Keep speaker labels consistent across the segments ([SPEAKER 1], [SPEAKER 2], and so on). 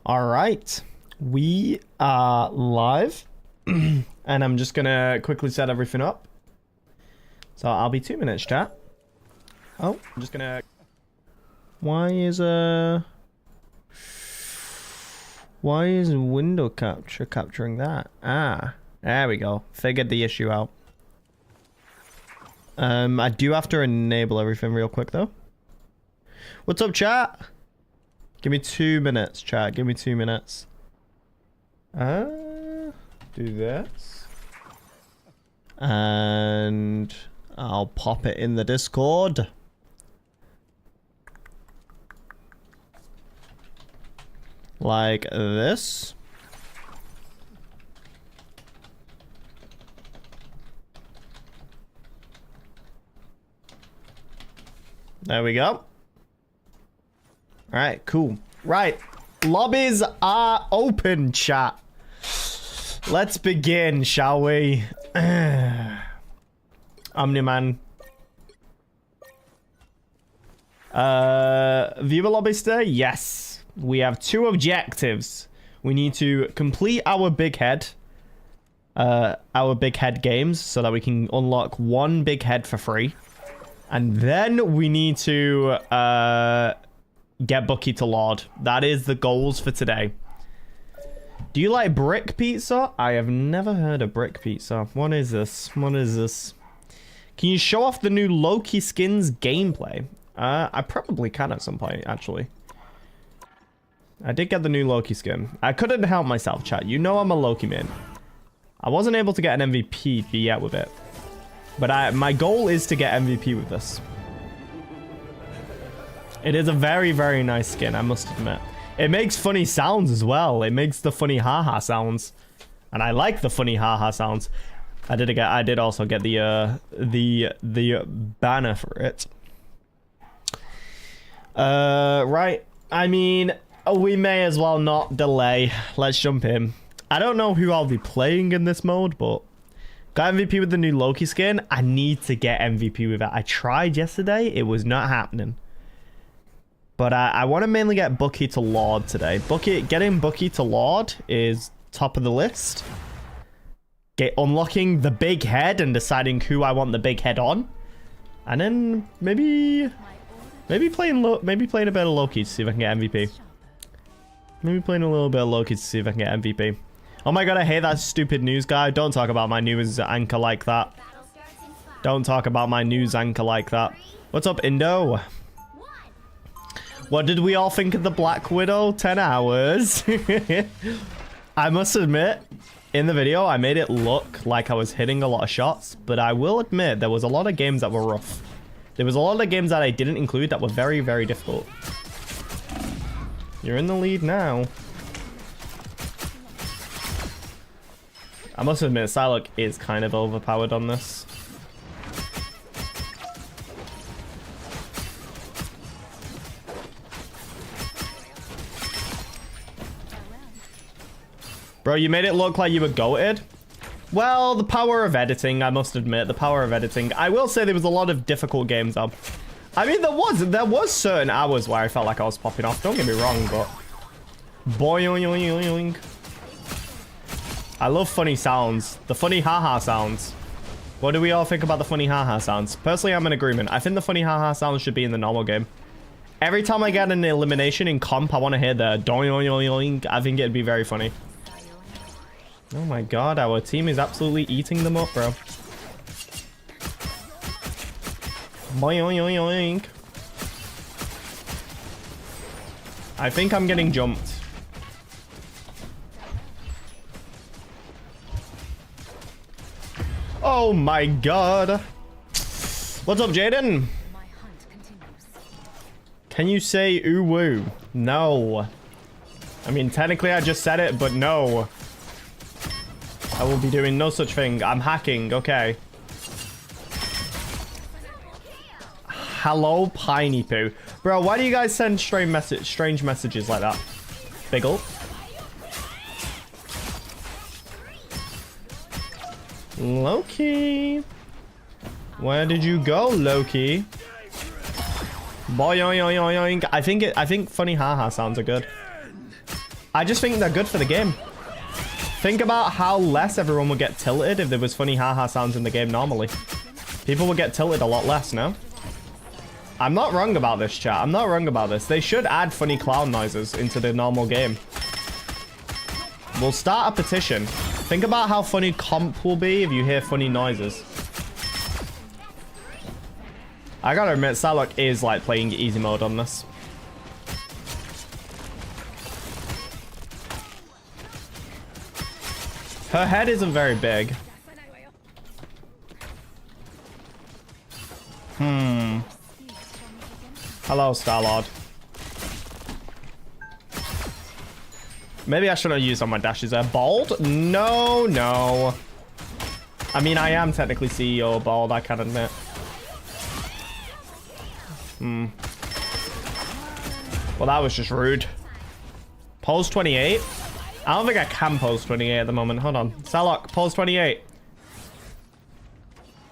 [SPEAKER 1] All right, we are live, and I'm just gonna quickly set everything up. So I'll be 2 minutes, chat. Oh, I'm just gonna. Why is window capture capturing that? Ah, there we go. Figured the issue out. I do have to enable everything real quick though. What's up, chat? Give me 2 minutes, chat. Give me 2 minutes. Do this. And I'll pop it in the Discord. Like this. There we go. Alright, cool. Right. Lobbies are open, chat. Let's begin, shall we? Omniman. Viewer lobbies today? Yes. We have 2 objectives. We need to complete our big head. Our big head games so that we can unlock 1 big head for free. And then we need to get Bucky to Lord. That is the goals for today. Do you like brick pizza? I have never heard of brick pizza. What is this? What is this? Can you show off the new Loki skins gameplay? I probably can at some point, actually. I did get the new Loki skin. I couldn't help myself, chat. You know I'm a Loki man. I wasn't able to get an MVP yet with it. But my goal is to get MVP with this. It is a very, very nice skin, I must admit. It makes funny sounds as well. It makes the funny haha sounds. And I like the funny haha sounds. I did also get the banner for it. Right. I mean, we may as well not delay. Let's jump in. I don't know who I'll be playing in this mode, but got MVP with the new Loki skin. I need to get MVP with it. I tried yesterday. It was not happening. But I want to mainly get Bucky to Lord today. Getting Bucky to Lord is top of the list. Unlocking the big head and deciding who I want the big head on. And then maybe playing a bit of Loki to see if I can get MVP. Maybe playing a little bit of Loki to see if I can get MVP. Oh my god, I hate that stupid news guy. Don't talk about my news anchor like that. Don't talk about my news anchor like that. What's up, Indo? What did we all think of the Black Widow? 10 hours. I must admit, in the video, I made it look like I was hitting a lot of shots, but I will admit there was a lot of games that were rough. There was a lot of games that I didn't include that were very, very difficult. You're in the lead now. I must admit, Psylocke is kind of overpowered on this. Bro, you made it look like you were goated. Well, the power of editing, I must admit. The power of editing. I will say there was a lot of difficult games though. I mean, there was certain hours where I felt like I was popping off. Don't get me wrong, but... Boing. I love funny sounds. The funny haha sounds. What do we all think about the funny haha sounds? Personally, I'm in agreement. I think the funny haha sounds should be in the normal game. Every time I get an elimination in comp, I want to hear the doing. I think it'd be very funny. Oh my god, our team is absolutely eating them up, bro. Boing. I think I'm getting jumped. Oh my god. What's up, Jaden? Can you say ooh woo? No. I mean, technically I just said it, but no. I will be doing no such thing. I'm hacking, okay. Hello, Piney Poo. Bro, why do you guys send strange messages like that? Biggle. Loki. Where did you go, Loki? Boing. I think funny haha sounds are good. I just think they're good for the game. Think about how less everyone would get tilted if there was funny haha sounds in the game normally. People would get tilted a lot less, no? I'm not wrong about this, chat. I'm not wrong about this. They should add funny clown noises into the normal game. We'll start a petition. Think about how funny comp will be if you hear funny noises. I gotta admit, Psylocke is like playing easy mode on this. Her head isn't very big. Hello, Star-Lord. Maybe I shouldn't have used on my dashes there. Bald? No, no. I mean, I am technically CEO bald, I can admit. Well, that was just rude. Pose 28? I don't think I can pose 28 at the moment. Hold on. Psylocke, pose 28.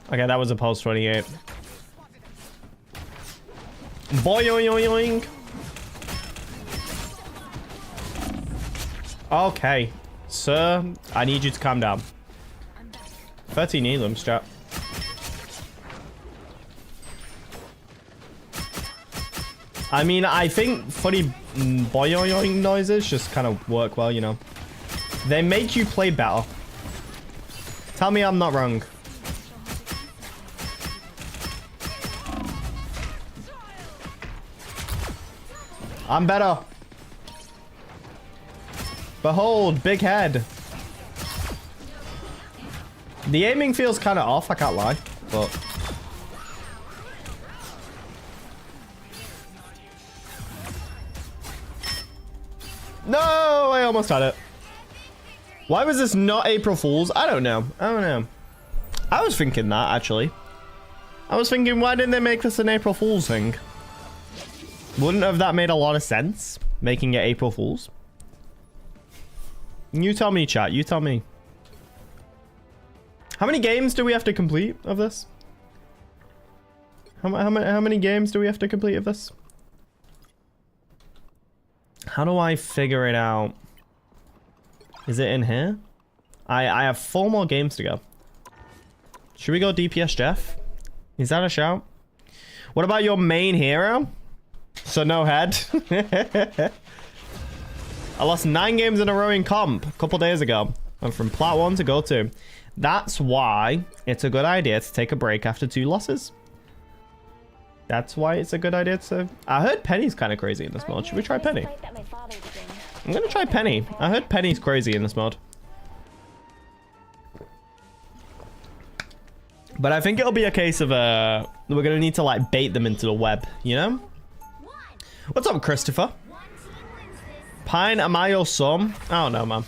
[SPEAKER 1] Okay, that was a pose 28. Boing. Okay. Sir, I need you to calm down. 13 elims, chat. I mean, I think funny boing noises just kind of work well, you know. They make you play better. Tell me I'm not wrong. I'm better. Behold, big head. The aiming feels kind of off, I can't lie, but... No, I almost had it. Why was this not April Fool's? I don't know. I was thinking that, actually. I was thinking, why didn't they make this an April Fool's thing? Wouldn't have that made a lot of sense? Making it April Fool's? You tell me, chat. You tell me. How many games do we have to complete of this? How many games do we have to complete of this? How do I figure it out? Is it in here? I have 4 more games to go. Should we go DPS Jeff? Is that a shout? What about your main hero? So no head. I lost 9 games in a row in comp a couple days ago. I'm from Plat 1 to Go 2. That's why it's a good idea to take a break after 2 losses. That's why it's a good idea to... I heard Penny's kind of crazy in this mode. Should we try Penny? I'm going to try Penny. I heard Penny's crazy in this mode. But I think it'll be a case of... we're going to need to like bait them into the web, you know? What's up, Christopher? Pine, am I your son? I don't know, man.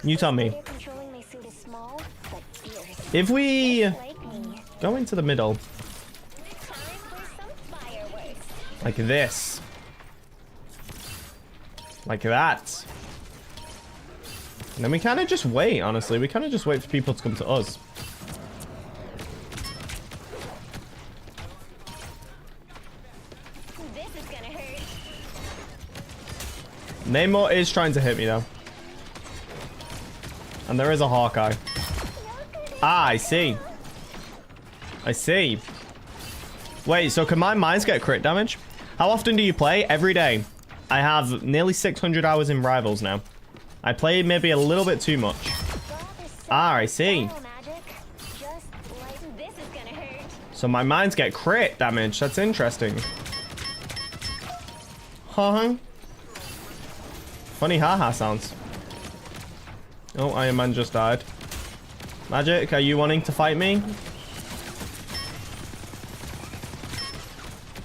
[SPEAKER 1] You tell me. If we go into the middle. Like this. Like that. And then we kind of just wait, honestly. We kind of just wait for people to come to us. Namor is trying to hit me, though. And there is a Hawkeye. Ah, I see. I see. Wait, so can my mines get crit damage? How often do you play? Every day. I have nearly 600 hours in Rivals now. I play maybe a little bit too much. Ah, I see. So my mines get crit damage. That's interesting. Huh? Funny haha sounds. Oh, Iron Man just died. Magic, are you wanting to fight me?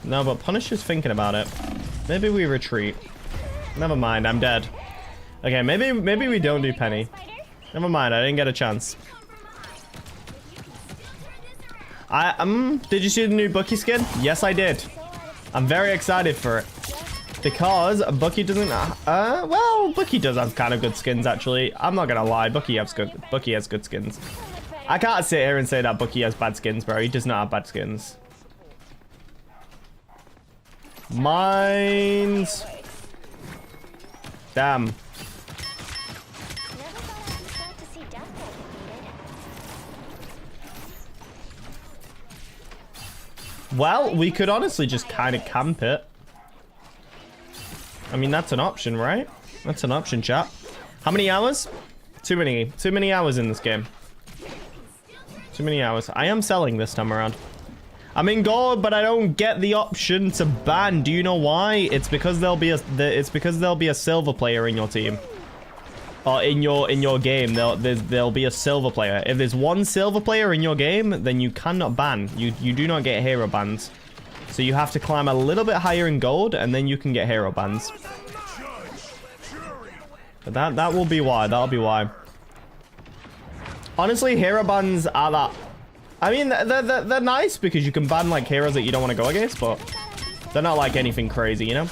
[SPEAKER 1] No, but Punisher's thinking about it. Maybe we retreat. Never mind, I'm dead. Okay, maybe we don't do Penny. Never mind, I didn't get a chance. Did you see the new Bucky skin? Yes, I did. I'm very excited for it. Because Bucky doesn't... well, Bucky does have kind of good skins, actually. I'm not gonna lie. Bucky has good skins. I can't sit here and say that Bucky has bad skins, bro. He does not have bad skins. Mines. Damn. Well, we could honestly just kind of camp it. I mean, that's an option, right? That's an option, chat. How many hours? Too many hours in this game. Too many hours. I am selling this time around. I'm in gold, but I don't get the option to ban. Do you know why? It's because there'll be a silver player in your team. Or in your game, there'll be a silver player. If there's one silver player in your game, then you cannot ban. You do not get hero bans. So you have to climb a little bit higher in gold, and then you can get hero bans. But that will be why. That'll be why. Honestly, hero bans are that. I mean, they're nice because you can ban like heroes that you don't want to go against, but they're not like anything crazy, you know.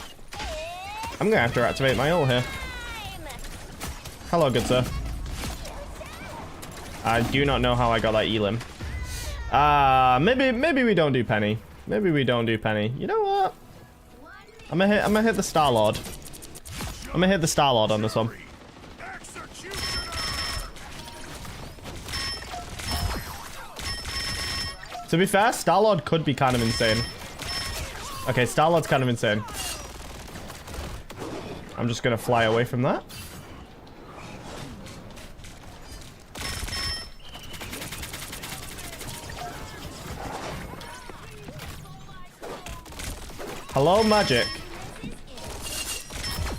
[SPEAKER 1] I'm gonna have to activate my ult here. Hello, good sir. I do not know how I got that elim. Maybe we don't do Penny. Maybe we don't do Penny. You know what? I'm gonna hit the Star-Lord. I'm gonna hit the Star-Lord on this one. To be fair, Star-Lord could be kind of insane. Okay, Star-Lord's kind of insane. I'm just gonna fly away from that. Hello, Magic.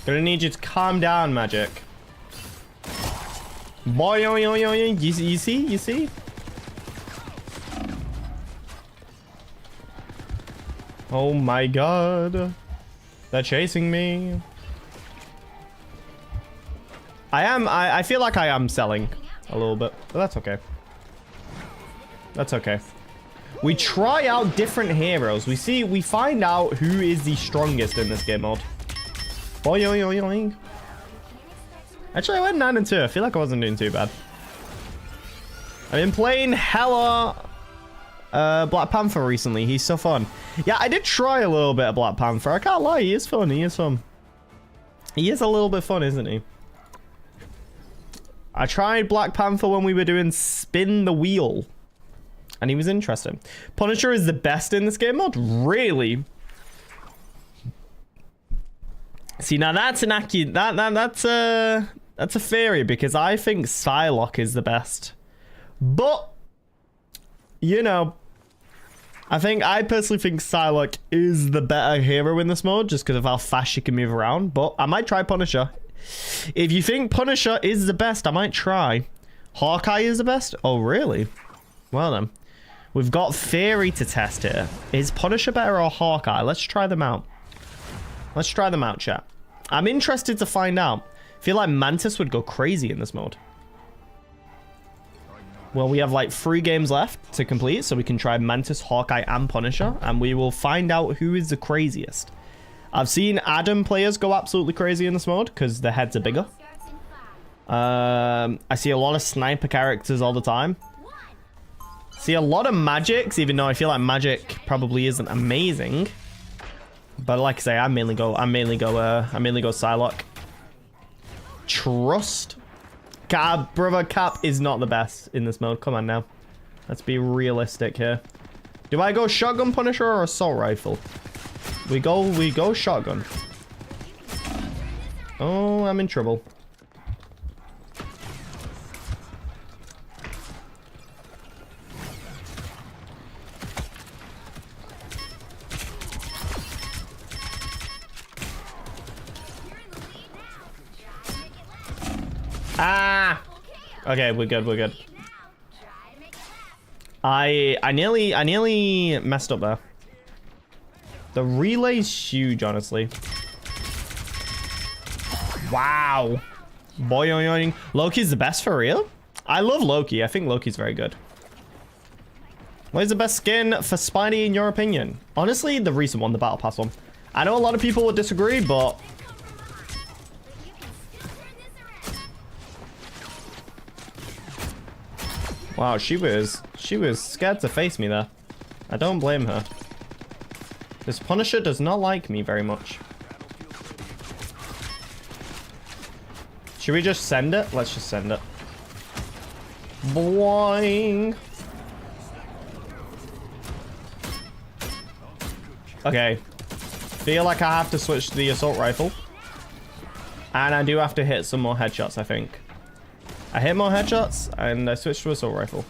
[SPEAKER 1] Gonna need you to calm down, Magic. Boy, yo, yo, yo, yo. You see? You see? Oh my god. They're chasing me. I feel like I am selling a little bit, but that's okay. That's okay. We try out different heroes. We find out who is the strongest in this game mode. Boing, yoing, yoing. Actually, I went 9 and 2. I feel like I wasn't doing too bad. I've been playing hella Black Panther recently. He's so fun. Yeah, I did try a little bit of Black Panther. I can't lie. He is fun. He is fun. He is a little bit fun, isn't he? I tried Black Panther when we were doing Spin the Wheel. And he was interesting. Punisher is the best in this game mode? Really? See, now that's an that's a theory, because I think Psylocke is the best. But, you know, I personally think Psylocke is the better hero in this mode, just because of how fast she can move around. But I might try Punisher. If you think Punisher is the best, I might try. Hawkeye is the best? Oh, really? Well then. We've got Theory to test here. Is Punisher better or Hawkeye? Let's try them out. Let's try them out, chat. I'm interested to find out. I feel like Mantis would go crazy in this mode. Well, we have like 3 games left to complete, so we can try Mantis, Hawkeye, and Punisher, and we will find out who is the craziest. I've seen Adam players go absolutely crazy in this mode because their heads are bigger. I see a lot of sniper characters all the time. See a lot of Magics, even though I feel like Magic probably isn't amazing. But like I say, I mainly go Psylocke. Trust. Brother, Cap is not the best in this mode. Come on now. Let's be realistic here. Do I go shotgun Punisher or assault rifle? We go shotgun. Oh, I'm in trouble. Ah! Okay, we're good, we're good. I nearly messed up there. The relay's huge, honestly. Wow. Boing. Loki's the best for real? I love Loki. I think Loki's very good. What is the best skin for Spidey in your opinion? Honestly, the recent one, the Battle Pass one. I know a lot of people would disagree, but... Wow, she was scared to face me there. I don't blame her. This Punisher does not like me very much. Should we just send it? Let's just send it. Boing. Okay. Feel like I have to switch to the assault rifle. And I do have to hit some more headshots, I think. I hit more headshots and I switched to assault rifle.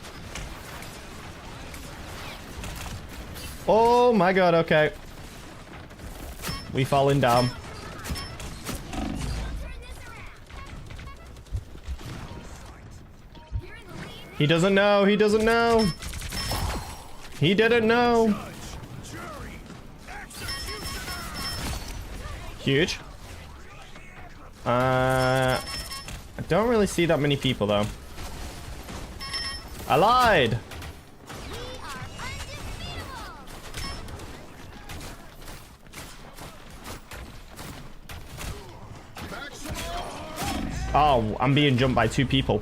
[SPEAKER 1] Oh my god, okay. We falling down. He doesn't know, he doesn't know. He didn't know. Huge. I don't really see that many people though. I lied. Oh, I'm being jumped by 2 people.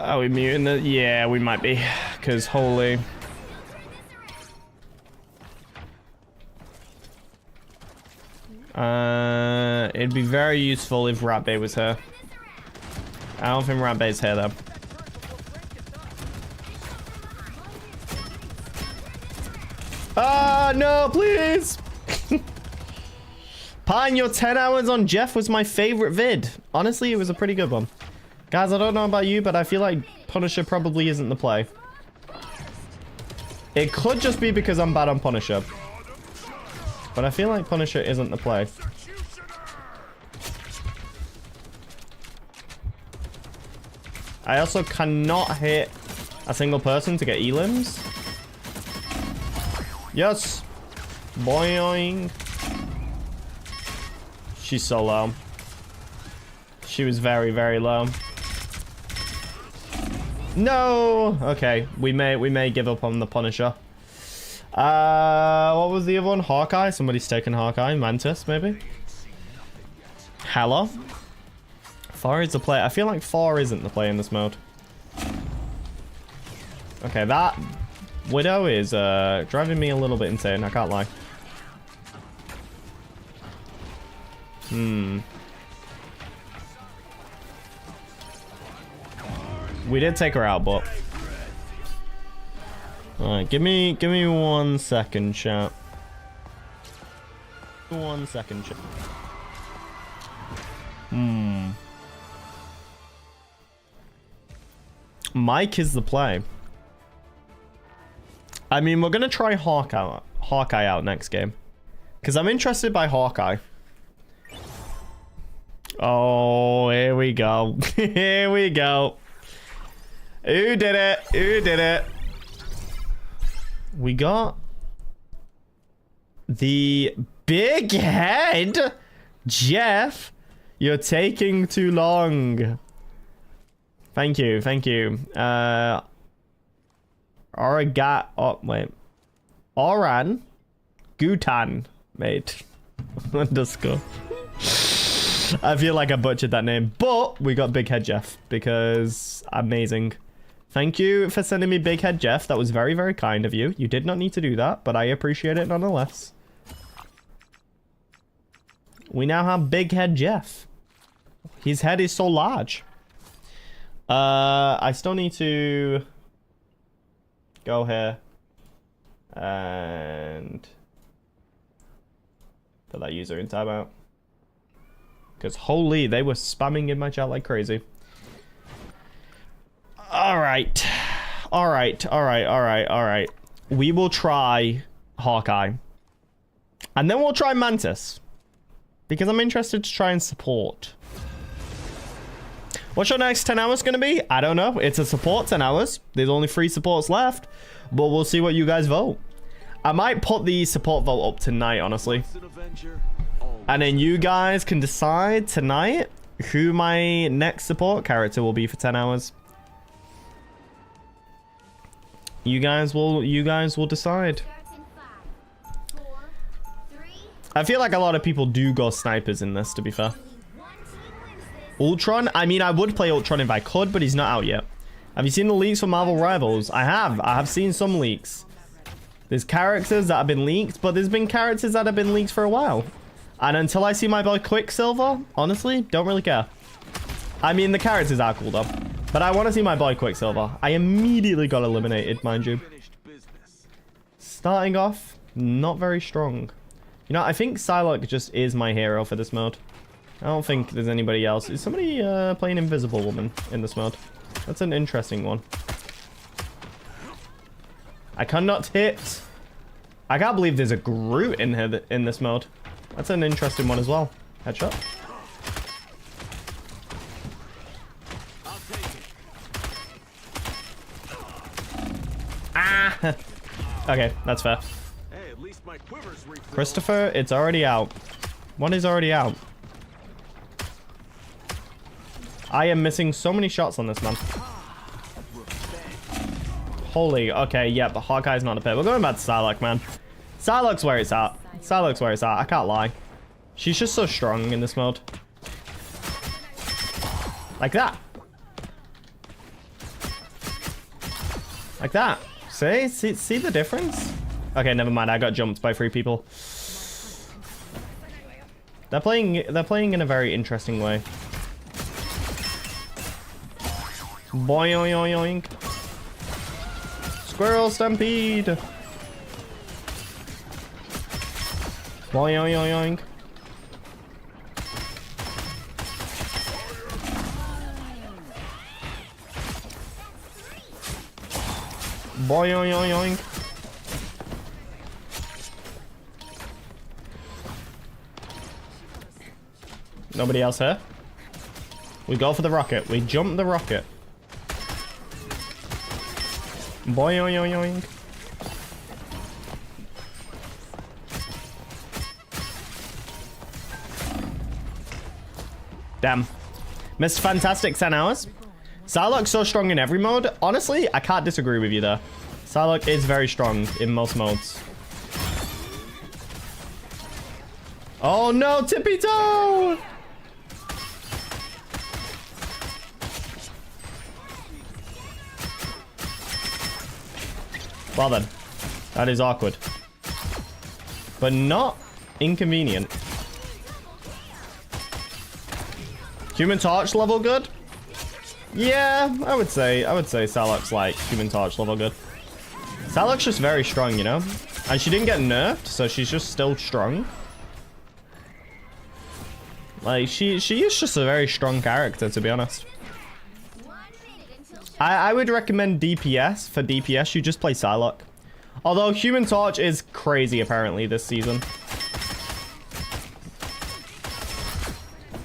[SPEAKER 1] Are we muting it? Yeah, we might be. Because holy. It'd be very useful if Rat Bay was here. I don't think Rat Bay's here though. Ah, no, please. Pine, your 10 hours on Jeff was my favorite vid. Honestly, it was a pretty good one. Guys, I don't know about you, but I feel like Punisher probably isn't the play. It could just be because I'm bad on Punisher. But I feel like Punisher isn't the play. I also cannot hit a single person to get elims. Yes. Boing. She's so low. She was very, very low. No. Okay, we may give up on the Punisher. What was the other one? Hawkeye? Somebody's taken Hawkeye. Mantis, maybe? Hello? Thor is the play. I feel like Thor isn't the play in this mode. Okay, that Widow is driving me a little bit insane. I can't lie. We did take her out, but... Alright, give me 1 second, chat. 1 second, chat. Mike is the play. I mean, we're gonna try Hawkeye out next game. Because I'm interested by Hawkeye. Oh, here we go. Here we go. Who did it? Who did it? We got the big head. Jeff, you're taking too long. Thank you, thank you. Oran Gutan, mate. Underscore. I feel like I butchered that name, but we got Big Head Jeff because amazing. Thank you for sending me Big Head Jeff. That was very, very kind of you. You did not need to do that, but I appreciate it nonetheless. We now have Big Head Jeff. His head is so large. I still need to go here and put that user in timeout. Because holy, they were spamming in my chat like crazy. Alright. Alright. We will try Hawkeye. And then we'll try Mantis. Because I'm interested to try and support. What's your next 10 hours going to be? I don't know. It's a support 10 hours. There's only 3 supports left. But we'll see what you guys vote. I might put the support vote up tonight, honestly. And then you guys can decide tonight who my next support character will be for 10 hours. You guys will decide. I feel like a lot of people do go snipers in this, to be fair. Ultron? I mean, I would play Ultron if I could, but he's not out yet. Have you seen the leaks for Marvel Rivals? I have seen some leaks. There's characters that have been leaked, but there's been characters that have been leaked for a while. And until I see my boy Quicksilver, honestly, don't really care. I mean, the characters are cool though. But I want to see my boy Quicksilver. I immediately got eliminated, mind you. Starting off, not very strong. You know, I think Psylocke just is my hero for this mode. I don't think there's anybody else. Is somebody playing Invisible Woman in this mode? That's an interesting one. I cannot hit. I can't believe there's a Groot in here in this mode. That's an interesting one as well. Headshot. Ah! Okay, that's fair.
[SPEAKER 2] Hey, at least my quiver's refilled.
[SPEAKER 1] Christopher, it's already out. One is already out. I am missing so many shots on this, man. Holy, okay, yeah, but Hawkeye's not a pit. We're going back to Psylocke, man. Psylocke's where it's at. Psylocke's where it's at. I can't lie. She's just so strong in this mode. Like that. Like that. See the difference? Okay, never mind. I got jumped by 3 people. They're playing in a very interesting way. Boing. Squirrel stampede. Boing. Boing. Nobody else here? We go for the rocket. We jump the rocket. Boing. Damn. Missed fantastic 10 hours. Psylocke's so strong in every mode. Honestly, I can't disagree with you there. Psylocke is very strong in most modes. Oh no, tippy toe! Well then, that is awkward. But not inconvenient. Human Torch level good? Yeah, I would say Psylocke's like Human Torch level good. Psylocke's just very strong, you know? And she didn't get nerfed, so she's just still strong. Like, she is just a very strong character, to be honest. I would recommend DPS. For DPS, you just play Psylocke. Although Human Torch is crazy, apparently, this season.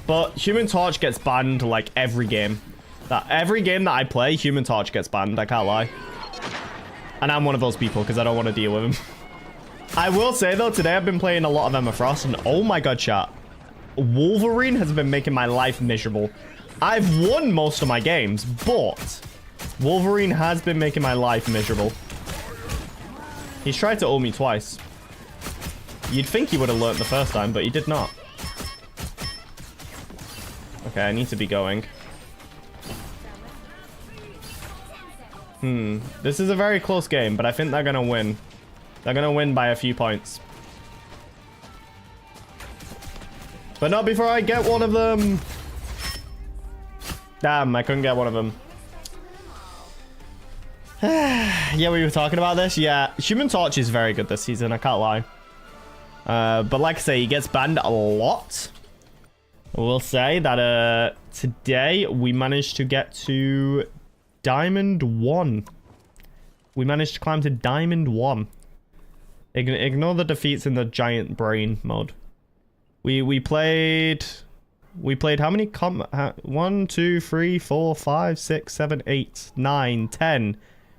[SPEAKER 1] But Human Torch gets banned, like, every game. Every game that I play, Human Torch gets banned. I can't lie. And I'm one of those people, because I don't want to deal with him. I will say, though, today I've been playing a lot of Emma Frost, and oh my god, chat. Wolverine has been making my life miserable. I've won most of my games, but Wolverine has been making my life miserable. He's tried to ult me twice. You'd think he would have learnt the first time, but he did not. Okay, I need to be going. This is a very close game, but I think they're going to win. They're going to win by a few points. But not before I get one of them. Damn, I couldn't get one of them. Yeah, we were talking about this. Yeah, Human Torch is very good this season. I can't lie. But like I say, he gets banned a lot. I will say that today we managed to get to Diamond 1. We managed to climb to Diamond 1. Ignore the defeats in the giant brain mode. We played how many 1, 2, 3, 4, 5, 6, 7, 8, 9, 10.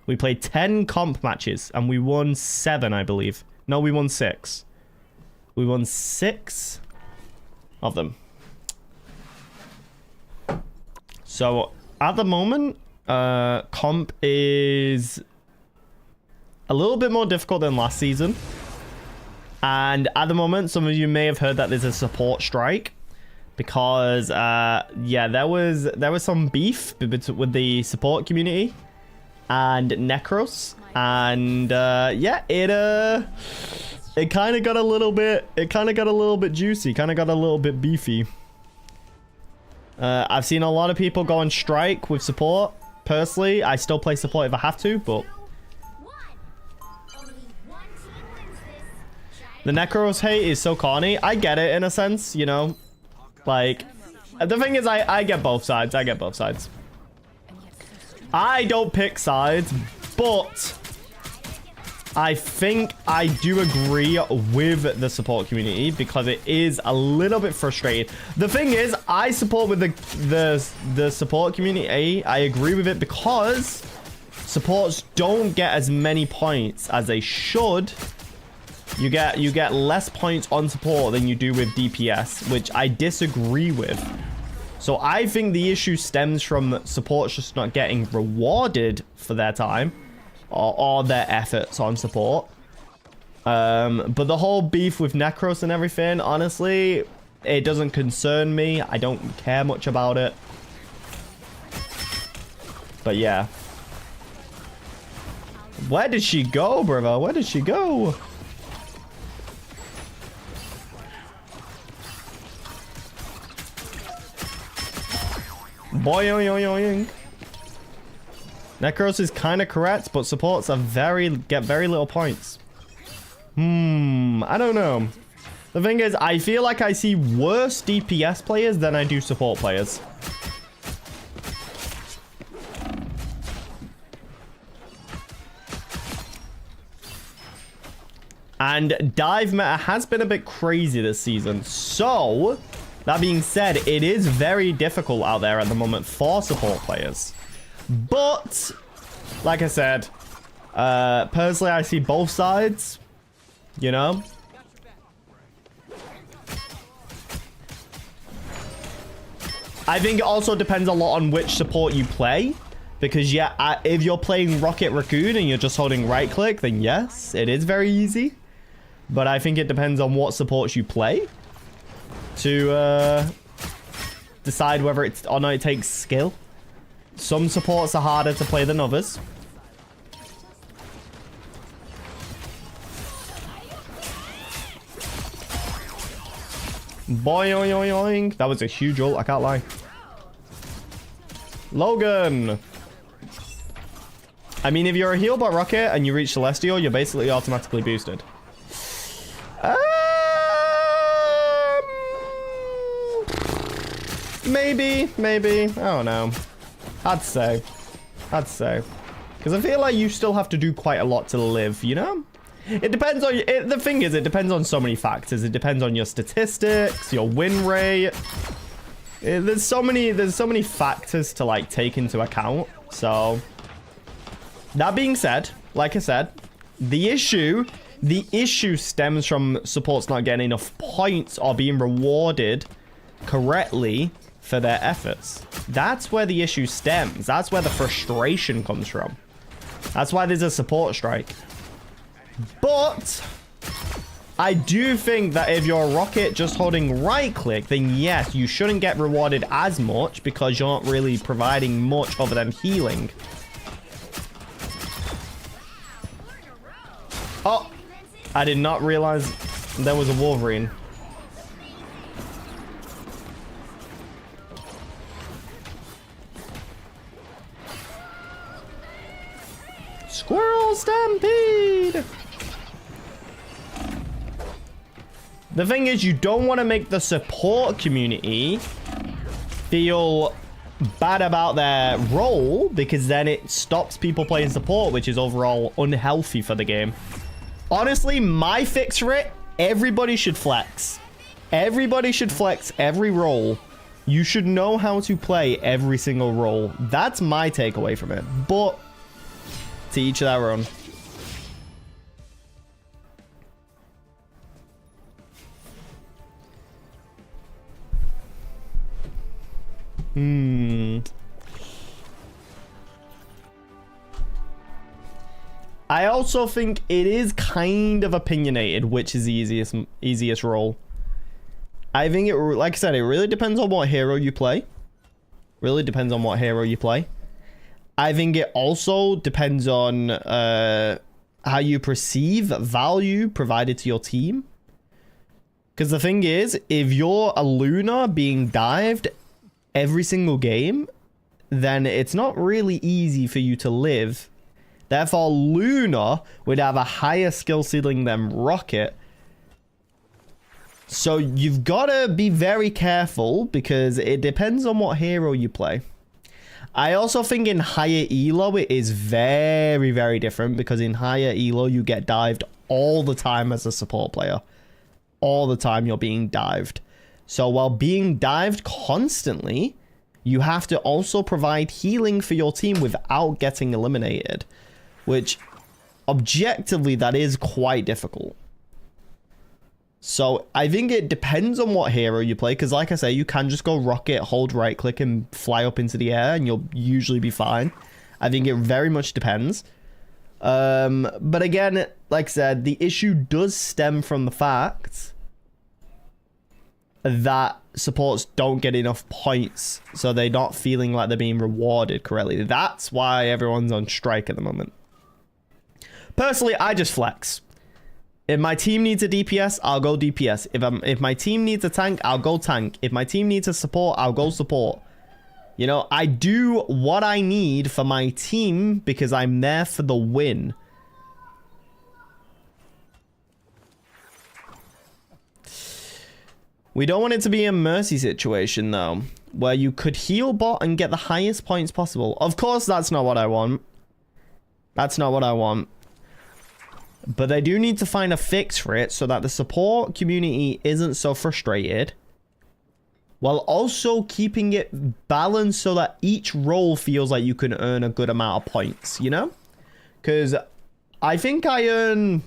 [SPEAKER 1] We played 10 comp matches and we won 7, I believe. No, we won 6. We won 6 of them. So at the moment, comp is a little bit more difficult than last season. And at the moment, some of you may have heard that there's a support strike because, yeah, there was some beef with the support community and Necros, and yeah, It kind of got a little bit. It kind of got a little bit juicy. Kind of got a little bit beefy. I've seen a lot of people go on strike with support. Personally, I still play support if I have to, but the Necros hate is so corny. I get it in a sense, you know. Like, the thing is, I get both sides. I get both sides. I don't pick sides, but I think I do agree with the support community because it is a little bit frustrating. The thing is, I support with the support community. I agree with it because supports don't get as many points as they should. You get less points on support than you do with DPS, which I disagree with. So I think the issue stems from supports just not getting rewarded for their time. Or their efforts on support. But the whole beef with Necros and everything, honestly, it doesn't concern me. I don't care much about it. But yeah. Where did she go, brother? Where did she go? Boing. Necros is kind of correct, but supports are get very little points. I don't know. The thing is, I feel like I see worse DPS players than I do support players. And dive meta has been a bit crazy this season. So, that being said, it is very difficult out there at the moment for support players. But, like I said, personally, I see both sides, you know? I think it also depends a lot on which support you play. Because, yeah, if you're playing Rocket Raccoon and you're just holding right click, then yes, it is very easy. But I think it depends on what supports you play to decide whether it's or not it takes skill. Some supports are harder to play than others. Boing. That was a huge ult, I can't lie. Logan. I mean, if you're a heal bot Rocket and you reach Celestial, you're basically automatically boosted. Maybe. I don't know. I'd say. Because I feel like you still have to do quite a lot to live, you know? It depends on... the thing is, it depends on so many factors. It depends on your statistics, your win rate. There's so many factors to, like, take into account. So, that being said, like I said, the issue stems from supports not getting enough points or being rewarded correctly for their efforts. That's where the issue stems. That's where the frustration comes from. That's why there's a support strike. But I do think that if you're a Rocket just holding right click, then yes, you shouldn't get rewarded as much because you're not really providing much other than healing. Oh, I did not realize there was a Wolverine. Squirrel Stampede! The thing is, you don't want to make the support community feel bad about their role because then it stops people playing support, which is overall unhealthy for the game. Honestly, my fix for it, everybody should flex. Everybody should flex every role. You should know how to play every single role. That's my takeaway from it. But to each their own. I also think it is kind of opinionated which is the easiest role. I think it, like I said, it really depends on what hero you play. I think it also depends on how you perceive value provided to your team. Because the thing is, if you're a Luna being dived every single game, then it's not really easy for you to live. Therefore, Luna would have a higher skill ceiling than Rocket. So you've got to be very careful because it depends on what hero you play. I also think in higher elo it is very, very different because in higher elo you get dived all the time as a support player. All the time you're being dived. So while being dived constantly, you have to also provide healing for your team without getting eliminated, which objectively that is quite difficult. So I think it depends on what hero you play, because like I say, you can just go Rocket, hold right click and fly up into the air and you'll usually be fine. I think it very much depends. But again, like I said, the issue does stem from the fact that supports don't get enough points, so they're not feeling like they're being rewarded correctly. That's why everyone's on strike at the moment. Personally, I just flex. If my team needs a DPS, I'll go DPS. If my team needs a tank, I'll go tank. If my team needs a support, I'll go support. You know, I do what I need for my team because I'm there for the win. We don't want it to be a Mercy situation, though, where you could heal bot and get the highest points possible. Of course, that's not what I want. That's not what I want. But they do need to find a fix for it so that the support community isn't so frustrated, while also keeping it balanced so that each role feels like you can earn a good amount of points, you know? Because I think I earn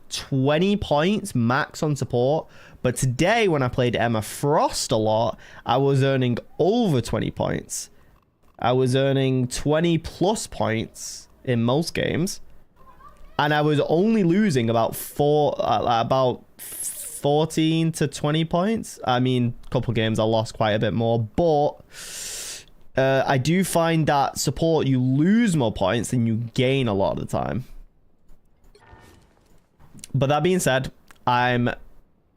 [SPEAKER 1] 20 points max on support, but today when I played Emma Frost a lot, I was earning over 20 points. I was earning 20 plus points in most games. And I was only losing about 14 to 20 points. I mean, a couple games I lost quite a bit more, but I do find that support, you lose more points than you gain a lot of the time. But that being said, I'm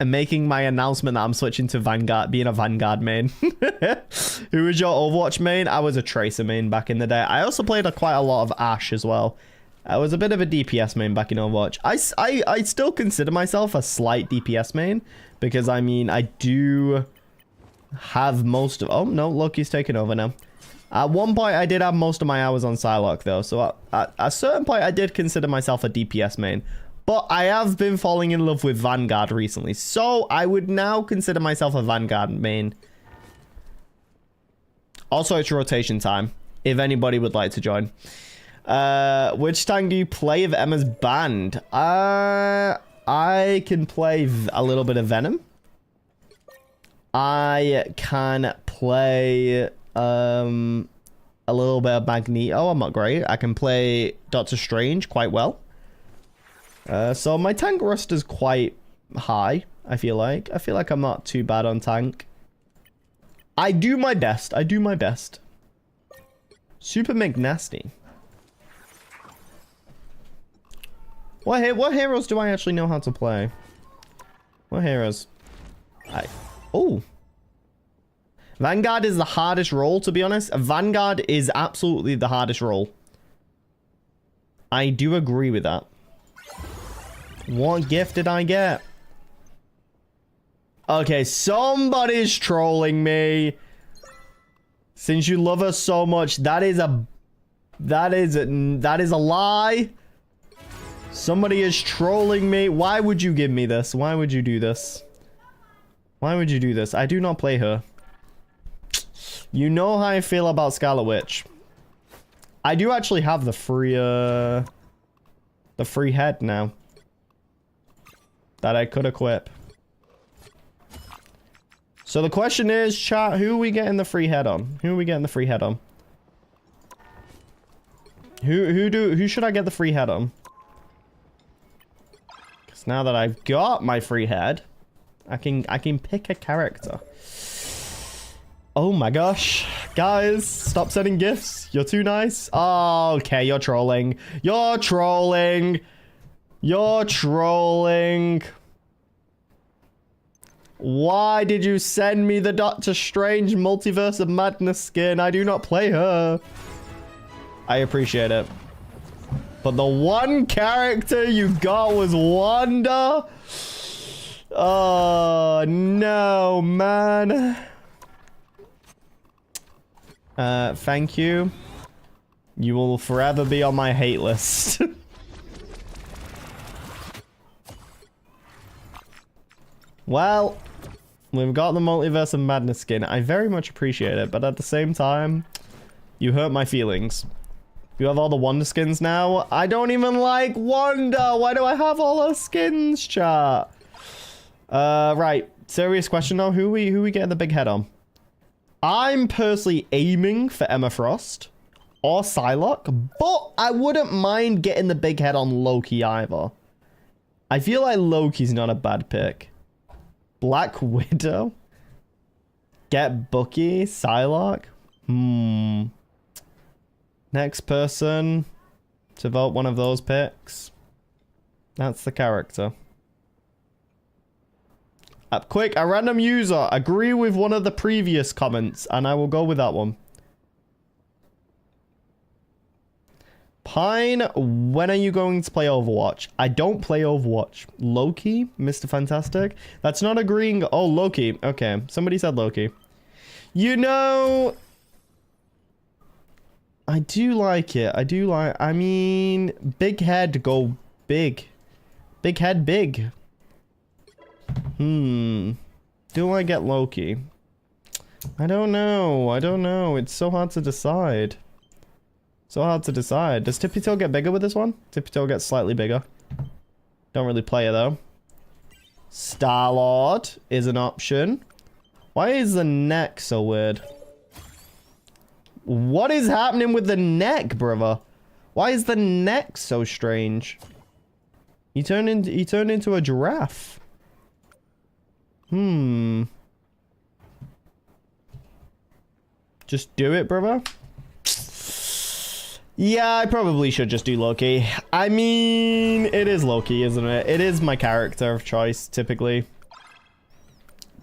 [SPEAKER 1] making my announcement that I'm switching to Vanguard, being a Vanguard main. Who was your Overwatch main? I was a Tracer main back in the day. I also played quite a lot of Ashe as well. I was a bit of a DPS main back in Overwatch. I still consider myself a slight DPS main because, I mean, I do have most of... Oh, no, look, he's taking over now. At one point, I did have most of my hours on Psylocke, though. So at a certain point, I did consider myself a DPS main. But I have been falling in love with Vanguard recently. So I would now consider myself a Vanguard main. Also, it's rotation time, if anybody would like to join. Which tank do you play if Emma's banned? I can play a little bit of Venom. I can play a little bit of Magneto. I'm not great. I can play Doctor Strange quite well. So my tank roster is quite high, I feel like. I feel like I'm not too bad on tank. I do my best. I do my best. Super McNasty. What heroes do I actually know how to play? What heroes? Oh. Vanguard is the hardest role, to be honest. Vanguard is absolutely the hardest role. I do agree with that. What gift did I get? Okay, somebody's trolling me. Since you love us so much, that is a lie. Somebody is trolling me. Why would you give me this? Why would you do this? Why would you do this? I do not play her. You know how I feel about Scarlet Witch. I do actually have the free head now that I could equip. So the question is, chat, who are we getting the free head on? Who are we getting the free head on? Who should I get the free head on? Because now that I've got my free head, I can pick a character. Oh my gosh. Guys, stop sending gifts. You're too nice. Oh, okay, you're trolling. You're trolling. You're trolling. Why did you send me the Doctor Strange Multiverse of Madness skin? I do not play her. I appreciate it. But the one character you got was Wanda? Oh, no, man. Thank you. You will forever be on my hate list. Well, we've got the Multiverse of Madness skin. I very much appreciate it, but at the same time, you hurt my feelings. You have all the Wanda skins now. I don't even like Wanda. Why do I have all her skins, chat? Right. Serious question though. Who we getting the big head on? I'm personally aiming for Emma Frost or Psylocke, but I wouldn't mind getting the big head on Loki either. I feel like Loki's not a bad pick. Black Widow? Get Bucky? Psylocke? Next person to vote one of those picks. That's the character. Quick, a random user. Agree with one of the previous comments, and I will go with that one. Pine, when are you going to play Overwatch? I don't play Overwatch. Loki, Mr. Fantastic. That's not agreeing. Oh, Loki. Okay, somebody said Loki. You know, I do like it. I do like. I mean, big head, go big. Big head, big. Do I get Loki? I don't know. I don't know. It's so hard to decide. So hard to decide. Does Tippy Toe get bigger with this one? Tippy Toe gets slightly bigger. Don't really play it though. Star-Lord is an option. Why is the neck so weird? What is happening with the neck, brother? Why is the neck so strange? He turned into a giraffe. Just do it, brother. Yeah, I probably should just do Loki. I mean, it is Loki, isn't it? It is my character of choice, typically.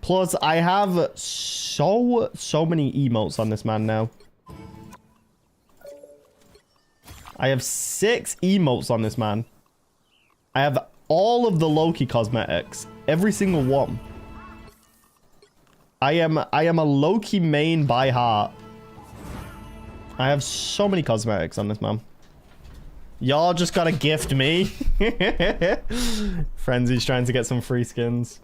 [SPEAKER 1] Plus, I have so many emotes on this man now. I have 6 emotes on this man. I have all of the Loki cosmetics. Every single one. I am a Loki main by heart. I have so many cosmetics on this man. Y'all just gotta gift me. Frenzy's trying to get some free skins.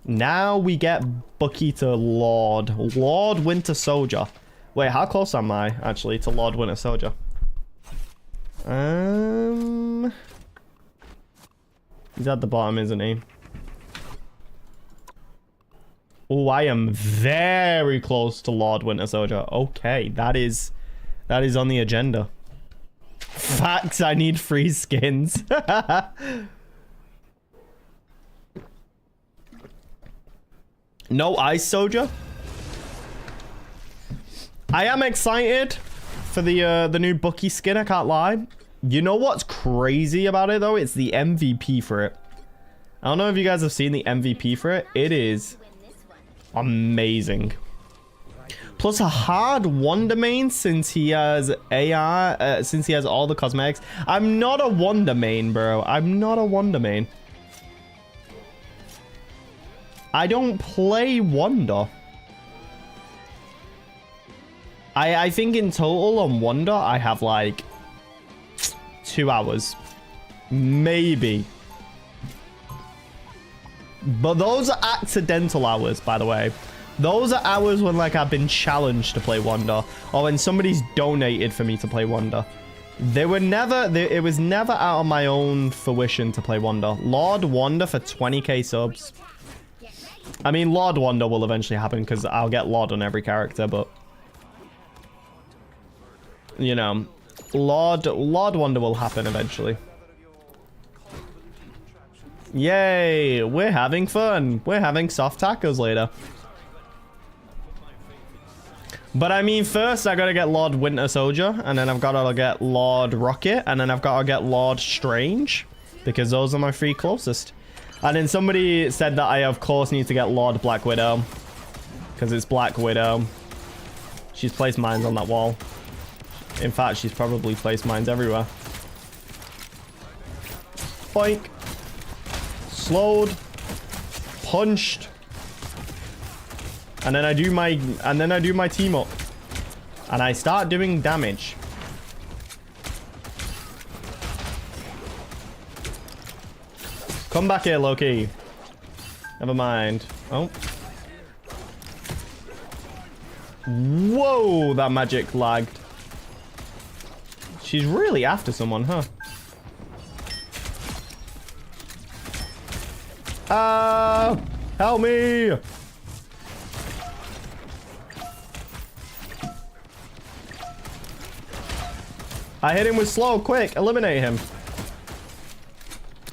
[SPEAKER 1] Now we get Bucky to Lord Winter Soldier. Wait, how close am I actually to Lord Winter Soldier? He's at the bottom, isn't he? Oh, I am very close to Lord Winter Soldier. Okay, that is on the agenda. Facts, I need free skins. No Ice Soldier. I am excited for the new Bucky skin, I can't lie. You know what's crazy about it though? It's the MVP for it. I don't know if you guys have seen the MVP for it. It is amazing. Plus a hard Wonder main since he has AI, since he has all the cosmetics. I'm not a Wonder main, bro. I'm not a Wonder main. I don't play Wonder. I think in total on Wonder I have like 2 hours. Maybe. But those are accidental hours, by the way. Those are hours when like I've been challenged to play Wonder, or when somebody's donated for me to play Wonder. They were never, it was never out of my own fruition to play Wonder. Lord Wonder for 20k subs. I mean, Lord Wonder will eventually happen because I'll get Lord on every character, but you know, Lord Wonder will happen eventually. Yay, we're having fun. We're having soft tacos later. But I mean, first I gotta get Lord Winter Soldier, and then I've gotta get Lord Rocket, and then I've gotta get Lord Strange, because those are my 3 closest. And then somebody said that I, of course, need to get Lord Black Widow, because it's Black Widow. She's placed mines on that wall. In fact, she's probably placed mines everywhere. Boink. Slowed. Punched. And then I do my team up. And I start doing damage. Come back here, Loki. Never mind. Oh. Whoa, that magic lagged. She's really after someone, huh? Help me! I hit him with slow, quick, eliminate him.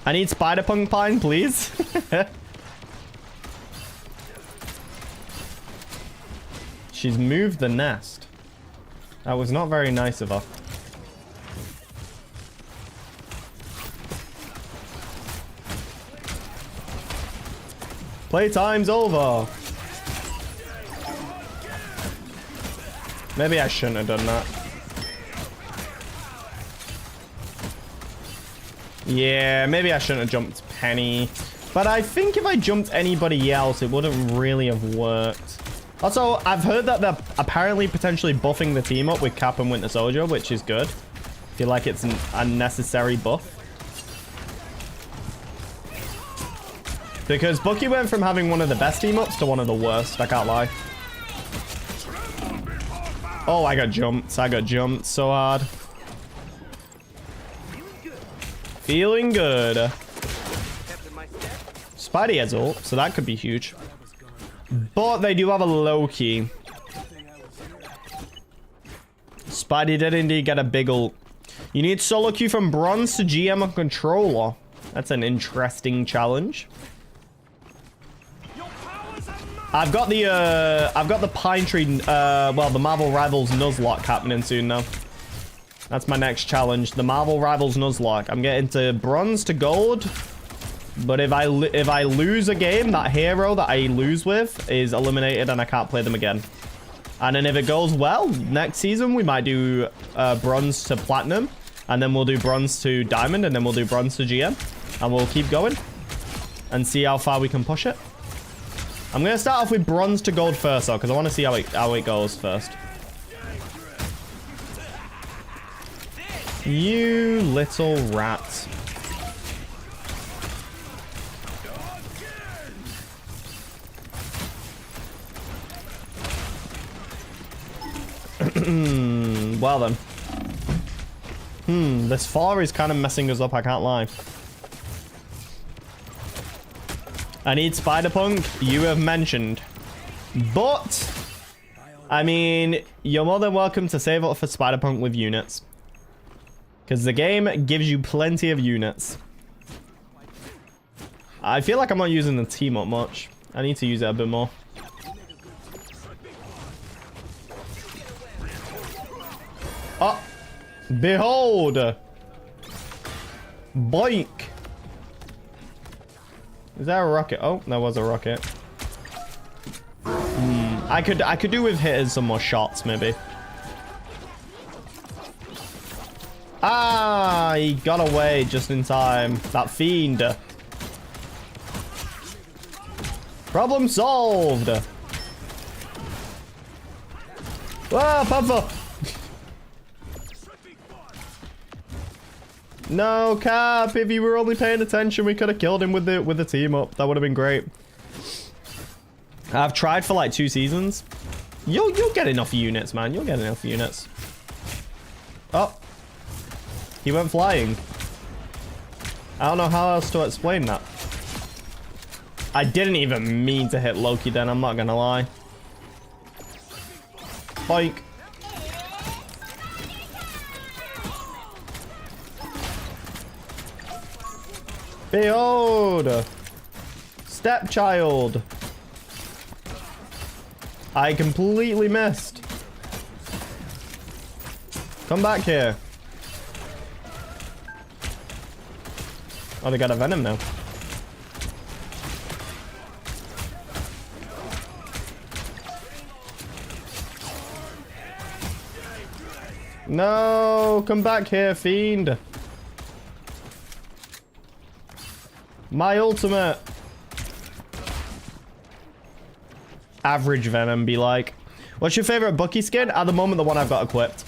[SPEAKER 1] I need Spider-Punk Pine, please. She's moved the nest. That was not very nice of her. Playtime's over. Maybe I shouldn't have done that. Yeah, maybe I shouldn't have jumped Penny. But I think if I jumped anybody else, it wouldn't really have worked. Also, I've heard that they're apparently potentially buffing the team up with Cap and Winter Soldier, which is good. I feel like it's an unnecessary buff. Because Bucky went from having one of the best team-ups to one of the worst, I can't lie. Oh, I got jumped. I got jumped so hard. Feeling good. Spidey has ult, so that could be huge. But they do have a Loki. Spidey did indeed get a big ult. You need solo queue from bronze to GM and controller. That's an interesting challenge. I've got the Pine Tree, well, the Marvel Rivals Nuzlocke happening soon now. That's my next challenge, the Marvel Rivals Nuzlocke. I'm getting to bronze to gold, but if I lose a game, that hero that I lose with is eliminated and I can't play them again. And then if it goes well, next season we might do bronze to platinum, and then we'll do bronze to diamond, and then we'll do bronze to GM, and we'll keep going and see how far we can push it. I'm going to start off with bronze to gold first, though, because I want to see how it goes first. You little rat. Well then. This 4 is kind of messing us up, I can't lie. I need Spider-Punk, you have mentioned. But, I mean, you're more than welcome to save up for Spider-Punk with units. Because the game gives you plenty of units. I feel like I'm not using the team up much. I need to use it a bit more. Oh! Behold! Boink! Is that a rocket? Oh, there was a rocket. I could do with hitting some more shots, maybe. Ah, he got away just in time. That fiend. Problem solved. Ah, Panther. No, Cap, if you were only paying attention, we could have killed him with the team up. That would have been great. I've tried for like 2 seasons. You'll get enough units, man. You'll get enough units. Oh. He went flying. I don't know how else to explain that. I didn't even mean to hit Loki then, I'm not gonna lie. Boink. Behold! Stepchild! I completely missed. Come back here. Oh, they got a venom now. No, come back here, fiend. My ultimate. Average venom be like. What's your favorite Bucky skin? At the moment, the one I've got equipped.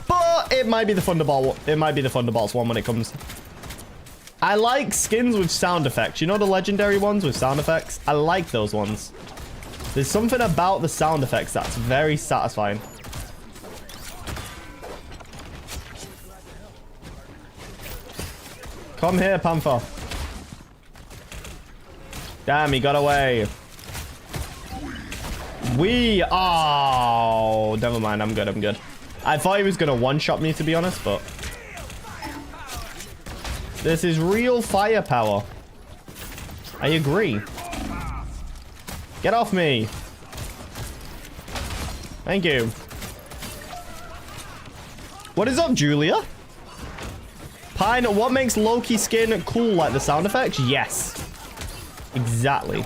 [SPEAKER 1] But it might be the Thunderbolt. It might be the Thunderbolts one when it comes. I like skins with sound effects. You know the legendary ones with sound effects? I like those ones. There's something about the sound effects that's very satisfying. Come here, Panther. Damn, he got away. Oh, never mind. I'm good. I'm good. I thought he was going to one-shot me, to be honest, but... This is real firepower. I agree. Get off me. Thank you. What is up, Julia? Pine, what makes Loki skin cool like the sound effects? Yes. Exactly.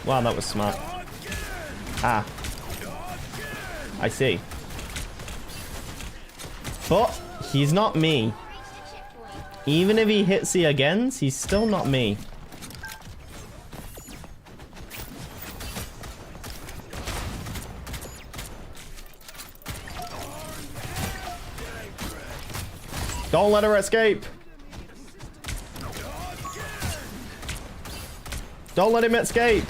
[SPEAKER 1] Wow, that was smart. Ah. I see. But he's not me. Even if he hits the agains, he's still not me. Don't let her escape. Don't let him escape.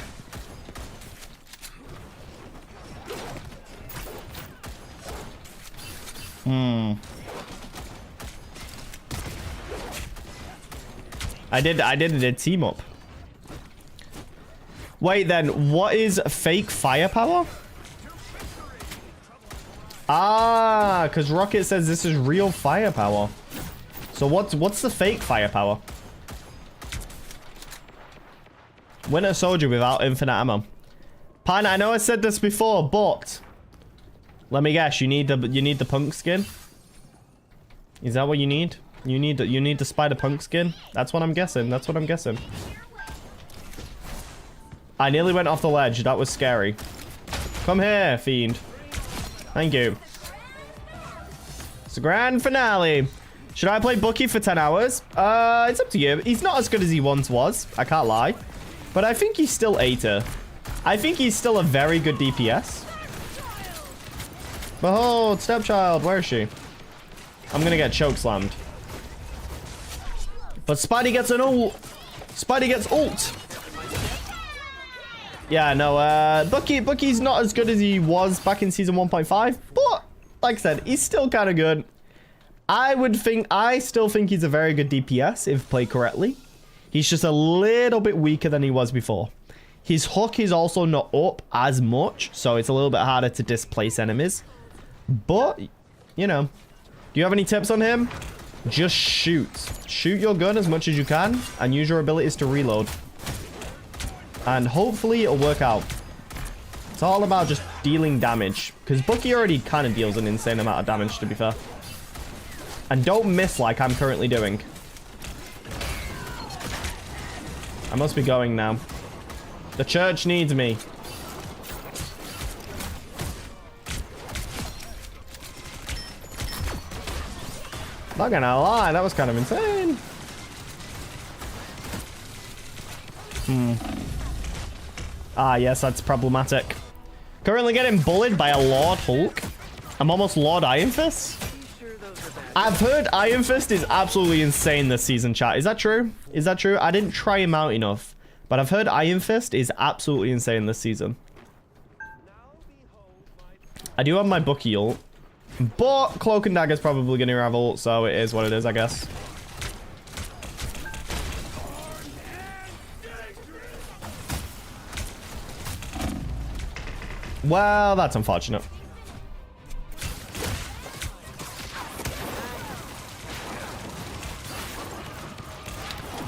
[SPEAKER 1] I did a team up. Wait, then what is fake firepower? Ah, because Rocket says this is real firepower. So what's the fake firepower? Winter Soldier without infinite ammo. Pine, I know I said this before, but let me guess, you need the punk skin? Is that what you need? You need the spider punk skin? That's what I'm guessing. That's what I'm guessing. I nearly went off the ledge. That was scary. Come here, fiend. Thank you. It's the grand finale. Should I play Bucky for 10 hours? It's up to you. He's not as good as he once was. I can't lie. But I think he's still A tier. I think he's still a very good DPS. Behold, stepchild. Where is she? I'm gonna get chokeslammed. But Spidey gets an ult. Spidey gets ult. Yeah, no, Bucky's not as good as he was back in season 1.5. But, like I said, he's still kind of good. I still think he's a very good DPS if played correctly. He's just a little bit weaker than he was before. His hook is also not up as much, so it's a little bit harder to displace enemies. But, you know, do you have any tips on him? Just shoot. Shoot your gun as much as you can and use your abilities to reload. And hopefully it'll work out. It's all about just dealing damage. Because Bucky already kind of deals an insane amount of damage, to be fair. And don't miss like I'm currently doing. I must be going now. The church needs me. Not gonna lie, that was kind of insane. Ah, yes, that's problematic. Currently getting bullied by a Lord Hulk. I'm almost Lord Iron Fist. I've heard Iron Fist is absolutely insane this season, chat. Is that true? Is that true? I didn't try him out enough. But I've heard Iron Fist is absolutely insane this season. I do have my Bucky ult. But Cloak and Dagger's probably going to have ult, so it is what it is, I guess. Well, that's unfortunate.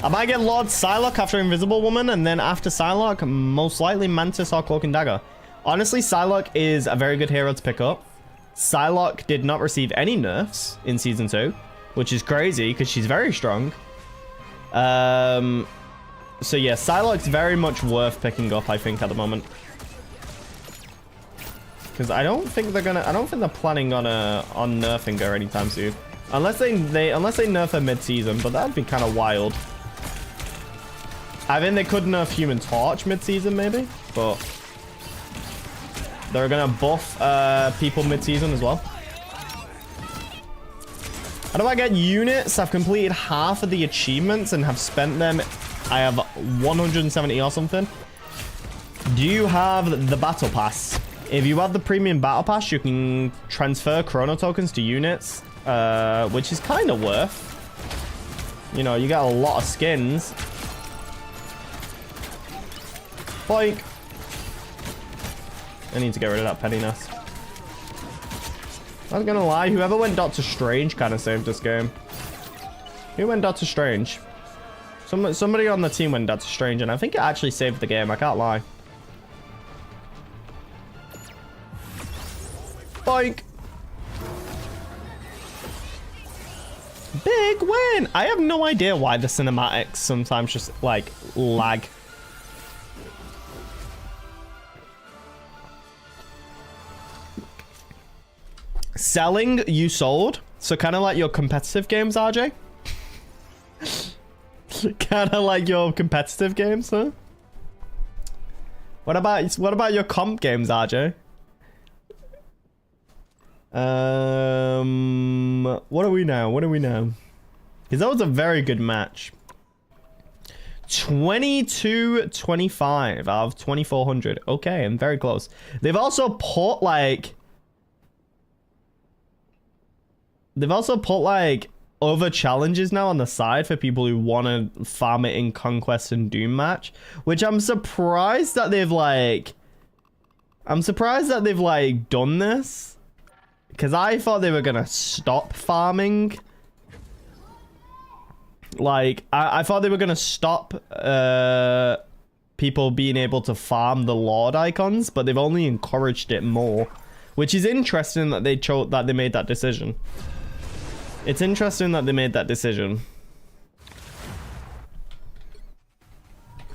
[SPEAKER 1] I might get Lord Psylocke after Invisible Woman, and then after Psylocke, most likely Mantis or Cloak and Dagger. Honestly, Psylocke is a very good hero to pick up. Psylocke did not receive any nerfs in Season 2, which is crazy because she's very strong. So yeah, Psylocke's very much worth picking up, I think, at the moment. Because I don't think they're planning on nerfing her anytime soon. Unless they nerf her mid-season, but that'd be kind of wild. I think they could nerf Human Torch mid-season, maybe, but they're gonna buff people mid-season as well. How do I get units? I've completed half of the achievements and have spent them. I have 170 or something. Do you have the battle pass? If you have the premium battle pass, you can transfer chrono tokens to units, which is kind of worth. You know, you get a lot of skins. Boink. I need to get rid of that pettiness. I was gonna lie, whoever went Doctor Strange kind of saved this game. Who went Doctor Strange? Somebody on the team went Doctor Strange, and I think it actually saved the game. I can't lie. Boink. Big win. I have no idea why the cinematics sometimes just like lag. Selling, you sold. So kind of like your competitive games, RJ. Kind of like your competitive games, huh? What about your comp games, RJ? What are we now? Because that was a very good match. 22-25 out of 2400. Okay, I'm very close. They've also put like other challenges now on the side for people who want to farm it in Conquest and Doom match, which I'm surprised that they've done this, because I thought they were gonna stop farming. Like I thought they were gonna stop people being able to farm the Lord icons, but they've only encouraged it more, which is interesting that they made that decision. It's interesting that they made that decision.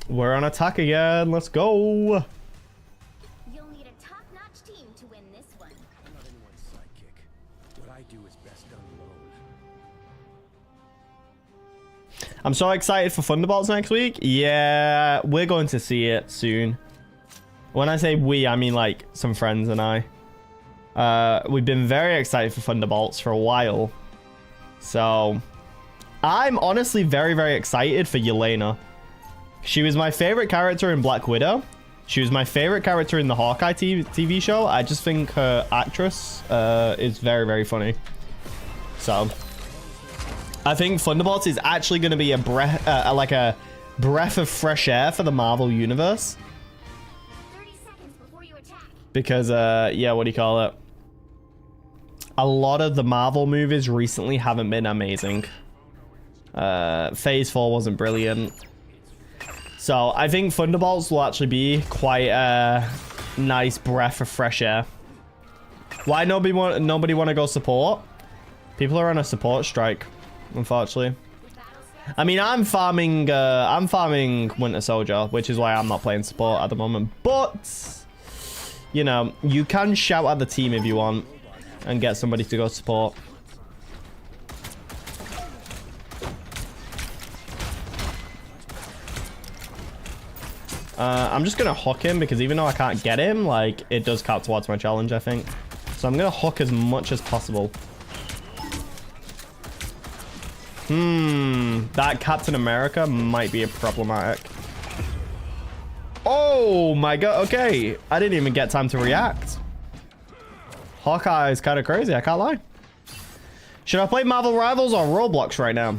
[SPEAKER 1] We're on attack again. Let's go.
[SPEAKER 3] You'll need a top-notch team to win this one.
[SPEAKER 2] I'm not anyone's sidekick. What I do is best done alone.
[SPEAKER 1] I'm so excited for Thunderbolts next week. Yeah, we're going to see it soon. When I say we, I mean like some friends and I. We've been very excited for Thunderbolts for a while. So, I'm honestly very, very excited for Yelena. She was my favorite character in Black Widow. She was my favorite character in the Hawkeye TV show. I just think her actress is very, very funny. So, I think Thunderbolts is actually going to be a breath of fresh air for the Marvel Universe.
[SPEAKER 3] 30 seconds before you attack.
[SPEAKER 1] Because, yeah, what do you call it? A lot of the Marvel movies recently haven't been amazing. Phase 4 wasn't brilliant. So I think Thunderbolts will actually be quite a nice breath of fresh air. Why nobody want to go support? People are on a support strike, unfortunately. I mean, I'm farming Winter Soldier, which is why I'm not playing support at the moment. But you know, you can shout at the team if you want and get somebody to go support. I'm just gonna hook him because even though I can't get him, like, it does count towards my challenge, I think. So I'm gonna hook as much as possible. That Captain America might be a problematic. Oh my god, okay. I didn't even get time to react. Hawkeye is kind of crazy, I can't lie. Should I play Marvel Rivals or Roblox right now?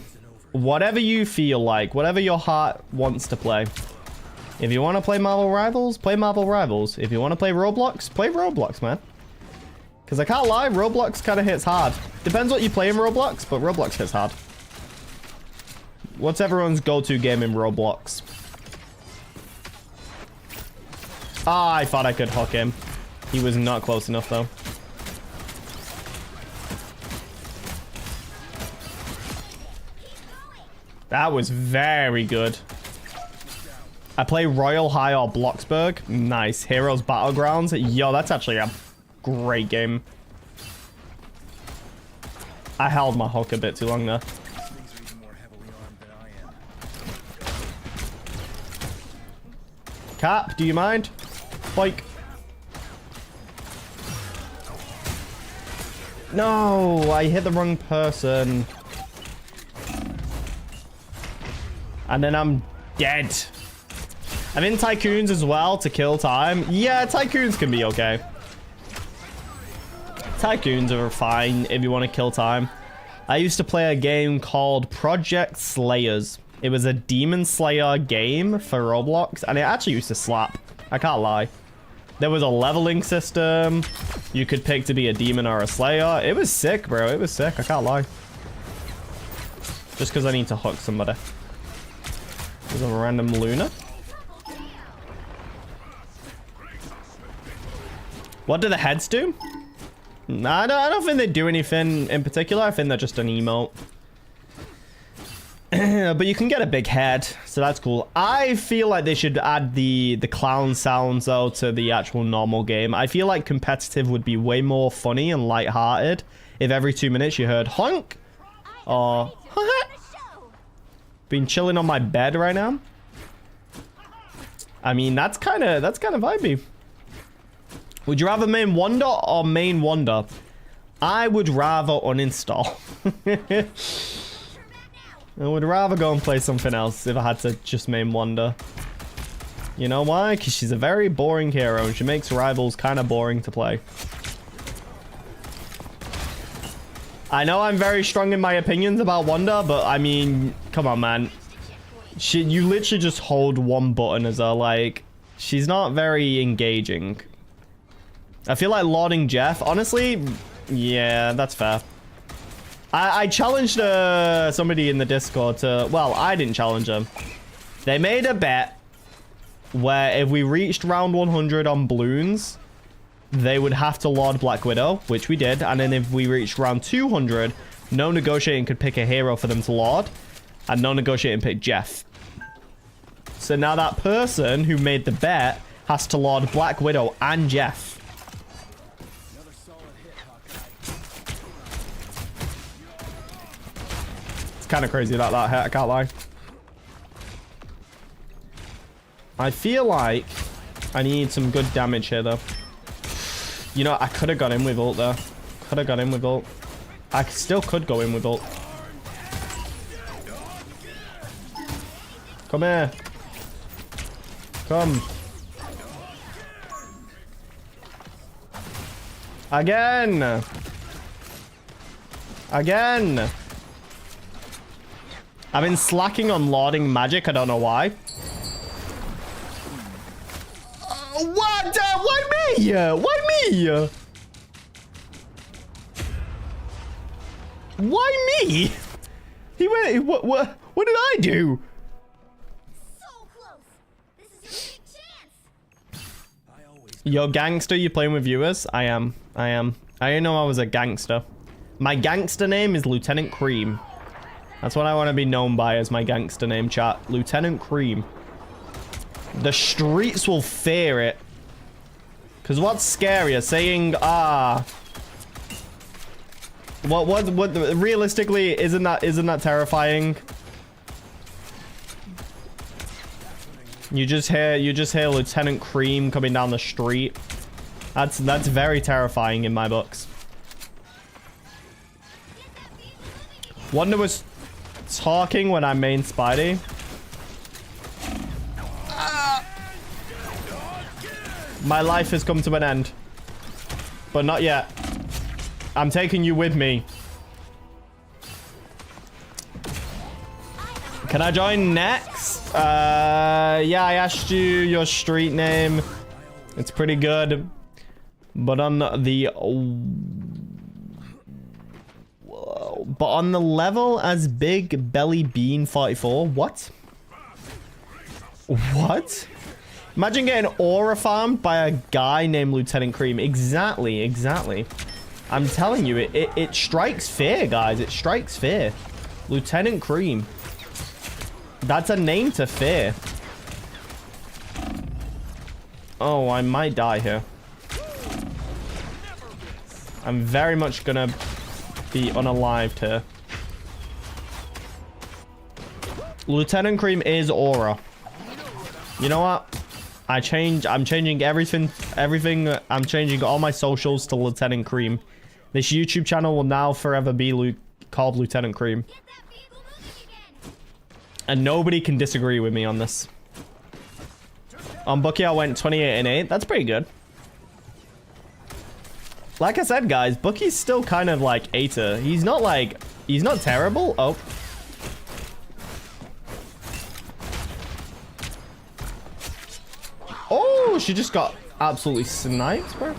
[SPEAKER 1] Whatever you feel like, whatever your heart wants to play. If you want to play Marvel Rivals, play Marvel Rivals. If you want to play Roblox, man. Because I can't lie, Roblox kind of hits hard. Depends what you play in Roblox, but Roblox hits hard. What's everyone's go-to game in Roblox? Ah, I thought I could hook him. He was not close enough, though. That was very good. I play Royal High or Bloxburg. Nice. Heroes Battlegrounds. Yo, that's actually a great game. I held my hook a bit too long there. Cap, do you mind? Like... No, I hit the wrong person. And then I'm dead. I'm in Tycoons as well to kill time. Yeah, Tycoons can be okay. Tycoons are fine if you want to kill time. I used to play a game called Project Slayers. It was a Demon Slayer game for Roblox, and it actually used to slap. I can't lie. There was a leveling system. You could pick to be a demon or a slayer. It was sick, bro. It was sick. I can't lie. Just because I need to hook somebody. There's a random Luna. What do the heads do? Nah, I don't think they do anything in particular. I think they're just an emote. But you can get a big head, so that's cool. I feel like they should add the clown sounds, though, to the actual normal game. I feel like competitive would be way more funny and lighthearted if every 2 minutes you heard honk or been chilling on my bed right now. I mean, that's kind of vibey. Would you rather main Wonder or main Wonder? I would rather uninstall. I would rather go and play something else if I had to just main Wonder. You know why? Because she's a very boring hero and she makes rivals kind of boring to play. I know I'm very strong in my opinions about Wonder, but I mean, come on, man. You literally just hold one button as a, like, she's not very engaging. I feel like Lording Jeff, honestly, yeah, that's fair. I challenged somebody in the Discord to... Well, I didn't challenge them. They made a bet where if we reached round 100 on balloons, they would have to Lord Black Widow, which we did. And then if we reached round 200, no negotiating could pick a hero for them to Lord. And no negotiating picked Jeff. So now that person who made the bet has to Lord Black Widow and Jeff. Kind of crazy about that hit, I can't lie. I feel like I need some good damage here though. You know, I could have got in with ult there. Could have got in with ult. I still could go in with ult. Come here. Come. Again. Again. I've been slacking on lording magic. I don't know why. What? Why me? Why me? Why me? He went. What did I do?
[SPEAKER 3] So close. This is your big chance.
[SPEAKER 1] Yo, gangster, you playing with viewers? I am. I didn't know I was a gangster. My gangster name is Lieutenant Cream. That's what I want to be known by as my gangster name, chat. Lieutenant Cream. The streets will fear it. Because what's scarier? Saying, What, realistically, isn't that terrifying? You just hear Lieutenant Cream coming down the street. That's very terrifying in my books. Wonder was talking when I main Spidey. My life has come to an end. But not yet. I'm taking you with me. Can I join next? Yeah, I asked you your street name. It's pretty good. But on the... But on the level as Big Belly Bean 44. What? What? Imagine getting aura farmed by a guy named Lieutenant Cream. Exactly. I'm telling you, it strikes fear, guys. It strikes fear. Lieutenant Cream. That's a name to fear. Oh, I might die here. I'm very much gonna be unalived here. Lieutenant Cream is Aura. You know what? I'm changing everything. I'm changing all my socials to Lieutenant Cream. This YouTube channel will now forever be called Lieutenant Cream. And nobody can disagree with me on this. On Bucky, I went 28-8. That's pretty good. Like I said, guys, Bucky's still kind of like Aita. He's not terrible. Oh. Oh, she just got absolutely sniped, bro.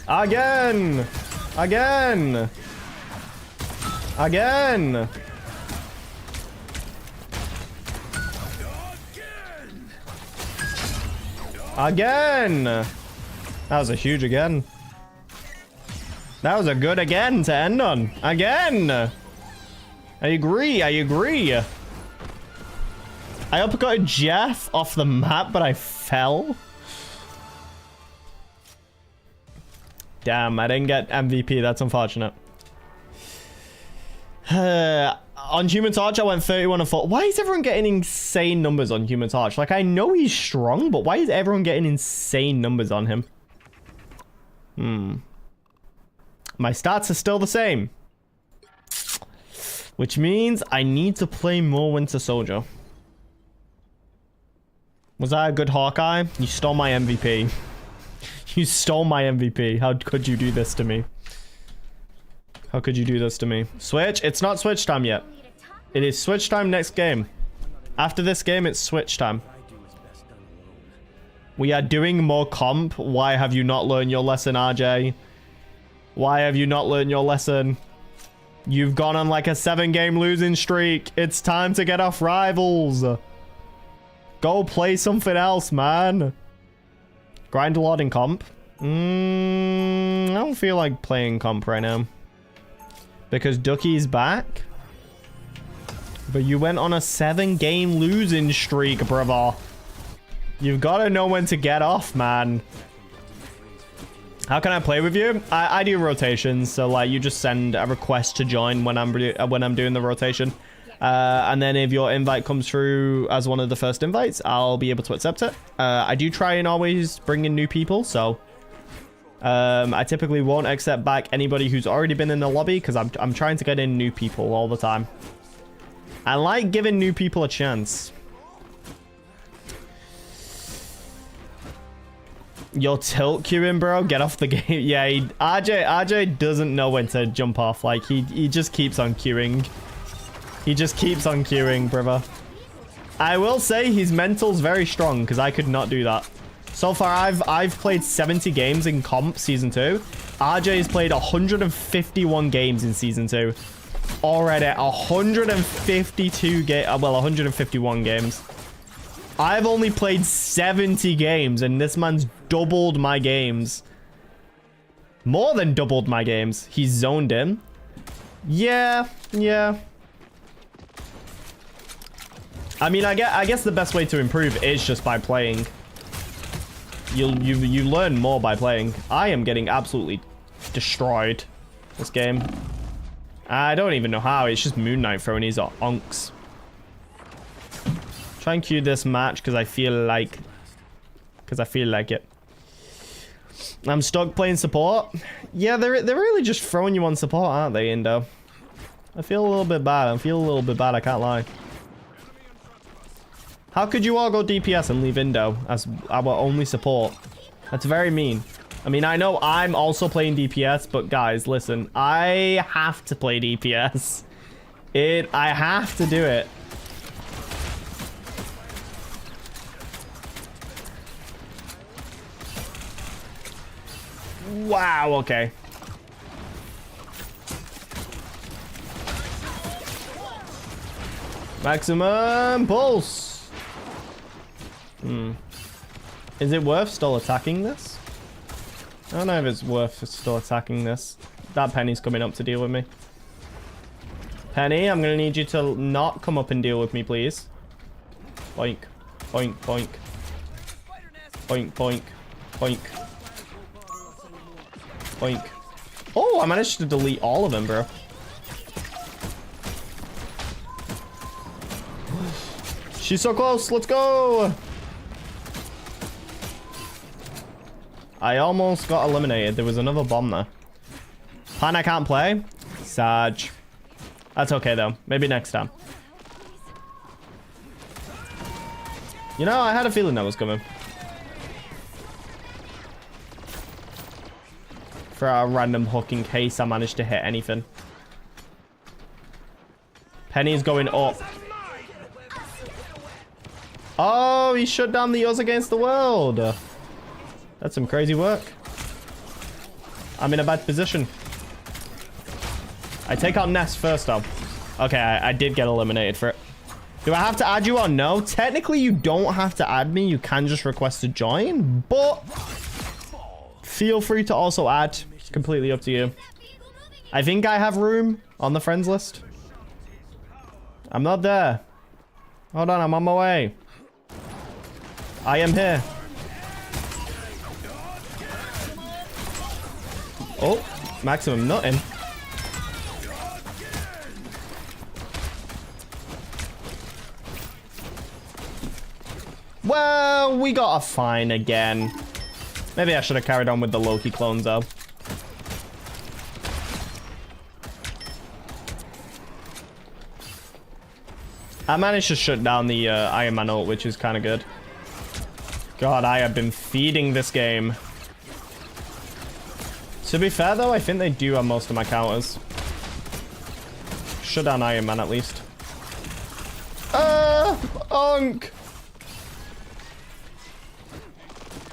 [SPEAKER 1] Again! Again! Again! Again! That was a huge again. That was a good again to end on. Again! I agree, I agree. I uppercutted Jeff off the map, but I fell. Damn, I didn't get MVP. That's unfortunate. On Human Torch, I went 31-4. Why is everyone getting insane numbers on Human Torch? Like, I know he's strong, but why is everyone getting insane numbers on him? My stats are still the same. Which means I need to play more Winter Soldier. Was that a good Hawkeye? You stole my MVP. You stole my MVP. How could you do this to me? How could you do this to me? Switch? It's not switch time yet. It is switch time next game. After this game, it's switch time. We are doing more comp. Why have you not learned your lesson, RJ? Why have you not learned your lesson? You've gone on like a 7-game losing streak. It's time to get off Rivals. Go play something else, man. Grind a lot in comp. I don't feel like playing comp right now. Because Ducky's back. But you went on a 7-game losing streak, brother. You've got to know when to get off, man. How can I play with you? I do rotations, so like you just send a request to join when I'm doing the rotation. And then if your invite comes through as one of the first invites, I'll be able to accept it. I do try and always bring in new people, so I typically won't accept back anybody who's already been in the lobby because I'm trying to get in new people all the time. I like giving new people a chance. You're tilt queuing, bro. Get off the game. Yeah, RJ doesn't know when to jump off. Like he just keeps on queuing. He just keeps on queuing, brother. I will say his mental's very strong because I could not do that. So far, I've played 70 games in comp season 2. RJ's played 151 games in season 2. Already 151 games. I've only played 70 games and this man's doubled my games. More than doubled my games. He's zoned in. Yeah. I mean, I guess the best way to improve is just by playing. You learn more by playing. I am getting absolutely destroyed this game. I don't even know how. It's just Moon Knight throwing his onks. Try and queue this match because I feel like it. I'm stuck playing support. Yeah, they're really just throwing you on support, aren't they, Indo? I feel a little bit bad. I can't lie. How could you all go DPS and leave Indo as our only support? That's very mean. I mean, I know I'm also playing DPS, but guys, listen. I have to play DPS. I have to do it. Wow, okay. Maximum pulse. Is it worth still attacking this? I don't know if it's worth still attacking this. That Penny's coming up to deal with me. Penny, I'm gonna need you to not come up and deal with me, please. Boink. Boink, boink. Boink, boink. Boink. Boink. Oh, I managed to delete all of them, bro. She's so close. Let's go. I almost got eliminated. There was another bomb there. Pan, I can't play. Sag. That's okay, though. Maybe next time. You know, I had a feeling that was coming. For a random hook in case I managed to hit anything. Penny's going up. Oh, he shut down the Us Against the World. That's some crazy work. I'm in a bad position. I take out Ness first, though. Okay, I did get eliminated for it. Do I have to add you on? No. Technically, you don't have to add me. You can just request to join. But feel free to also add. It's completely up to you. I think I have room on the friends list. I'm not there. Hold on, I'm on my way. I am here. Oh, maximum nutting. Well, we got a fine again. Maybe I should have carried on with the Loki clones, though. I managed to shut down the Iron Man ult, which is kind of good. God, I have been feeding this game. To be fair, though, I think they do have most of my counters. Shut down Iron Man, at least. Unk!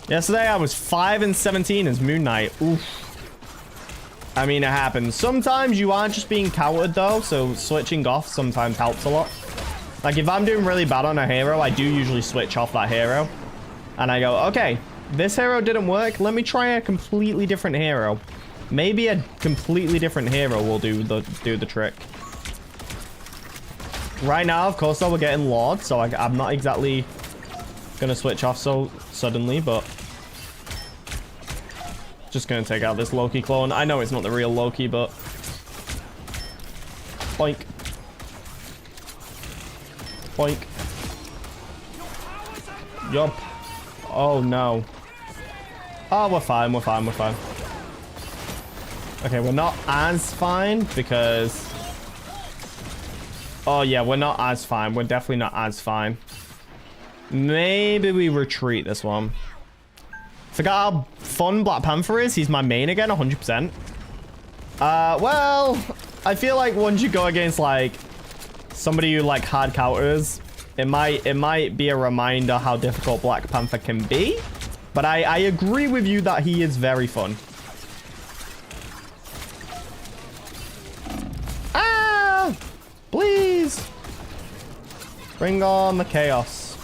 [SPEAKER 1] Yesterday, I was 5-17 as Moon Knight. Oof. I mean, it happens. Sometimes you aren't just being countered, though, so switching off sometimes helps a lot. Like, if I'm doing really bad on a hero, I do usually switch off that hero. And I go, okay, this hero didn't work. Let me try a completely different hero. Maybe a completely different hero will do the trick. Right now, of course, though, we're getting Lord, so I'm not exactly gonna switch off so suddenly, but just gonna take out this Loki clone. I know it's not the real Loki, but boink. Boink. Yup. Oh, no. Oh, we're fine, we're fine, we're fine. Okay, we're not as fine because... Oh, yeah, we're not as fine. We're definitely not as fine. Maybe we retreat this one. Forgot how fun Black Panther is. He's my main again, 100%. Well, I feel like once you go against, like, somebody who, like, hard counters, it might be a reminder how difficult Black Panther can be. But I agree with you that he is very fun. Ah! Please! Bring on the chaos.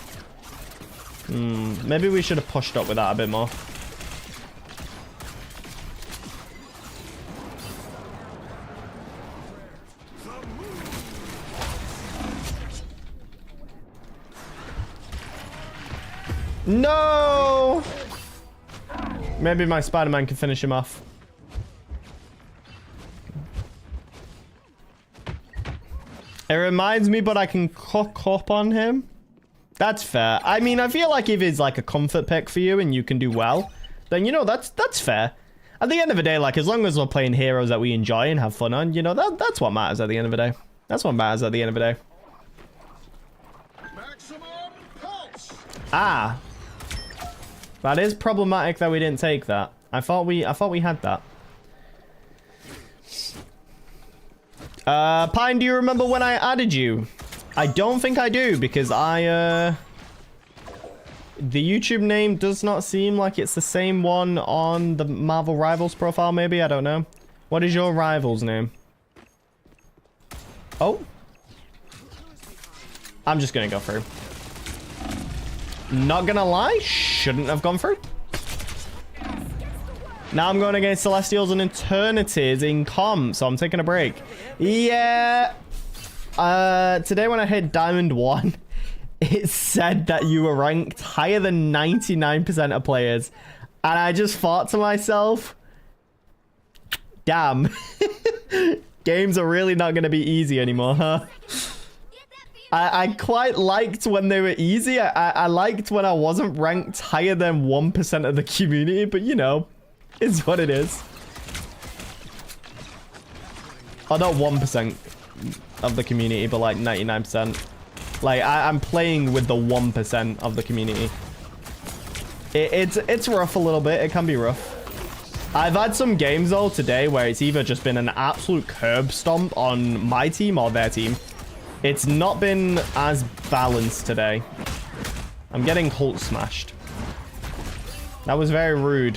[SPEAKER 1] Maybe we should have pushed up with that a bit more. No! Maybe my Spider-Man can finish him off. It reminds me, but I can cook up on him. That's fair. I mean, I feel like if it's like a comfort pick for you and you can do well, then, you know, that's fair. At the end of the day, like, as long as we're playing heroes that we enjoy and have fun on, you know, that's what matters at the end of the day. That's what matters at the end of the day. Ah. That is problematic that we didn't take that. I thought we had that. Pine, do you remember when I added you? I don't think I do, because the YouTube name does not seem like it's the same one on the Marvel Rivals profile, maybe? I don't know. What is your Rivals name? Oh. I'm just gonna go through. Not gonna lie, shouldn't have gone through. Now I'm going against Celestials and Eternities in comp, so I'm taking a break. Yeah. Today when I hit Diamond 1, it said that you were ranked higher than 99% of players. And I just thought to myself, damn. Games are really not going to be easy anymore, huh? I quite liked when they were easy. I liked when I wasn't ranked higher than 1% of the community, but you know, it's what it is. Oh, not 1% of the community, but like 99%. Like, I'm playing with the 1% of the community. It's rough a little bit. It can be rough. I've had some games, though, today where it's either just been an absolute curb stomp on my team or their team. It's not been as balanced today. I'm getting Cult smashed. That was very rude.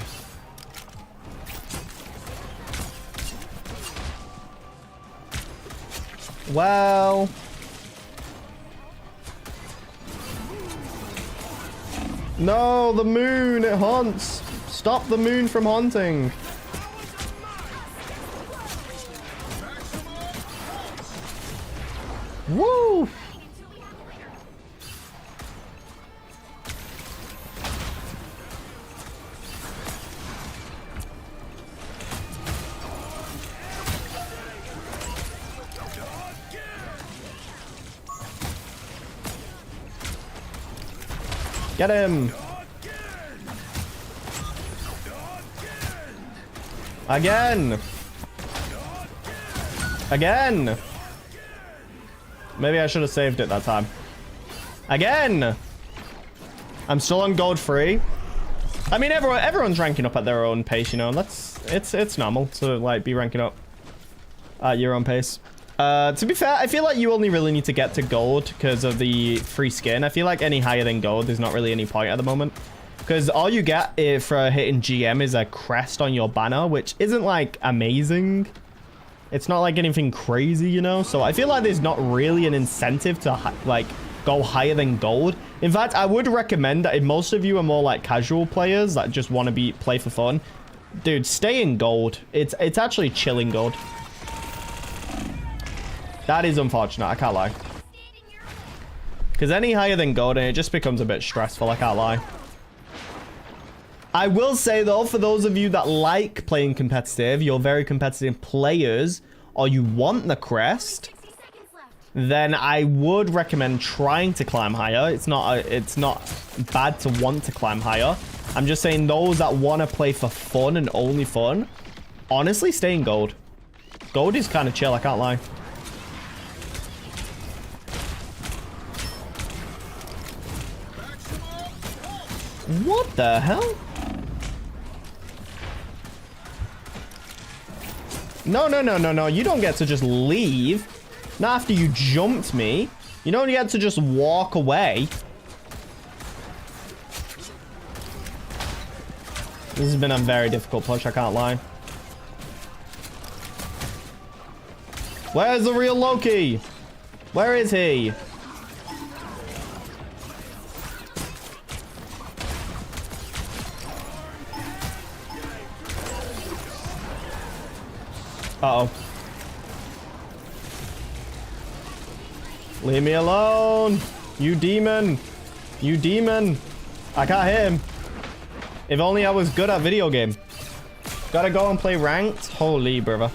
[SPEAKER 1] Well... No, the moon, it haunts. Stop the moon from haunting. Woo! Get him! Again! Again! Maybe I should have saved it that time. Again! I'm still on gold 3. I mean, everyone's ranking up at their own pace, you know. It's normal to like be ranking up at your own pace. To be fair, I feel like you only really need to get to gold because of the free skin. I feel like any higher than gold, there's not really any point at the moment. Because all you get for hitting GM is a crest on your banner, which isn't like amazing. It's not like anything crazy, you know? So I feel like there's not really an incentive to like go higher than gold. In fact, I would recommend that if most of you are more like casual players that just want to play for fun, dude, stay in gold. It's actually chilling gold. That is unfortunate, I can't lie. Because any higher than gold, and it just becomes a bit stressful, I can't lie. I will say, though, for those of you that like playing competitive, you're very competitive players, or you want the crest, then I would recommend trying to climb higher. It's not bad to want to climb higher. I'm just saying those that want to play for fun and only fun, honestly, stay in gold. Gold is kind of chill, I can't lie. What the hell? No, no, no, no, no. You don't get to just leave. Not after you jumped me. You don't get to just walk away. This has been a very difficult push, I can't lie. Where's the real Loki? Where is he? Uh-oh. Leave me alone. You demon. You demon. I can't hit him. If only I was good at video game. Gotta go and play ranked. Holy brother.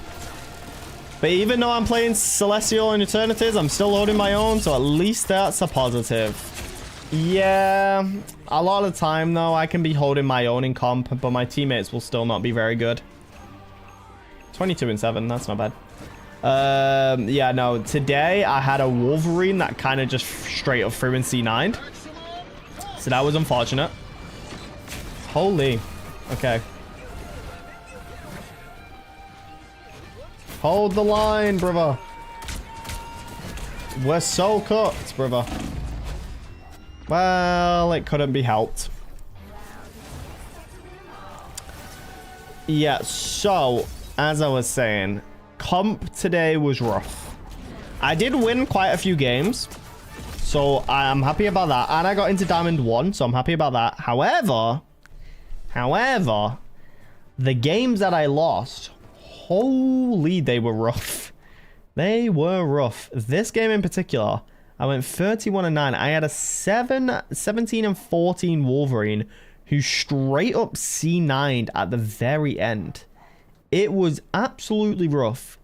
[SPEAKER 1] But even though I'm playing Celestial and Eternities, I'm still holding my own. So at least that's a positive. Yeah. A lot of the time, though, I can be holding my own in comp. But my teammates will still not be very good. 22-7, that's not bad. Yeah, no, today I had a Wolverine that kind of just straight up threw in C9'd. So that was unfortunate. Holy. Okay. Hold the line, brother. We're so cooked, brother. Well, it couldn't be helped. Yeah, so... as I was saying, comp today was rough. I did win quite a few games. So I'm happy about that. And I got into Diamond 1, so I'm happy about that. However, the games that I lost, holy, they were rough. They were rough. This game in particular, I went 31-9. I had a 17-14 Wolverine who straight up C9'd at the very end. It was absolutely rough.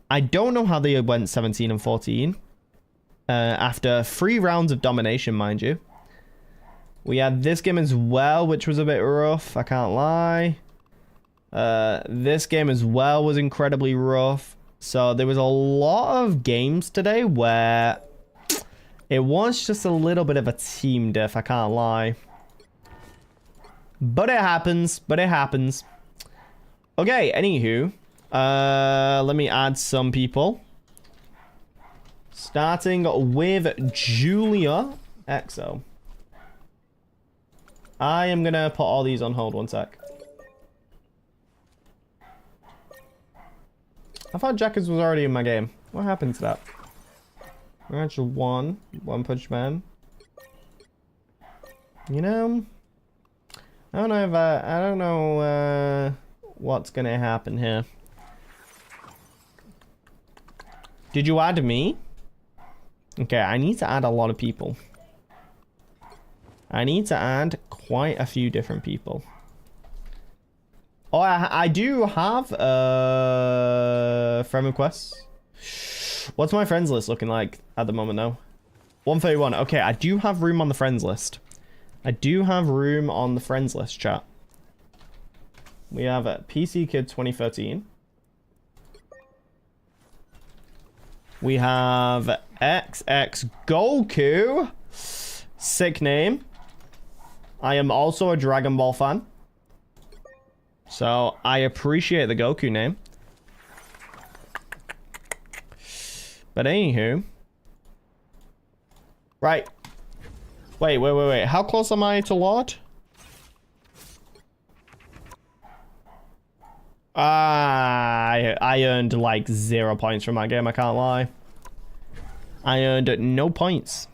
[SPEAKER 1] I don't know how they went 17-14. After 3 rounds of domination, mind you. We had this game as well, which was a bit rough. I can't lie. This game as well was incredibly rough. So there was a lot of games today where it was just a little bit of a team diff. I can't lie. But it happens. Okay, anywho. Let me add some people. Starting with Julia Exo. I am going to put all these on hold 1 sec. I thought Jackers was already in my game. What happened to that? Match 1. One Punch Man. You know, I don't know if I don't know what's going to happen here. Did you add me? Okay, I need to add a lot of people. I need to add quite a few different people. Oh, I do have friend requests. What's my friends list looking like at the moment though? 131. Okay, I do have room on the friends list. I do have room on the friends list, chat. We have a PC Kid 2013. We have XX Goku. Sick name. I am also a Dragon Ball fan. So I appreciate the Goku name. But anywho. Right. Wait. How close am I to Lord? I earned like 0 points from that game, I can't lie. I earned no points.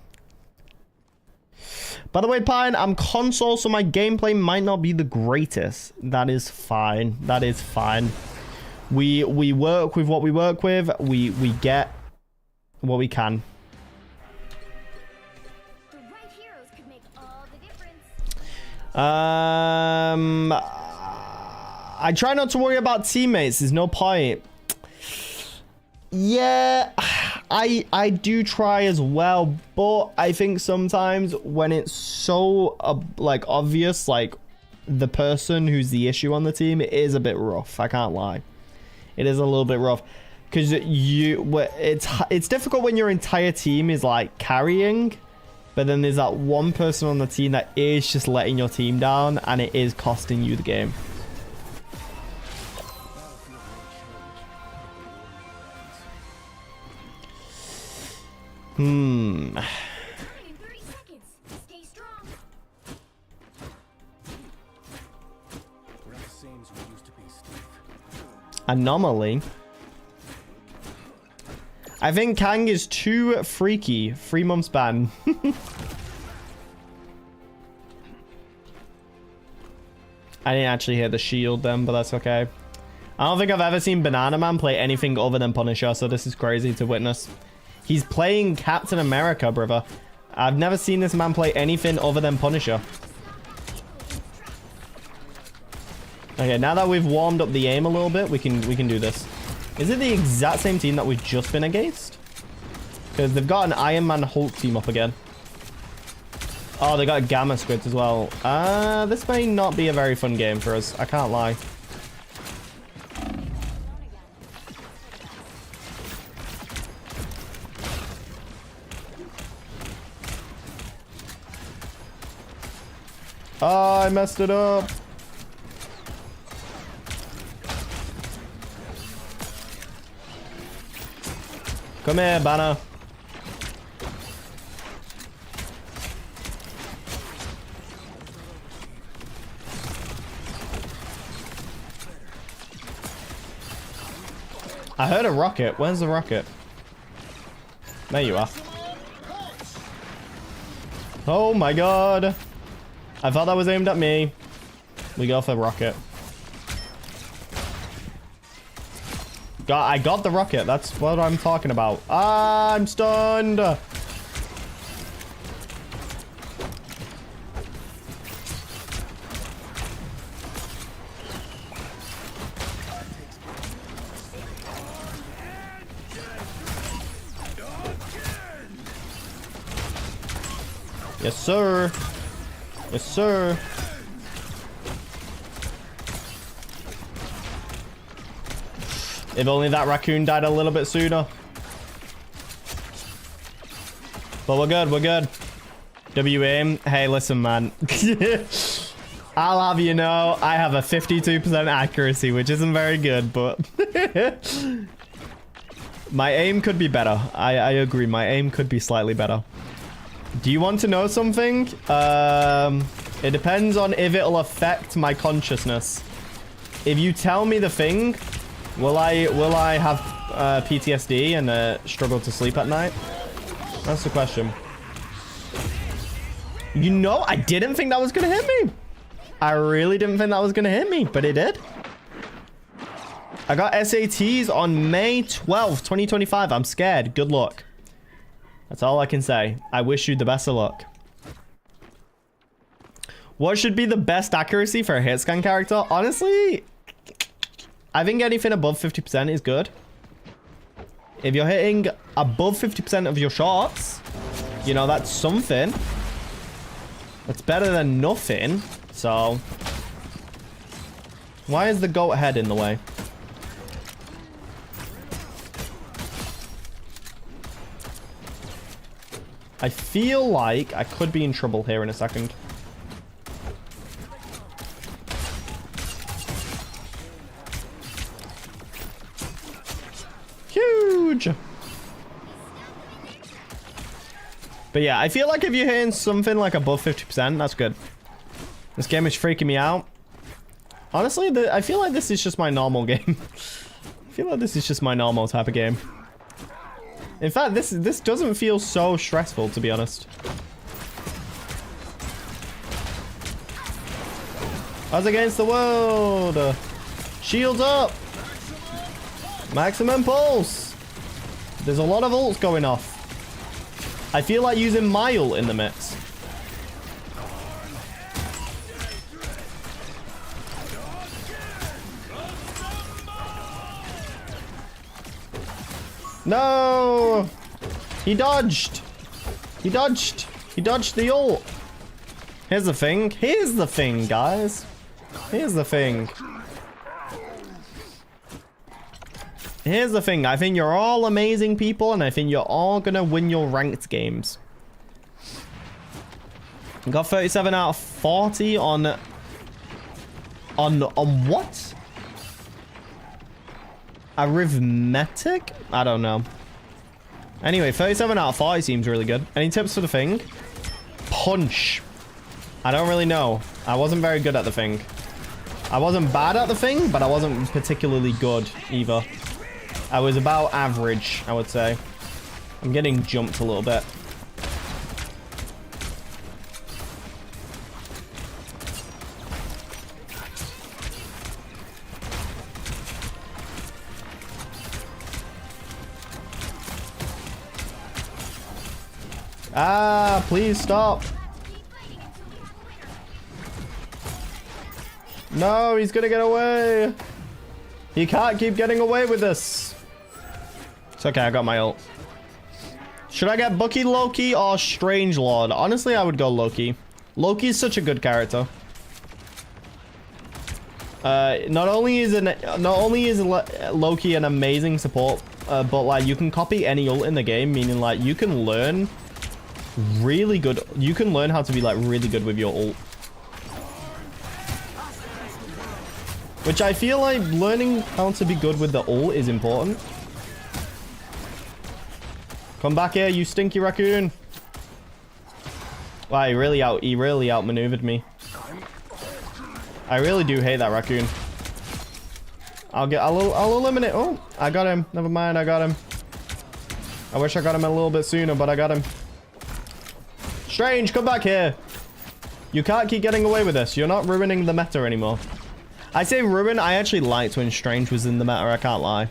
[SPEAKER 1] By the way, Pine, I'm console, so my gameplay might not be the greatest. That is fine. That is fine. We work with what we work with. We get what we can.
[SPEAKER 3] The right heroes could make all the difference.
[SPEAKER 1] I try not to worry about teammates. There's no point. Yeah, I do try as well, but I think sometimes when it's so like obvious, like the person who's the issue on the team, it is a bit rough. I can't lie. It is a little bit rough because it's difficult when your entire team is like carrying, but then there's that one person on the team that is just letting your team down, and it is costing you the game.
[SPEAKER 3] In 30 seconds. Stay strong.
[SPEAKER 2] We're not the same as we used to be, Steve.
[SPEAKER 1] Anomaly. I think Kang is too freaky. 3 months ban. I didn't actually hear the shield then, but that's okay. I don't think I've ever seen Banana Man play anything other than Punisher, so this is crazy to witness. He's playing Captain America, brother. I've never seen this man play anything other than Punisher. Okay, now that we've warmed up the aim a little bit, we can do this. Is it the exact same team that we've just been against? Because they've got an Iron Man Hulk team up again. Oh, they got a Gamma Squid as well. This may not be a very fun game for us. I can't lie. Oh, I messed it up. Come here, Banner. I heard a rocket. Where's the rocket? There you are. Oh my god. I thought that was aimed at me. We go for rocket. I got the rocket. That's what I'm talking about. Ah, I'm stunned. Yes, sir. Yes, sir. If only that raccoon died a little bit sooner. But we're good, we're good. WA, hey, listen, man. I'll have you know, I have a 52% accuracy, which isn't very good, but... my aim could be better. I agree, my aim could be slightly better. Do you want to know something? It depends on if it'll affect my consciousness. If you tell me the thing, will I have PTSD and struggle to sleep at night? That's the question. You know, I didn't think that was gonna hit me. I really didn't think that was gonna hit me, but it did. I got SATs on May 12th, 2025. I'm scared. Good luck. That's all I can say. I wish you the best of luck. What should be the best accuracy for a hit scan character? Honestly, I think anything above 50% is good. If you're hitting above 50% of your shots, you know, that's something. That's better than nothing. So, why is the goat head in the way? I feel like I could be in trouble here in a second. Huge. But yeah, I feel like if you're hitting something like above 50%, that's good. This game is freaking me out. Honestly, I feel like this is just my normal game. I feel like this is just my normal type of game. In fact, this doesn't feel so stressful, to be honest. Us against the world. Shields up. Maximum pulse. There's a lot of ults going off. I feel like using my ult in the mix. No! He dodged! He dodged! He dodged the ult! Here's the thing. Here's the thing, guys. Here's the thing. Here's the thing. I think you're all amazing people, and I think you're all gonna win your ranked games. Got 37 out of 40 on what? Arithmetic? I don't know. Anyway, 37 out of 40 seems really good. Any tips for the thing? Punch. I don't really know. I wasn't very good at the thing. I wasn't bad at the thing, but I wasn't particularly good either. I was about average, I would say. I'm getting jumped a little bit. Ah, please stop. No, he's gonna get away. He can't keep getting away with this. It's okay, I got my ult. Should I get Bucky Loki or Strangelord? Honestly, I would go Loki. Loki is such a good character. Not only is Loki an amazing support, but like you can copy any ult in the game, meaning like you can learn really good. You can learn how to be like really good with your ult. Which I feel like learning how to be good with the ult is important. Come back here, you stinky raccoon. Wow, he really outmaneuvered me. I really do hate that raccoon. I'll eliminate. Oh, I got him. Never mind, I got him. I wish I got him a little bit sooner, but I got him. Strange, come back here. You can't keep getting away with this. You're not ruining the meta anymore. I say ruin. I actually liked when Strange was in the meta. I can't lie.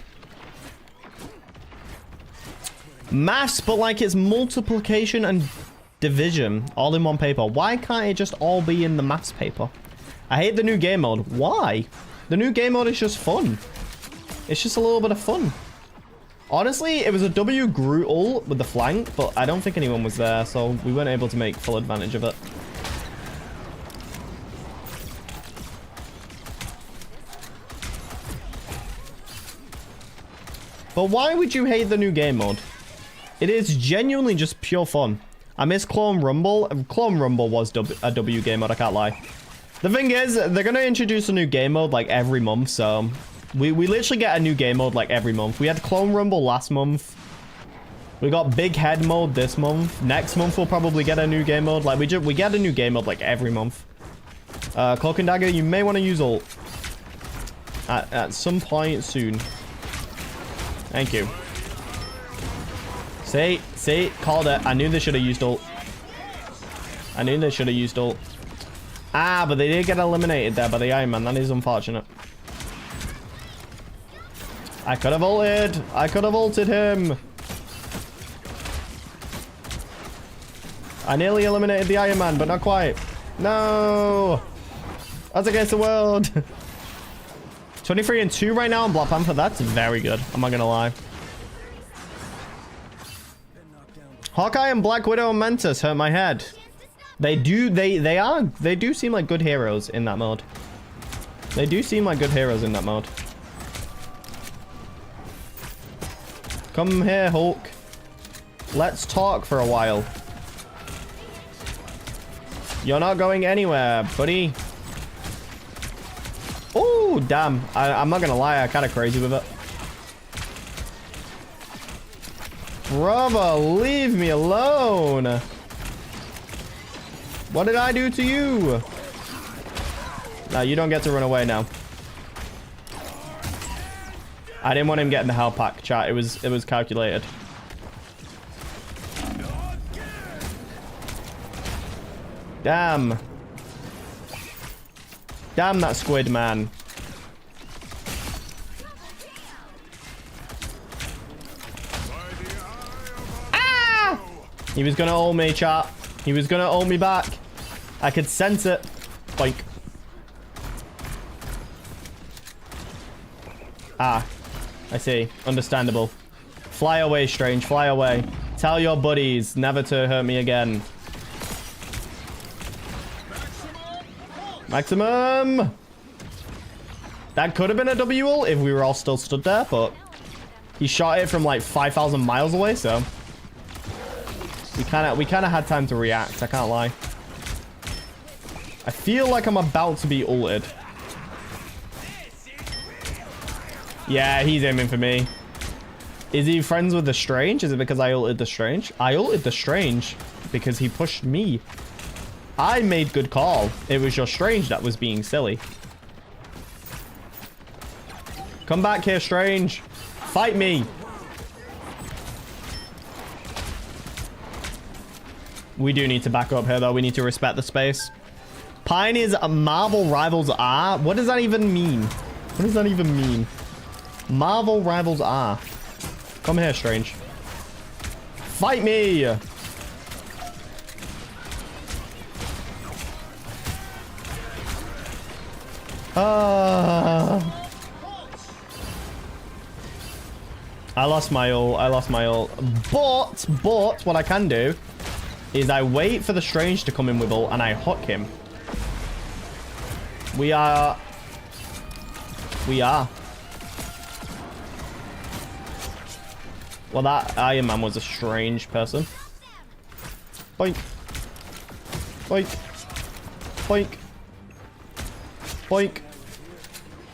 [SPEAKER 1] Maths, but like it's multiplication and division all in one paper. Why can't it just all be in the maths paper? I hate the new game mode. Why? The new game mode is just fun. It's just a little bit of fun. Honestly, it was a W Groot ult with the flank, but I don't think anyone was there, so we weren't able to make full advantage of it. But why would you hate the new game mode? It is genuinely just pure fun. I miss Clone Rumble. Clone Rumble was a W game mode, I can't lie. The thing is, they're going to introduce a new game mode like every month, so we literally get a new game mode like every month. We had Clone Rumble last month. We got Big Head mode this month. Next month we'll probably get a new game mode. Like we get a new game mode like every month. Cloak and Dagger, you may want to use ult at some point soon. Thank you. See, called it. I knew they should have used ult. I knew they should have used ult. Ah, but they did get eliminated there by the Iron Man. That is unfortunate. I could have ulted. I could have ulted him. I nearly eliminated the Iron Man, but not quite. No. That's against the world. 23-2 right now on Black Panther. That's very good. I'm not gonna lie. Hawkeye and Black Widow and Mantis hurt my head. They do seem like good heroes in that mode. They do seem like good heroes in that mode. Come here, Hulk. Let's talk for a while. You're not going anywhere, buddy. Oh, damn. I'm not gonna lie, I'm kind of crazy with it. Brother, leave me alone. What did I do to you? No, you don't get to run away now. I didn't want him getting the health pack, chat. It was calculated. Damn. Damn that squid, man. Ah! He was gonna ult me, chat. He was gonna ult me back. I could sense it. Boink. Ah. I see. Understandable. Fly away, Strange. Fly away. Tell your buddies never to hurt me again. Maximum! That could have been a W ult if we were all still stood there, but he shot it from like 5,000 miles away, so we kind of had time to react. I can't lie. I feel like I'm about to be ulted. Yeah, he's aiming for me. Is he friends with the Strange? Is it because I ulted the Strange? I ulted the Strange because he pushed me. I made good call. It was your Strange that was being silly. Come back here, Strange. Fight me. We do need to back up here, though. We need to respect the space. Pioneers Marvel Rivals are? What does that even mean? What does that even mean? Marvel Rivals are. Come here, Strange. Fight me. I lost my ult. I lost my ult. But what I can do is I wait for the Strange to come in with ult and I hook him. We are. Well, that Iron Man was a strange person. Boink. Boink. Boink. Boink.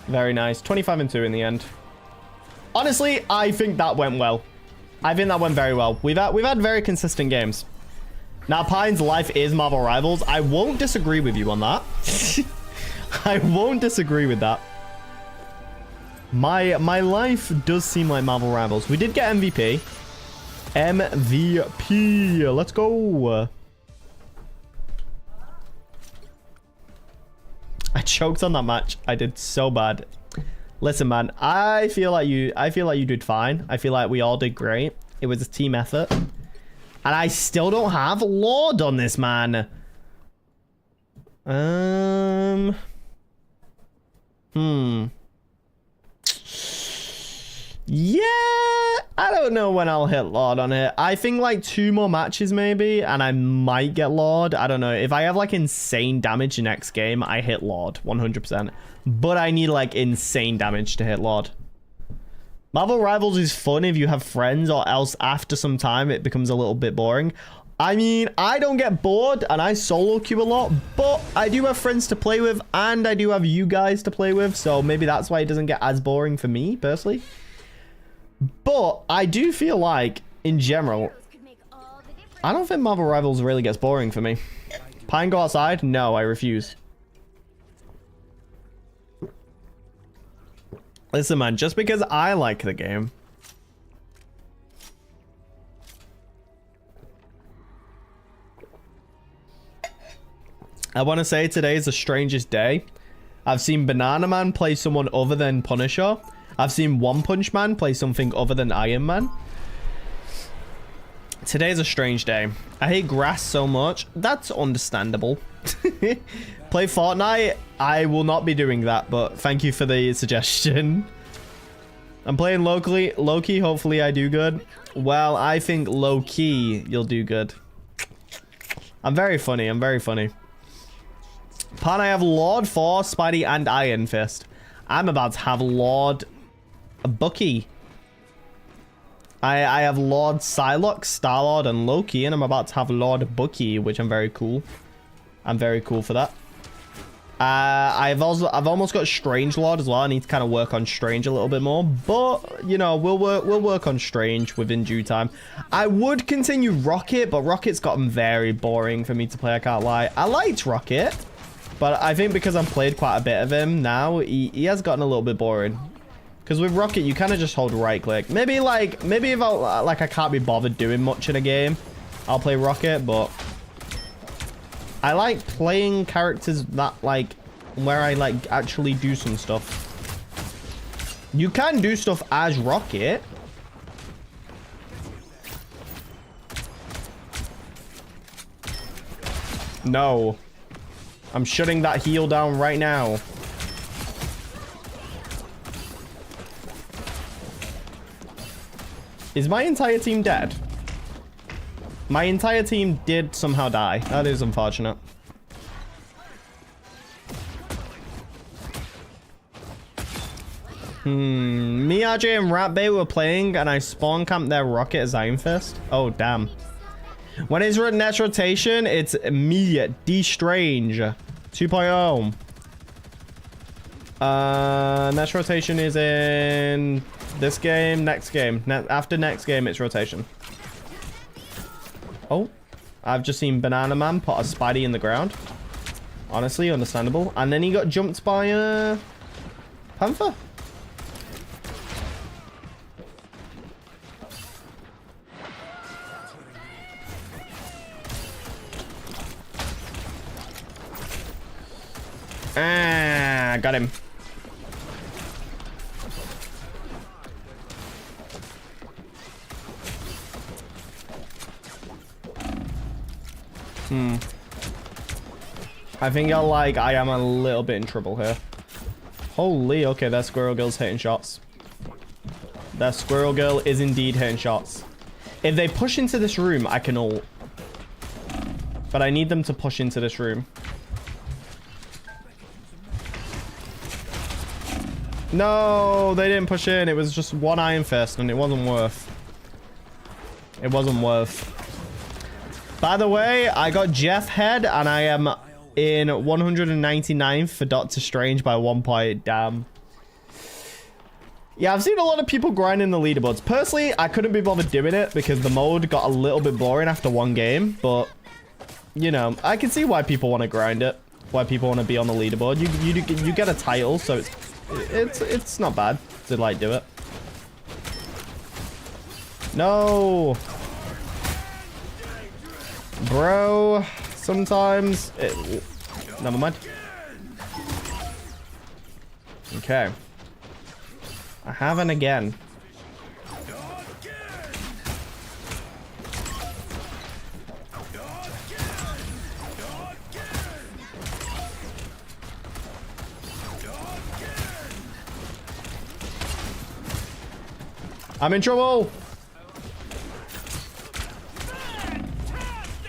[SPEAKER 1] Very nice. 25-2 in the end. Honestly, I think that went well. I think that went very well. We've had very consistent games. Now, Pine's life is Marvel Rivals. I won't disagree with you on that. I won't disagree with that. My life does seem like Marvel Rivals. We did get MVP. MVP. Let's go. choked on that match. I did so bad. Listen, man, I feel like you did fine. I feel like we all did great. It was a team effort. And I still don't have Lord on this, man. Yeah, I don't know when I'll hit Lord on it. I think like 2 more matches maybe, and I might get Lord. I don't know. If I have like insane damage next game, I hit Lord 100%. But I need like insane damage to hit Lord. Marvel Rivals is fun if you have friends, or else after some time it becomes a little bit boring. I mean, I don't get bored and I solo queue a lot, but I do have friends to play with and I do have you guys to play with. So maybe that's why it doesn't get as boring for me personally. But I do feel like, in general, I don't think Marvel Rivals really gets boring for me. Pine, go outside? No, I refuse. Listen, man, just because I like the game. I want to say today is the strangest day. I've seen Banana Man play someone other than Punisher. I've seen One Punch Man play something other than Iron Man. Today's a strange day. I hate grass so much. That's understandable. Play Fortnite? I will not be doing that, but thank you for the suggestion. I'm playing locally. Low-key, hopefully I do good. Well, I think low-key you'll do good. I'm very funny. I'm very funny. Pan, I have Lord, Thor, Spidey, and Iron Fist. I'm about to have Lord Bucky. I have Lord Psylocke, Star-Lord, and Loki, and I'm about to have Lord Bucky, which I'm very cool. I'm very cool for that. I've almost got Strange Lord as well. I need to kind of work on Strange a little bit more, but you know, we'll work on Strange within due time. I would continue Rocket, but Rocket's gotten very boring for me to play, I can't lie. I liked Rocket, but I think because I've played quite a bit of him now, he has gotten a little bit boring. Because with Rocket, you kind of just hold right click. Maybe if I can't be bothered doing much in a game, I'll play Rocket, but I like playing characters that like where I like actually do some stuff. You can do stuff as Rocket. No. I'm shutting that heal down right now. Is my entire team dead? My entire team did somehow die. That is unfortunate. Me, RJ, and Ratbay were playing, and I spawn camped their Rocket as Iron Fist. Oh, damn. When it's next rotation, it's me, D Strange 2.0. Next rotation is in this game, next game. After next game, it's rotation. Oh, I've just seen Banana Man put a Spidey in the ground. Honestly, understandable. And then he got jumped by Panther. Ah, got him. I think I am a little bit in trouble here. Holy, okay, that Squirrel Girl's hitting shots. That Squirrel Girl is indeed hitting shots. If they push into this room, I can ult. But I need them to push into this room. No, they didn't push in. It was just one Iron Fist and it wasn't worth. It wasn't worth. By the way, I got Jeff Head and I am in 199th for Doctor Strange by 1 point. Damn. Yeah, I've seen a lot of people grinding the leaderboards. Personally, I couldn't be bothered doing it because the mode got a little bit boring after one game. But, you know, I can see why people want to grind it. Why people want to be on the leaderboard. You get a title, so it's not bad to, like, do it. No. Bro, sometimes it... Never mind. Okay. I haven't again. I'm in trouble.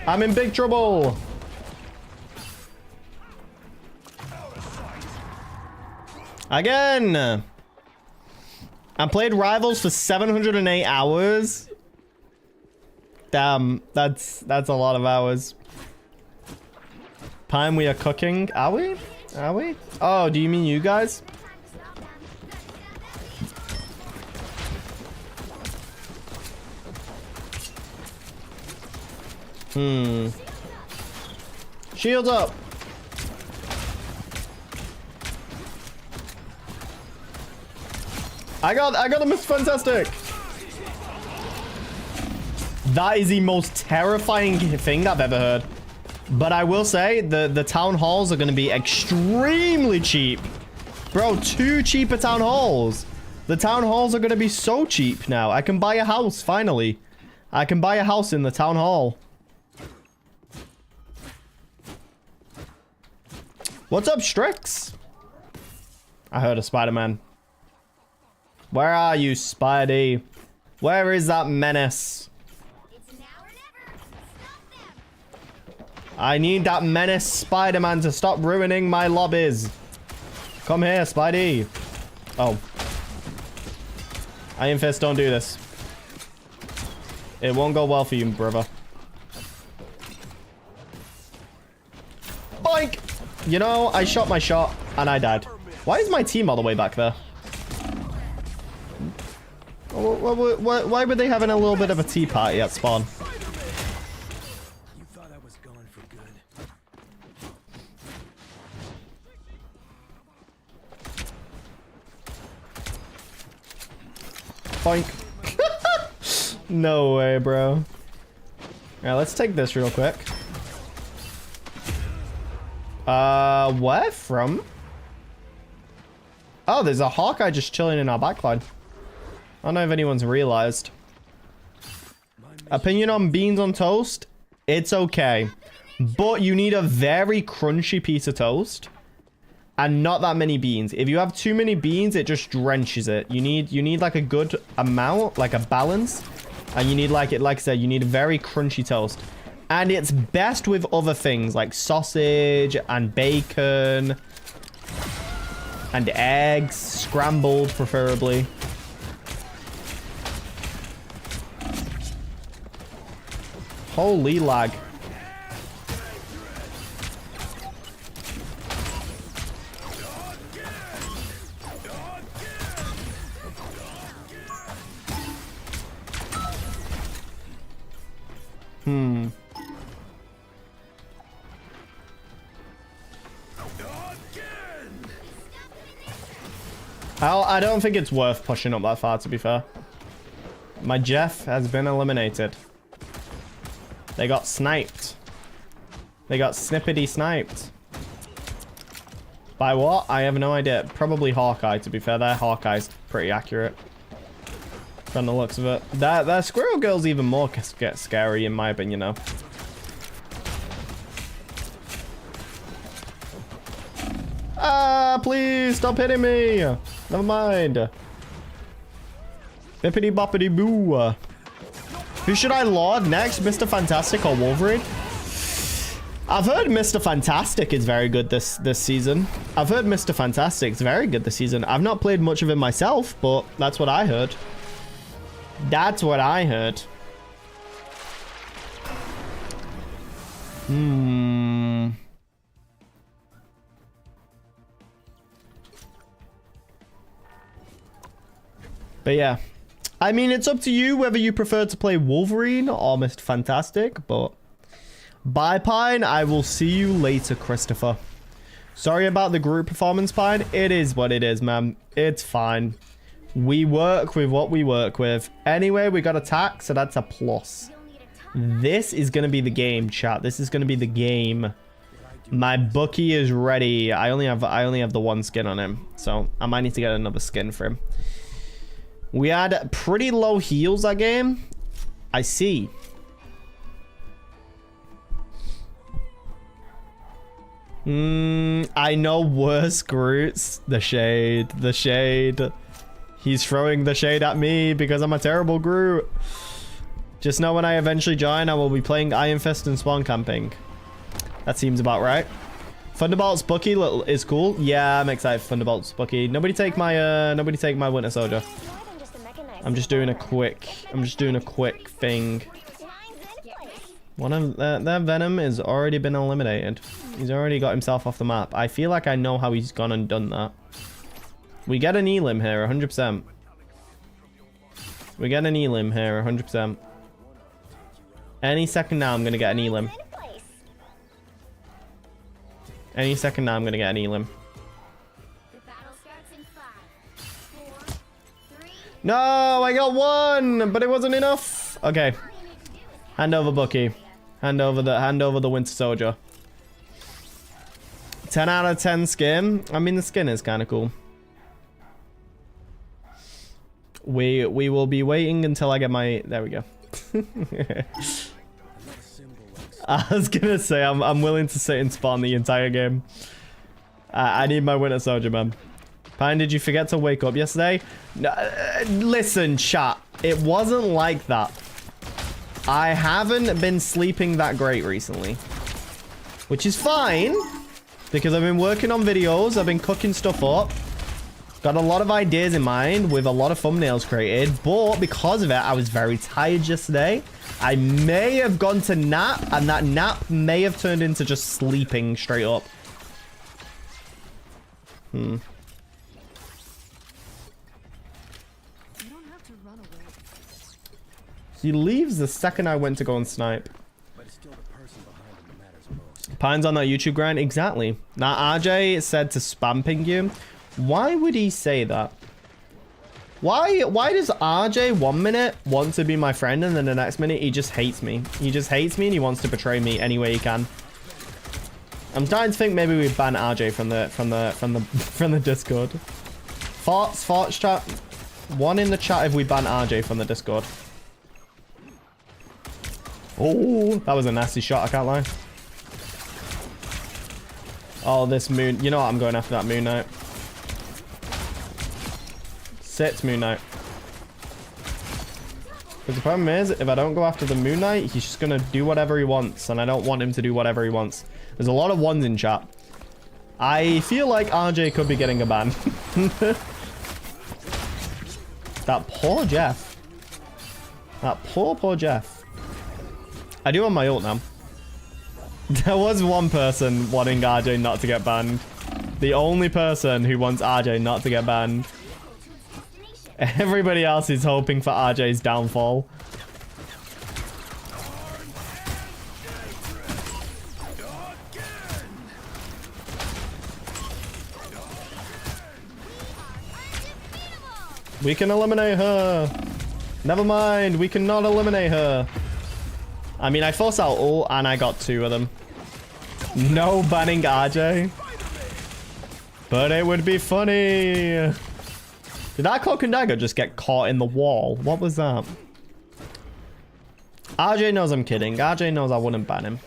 [SPEAKER 1] I'm in big trouble. Again. I played Rivals for 708 hours. Damn, that's a lot of hours. Pine, we are cooking. Are we? Are we? Oh, do you mean you guys? Shields up. I got the Mr. Fantastic. That is the most terrifying thing I've ever heard. But I will say the town halls are going to be extremely cheap. Bro, too cheap at town halls. The town halls are going to be so cheap now. I can buy a house finally. I can buy a house in the town hall. What's up, Strix? I heard a Spider-Man. Where are you, Spidey? Where is that menace?
[SPEAKER 3] It's now or never. Stop them.
[SPEAKER 1] I need that menace Spider-Man to stop ruining my lobbies. Come here, Spidey. Oh. Iron Fist, don't do this. It won't go well for you, brother. Boink! You know, I shot my shot and I died. Why is my team all the way back there? Why were they having a little bit of a tea party at spawn?
[SPEAKER 2] You thought I was gone for good.
[SPEAKER 1] Boink. No way, bro. Alright, let's take this real quick. Where from? Oh, there's a Hawkeye just chilling in our backline. I don't know if anyone's realized. Opinion on beans on toast? It's okay. But you need a very crunchy piece of toast. And not that many beans. If you have too many beans, it just drenches it. You need like a good amount, like a balance. And you need like I said, you need a very crunchy toast. And it's best with other things like sausage and bacon. And eggs, scrambled preferably. Holy lag. I don't think it's worth pushing up that far, to be fair. My Jeff has been eliminated. They got sniped. They got snippety sniped. By what? I have no idea. Probably Hawkeye, to be fair. Their Hawkeye's pretty accurate. From the looks of it. That Squirrel Girl's even more scary, in my opinion, now. Ah, please stop hitting me. Never mind. Bippity boppity boo. Who should I laud next? Mr. Fantastic or Wolverine? I've heard Mr. Fantastic is very good this season. I've heard Mr. Fantastic is very good this season. I've not played much of him myself, but that's what I heard. That's what I heard. But yeah. I mean, it's up to you whether you prefer to play Wolverine or Mr. Fantastic, but bye, Pine. I will see you later, Christopher. Sorry about the group performance, Pine. It is what it is, man. It's fine. We work with what we work with. Anyway, we got attack, so that's a plus. This is going to be the game, chat. This is going to be the game. My Bucky is ready. I only have the one skin on him, so I might need to get another skin for him. We had pretty low heals that game. I see. I know worse Groots. The shade. The shade. He's throwing the shade at me because I'm a terrible Groot. Just know when I eventually join, I will be playing Iron Fist and spawn camping. That seems about right. Thunderbolt's Bucky is cool. Yeah, I'm excited for Thunderbolt's Bucky. Nobody take my Winter Soldier. I'm just doing a quick thing. One of that Venom has already been eliminated. He's already got himself off the map. I feel like I know how he's gone and done that. We get an Elim here, 100%. We get an Elim here, 100%. Any second now, I'm gonna get an Elim. Any second now, I'm gonna get an Elim. No, I got one, but it wasn't enough. Okay. Hand over Bucky. Hand over the Winter Soldier. 10 out of 10 skin. I mean, the skin is kind of cool. We will be waiting until I get my... There we go. I was gonna say, I'm willing to sit and spawn the entire game. I need my Winter Soldier, man. Pine, did you forget to wake up yesterday? No, listen, chat. It wasn't like that. I haven't been sleeping that great recently. Which is fine. Because I've been working on videos. I've been cooking stuff up. Got a lot of ideas in mind with a lot of thumbnails created. But because of it, I was very tired yesterday. I may have gone to nap. And that nap may have turned into just sleeping straight up. He leaves the second I went to go and snipe.
[SPEAKER 2] But it's still the person behind him that matters most.
[SPEAKER 1] Pine's on that YouTube grind. Exactly. Now, RJ said to spam ping you. Why would he say that? Why does RJ 1 minute want to be my friend and then the next minute he just hates me? He just hates me and he wants to betray me any way he can. I'm starting to think maybe we ban RJ from the Discord. Thoughts chat. One in the chat if we ban RJ from the Discord. Oh, that was a nasty shot, I can't lie. Oh, this moon. You know what? I'm going after that Moon Knight. Sits Moon Knight. Because the problem is, if I don't go after the Moon Knight, he's just going to do whatever he wants. And I don't want him to do whatever he wants. There's a lot of ones in chat. I feel like RJ could be getting a ban. That poor Jeff. That poor Jeff. I do have my ult now. There was one person wanting RJ not to get banned. The only person who wants RJ not to get banned. Everybody else is hoping for RJ's downfall. We can eliminate her. Never mind, we cannot eliminate her. I mean, I forced out ult and I got 2 of them. No banning RJ. But it would be funny. Did that Cloak and Dagger just get caught in the wall? What was that? RJ knows I'm kidding. RJ knows I wouldn't ban him.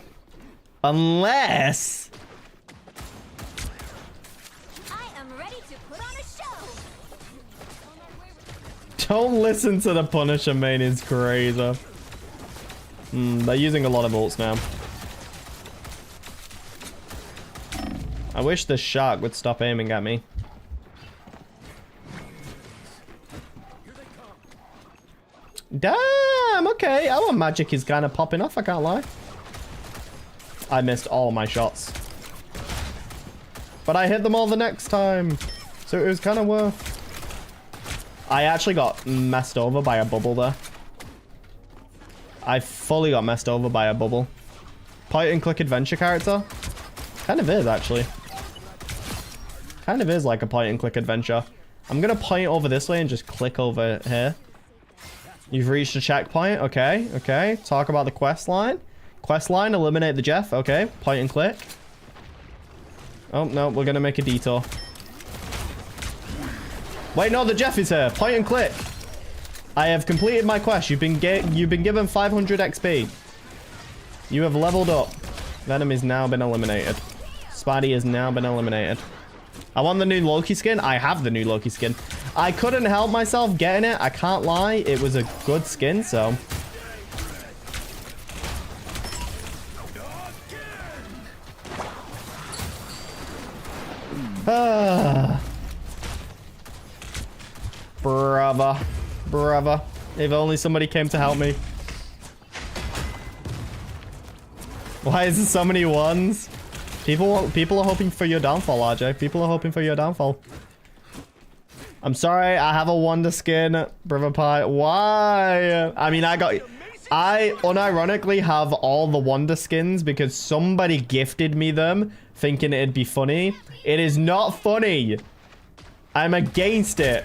[SPEAKER 1] Unless...
[SPEAKER 3] I am ready to put on a show.
[SPEAKER 1] Don't listen to the Punisher main, it's crazy. They're using a lot of ults now. I wish the shark would stop aiming at me. Damn, okay. Our magic is kind of popping off, I can't lie. I missed all my shots. But I hit them all the next time. So it was kind of worth. I actually got messed over by a bubble there. I fully got messed over by a bubble. Point and click adventure character? Kind of is, actually. Kind of is like a point and click adventure. I'm going to point over this way and just click over here. You've reached a checkpoint. Okay, okay. Talk about the quest line. Quest line, eliminate the Jeff. Okay, point and click. Oh, no, we're gonna make a detour. Wait, no, the Jeff is here. Point and click. I have completed my quest. You've been given 500 XP. You have leveled up. Venom has now been eliminated. Spidey has now been eliminated. I want the new Loki skin. I have the new Loki skin. I couldn't help myself getting it. I can't lie. It was a good skin, so. Brother. Brother. If only somebody came to help me. Why is there so many ones? People are hoping for your downfall, RJ. People are hoping for your downfall. I'm sorry, I have a Wonder skin, Brother Pie. Why? I mean, I unironically have all the Wonder skins because somebody gifted me them thinking it'd be funny. It is not funny. I'm against it.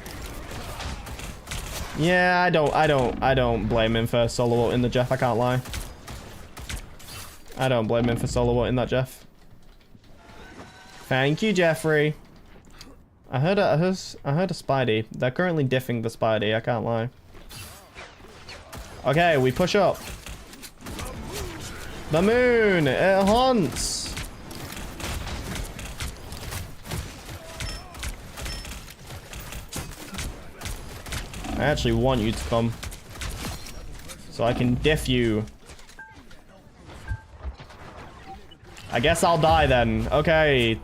[SPEAKER 1] Yeah, I don't blame him for solo in the Jeff, I can't lie. I don't blame him for solo in that Jeff. Thank you, Jeffrey. I heard a Spidey. They're currently diffing the Spidey, I can't lie. Okay, we push up. The moon, it haunts. I actually want you to come so I can diff you. I guess I'll die then. Okay.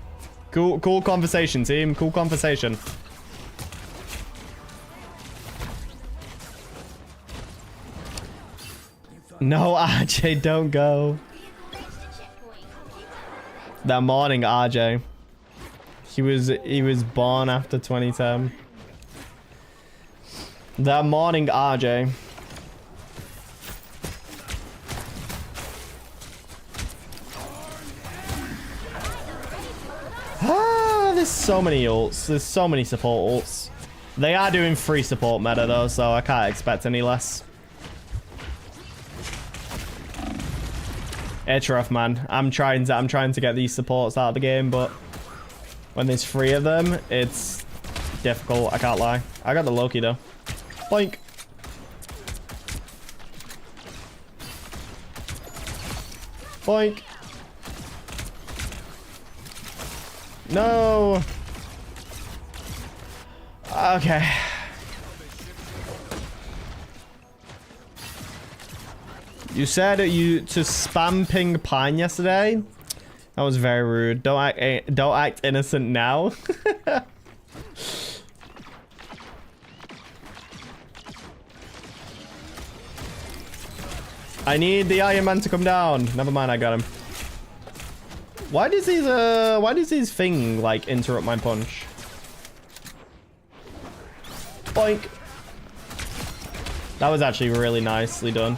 [SPEAKER 1] Cool conversation, team. Cool conversation. No, RJ, don't go. That morning, RJ. He was born after 2010. That morning, RJ. There's so many ults. There's so many support ults. They are doing free support meta though, so I can't expect any less. It's rough, man. I'm trying to get these supports out of the game, but when there's 3 of them, it's difficult. I can't lie. I got the Loki though. Boink. Boink. No. Okay. You said to spam ping Pine yesterday. That was very rude. Don't act innocent now. I need the Iron Man to come down. Never mind, I got him. Why does his thing like interrupt my punch? Boink. That was actually really nicely done.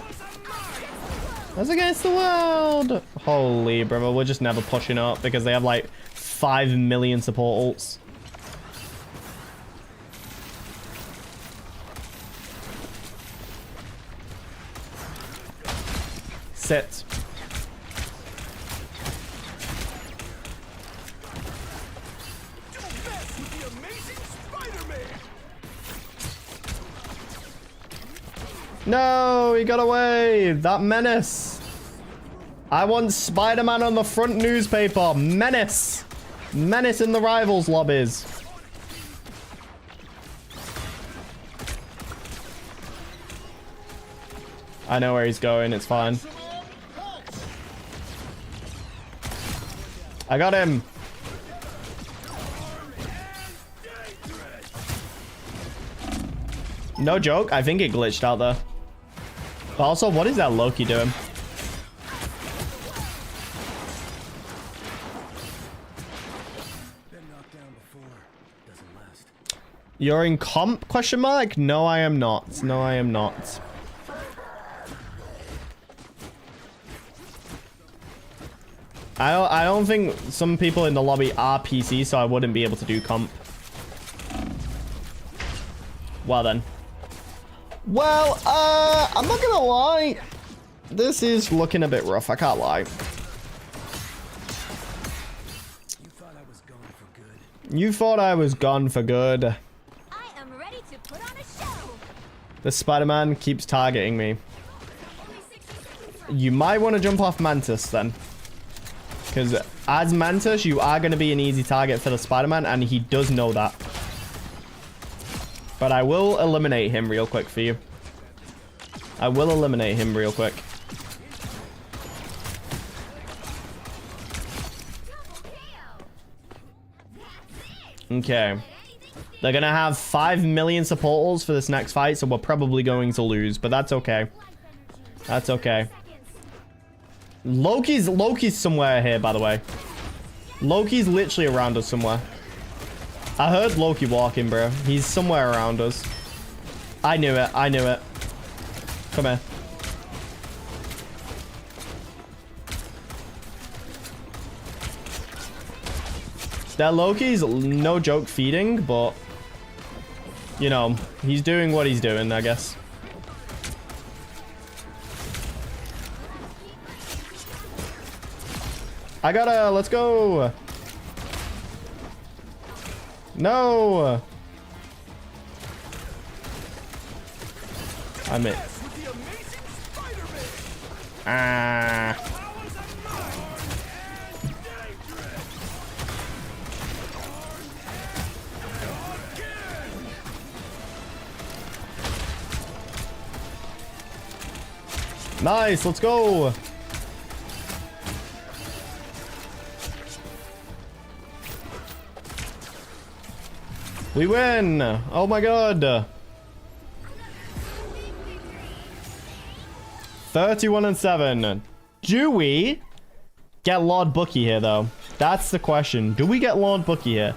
[SPEAKER 1] That's against the world. Holy brother, we're just never pushing up because they have like 5 million support ults. Sit. No, he got away. That menace. I want Spider-Man on the front newspaper. Menace. Menace in the rivals lobbies. I know where he's going. It's fine. I got him. No joke. I think it glitched out there. But also, what is that Loki doing? You're in comp? Question mark? No, I am not. No, I am not. I don't think some people in the lobby are PC, so I wouldn't be able to do comp. Well then. Well, I'm not gonna lie. This is looking a bit rough, I can't lie. You thought I was gone for good.
[SPEAKER 3] I am ready to put on a show.
[SPEAKER 1] The Spider-Man keeps targeting me.
[SPEAKER 3] Only 60 seconds left.
[SPEAKER 1] You might want to jump off Mantis then. Because as Mantis, you are going to be an easy target for the Spider-Man, and he does know that. But I will eliminate him real quick for you. I will eliminate him real quick. Okay. They're going to have 5 million supporters for this next fight, so we're probably going to lose, but that's okay. That's okay. Loki's somewhere here, by the way. Loki's literally around us somewhere. I heard Loki walking, bro. He's somewhere around us. I knew it. I knew it. Come here. That Loki's no joke feeding, but you know, he's doing what he's doing, I guess. I gotta, let's go. No. I'm it. Ah. Nice, let's go. We win. Oh my god. 31-7. Do we get Lord Bucky here though? That's the question. Do we get Lord Bucky here?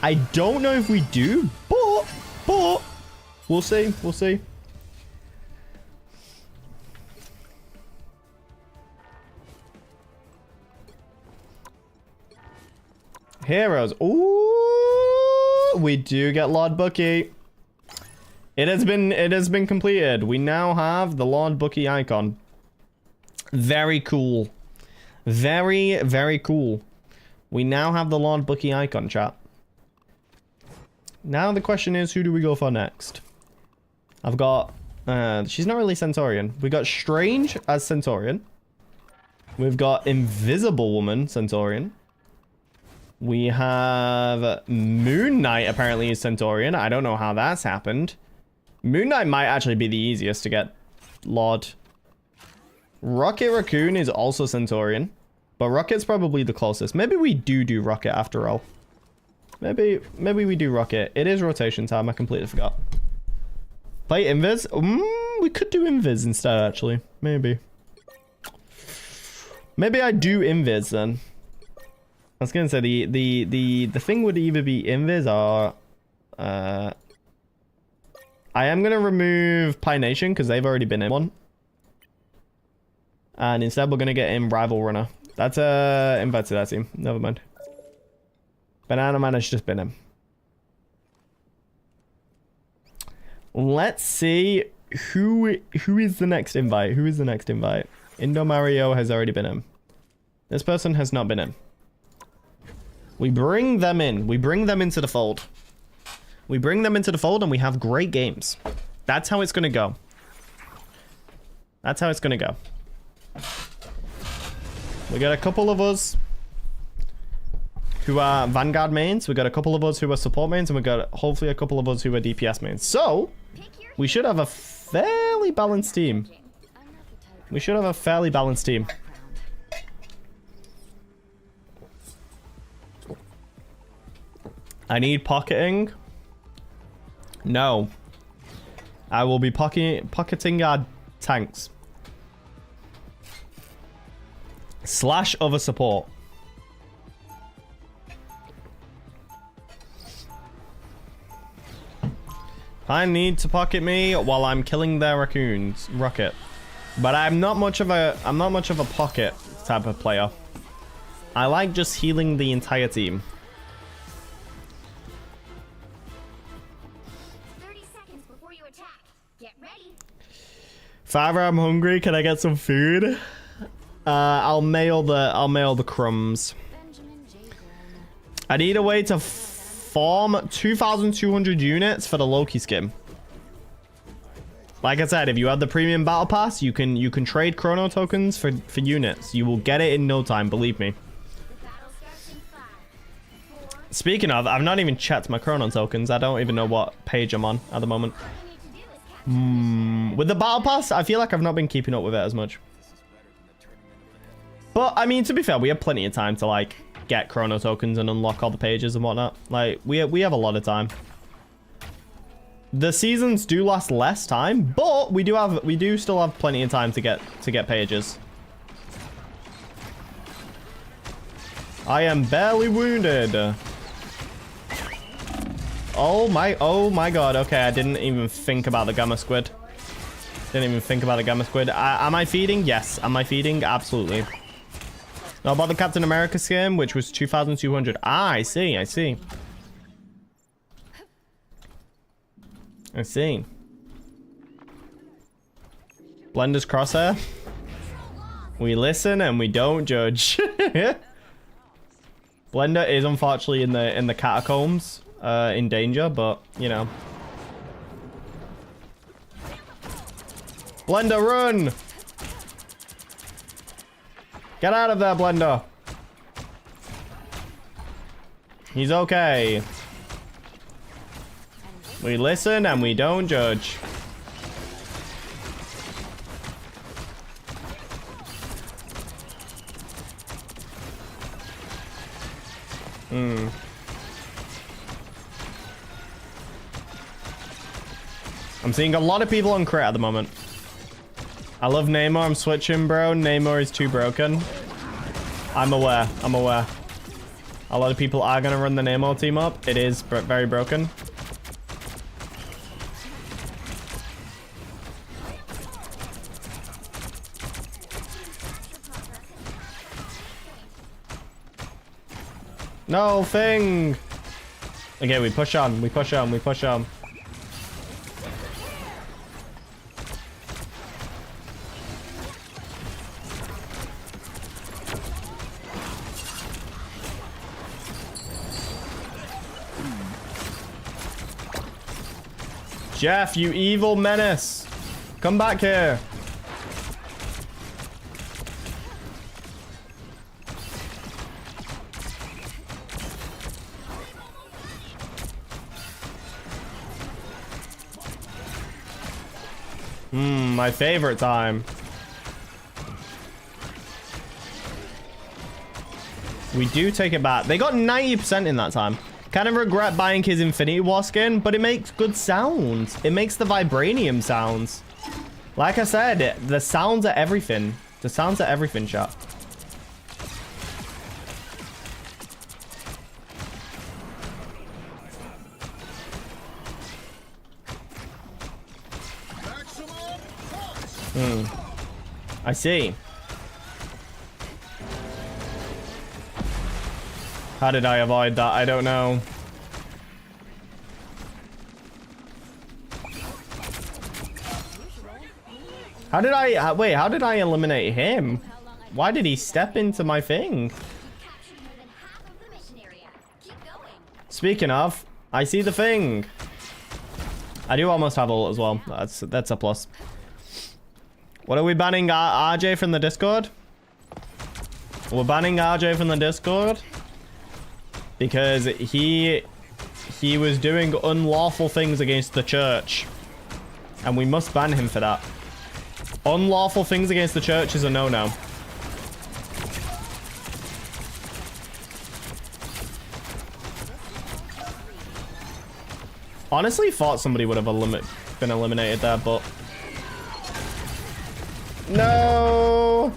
[SPEAKER 1] I don't know if we do, but we'll see. We'll see. Heroes. Ooh, we do get Lord Bucky. It has been completed. We now have the Lord Bucky icon. Very cool. Very, very cool. We now have the Lord Bucky icon, chat. Now the question is, who do we go for next? I've got she's not really Centaurian. We got Strange as Centaurian. We've got Invisible Woman Centaurian. We have Moon Knight apparently is Centaurian. I don't know how that's happened. Moon Knight might actually be the easiest to get Lord. Rocket Raccoon is also Centaurian. But Rocket's probably the closest. Maybe we do Rocket after all. Maybe we do Rocket. It is rotation time. I completely forgot. Play Invis? We could do Invis instead actually. Maybe. Maybe I do Invis then. I was gonna say the thing would either be Invis or I am gonna remove Pie Nation because they've already been in one. And instead we're gonna get in Rival Runner. That's invite to that team. Never mind. Banana Man has just been in. Let's see who is the next invite. Who is the next invite? Indo Mario has already been in. This person has not been in. We bring them in. We bring them into the fold. We bring them into the fold and we have great games. That's how it's going to go. That's how it's going to go. We got a couple of us who are Vanguard mains. We got a couple of us who are support mains. And we got hopefully a couple of us who are DPS mains. So, we should have a fairly balanced team. We should have a fairly balanced team. I need pocketing. No. I will be pocketing our tanks. Slash other support. I need to pocket me while I'm killing their raccoons. Rocket. But I'm not much of a pocket type of player. I like just healing the entire team.
[SPEAKER 3] 30 seconds before you attack. Get ready.
[SPEAKER 1] Father, I'm hungry. Can I get some food? I'll mail the crumbs. I need a way to farm 2,200 units for the Loki skin. Like I said, if you have the premium battle pass, you can trade chrono tokens for units. You will get it in no time, believe me. Speaking of, I've not even checked my chrono tokens. I don't even know what page I'm on at the moment. With the battle pass, I feel like I've not been keeping up with it as much. But I mean, to be fair, we have plenty of time to like get chrono tokens and unlock all the pages and whatnot. Like we have a lot of time. The seasons do last less time, but we do still have plenty of time to get pages. I am barely wounded. Oh my god. Okay, I didn't even think about the gamma squid. Didn't even think about the gamma squid. Am I feeding? Yes. Am I feeding? Absolutely. Now about the Captain America skin, which was 2,200. Ah, I see. I see. Blender's crosshair. We listen and we don't judge. Blender is unfortunately in the catacombs, in danger, but you know. Blender, run! Get out of there, Blender. He's okay. We listen and we don't judge. I'm seeing a lot of people on crit at the moment. I love Namor. I'm switching, bro. Namor is too broken. I'm aware. I'm aware. A lot of people are going to run the Namor team up. It is very broken. No thing. Okay, we push on. We push on. We push on. Jeff, you evil menace. Come back here. My favorite time. We do take it back. They got 90% in that time. Kind of regret buying his Infinity War skin, but it makes good sounds. It makes the vibranium sounds. Like I said, the sounds are everything. The sounds are everything, chat. I see. How did I avoid that? I don't know. How did I... wait, how did I eliminate him? Why did he step into my thing? Speaking of, I see the thing. I do almost have ult as well. That's a plus. What are we banning RJ from the Discord? We're banning RJ from the Discord because he was doing unlawful things against the church, and we must ban him for that. Unlawful things against the church is a no-no. Honestly, thought somebody would have been eliminated there, but no.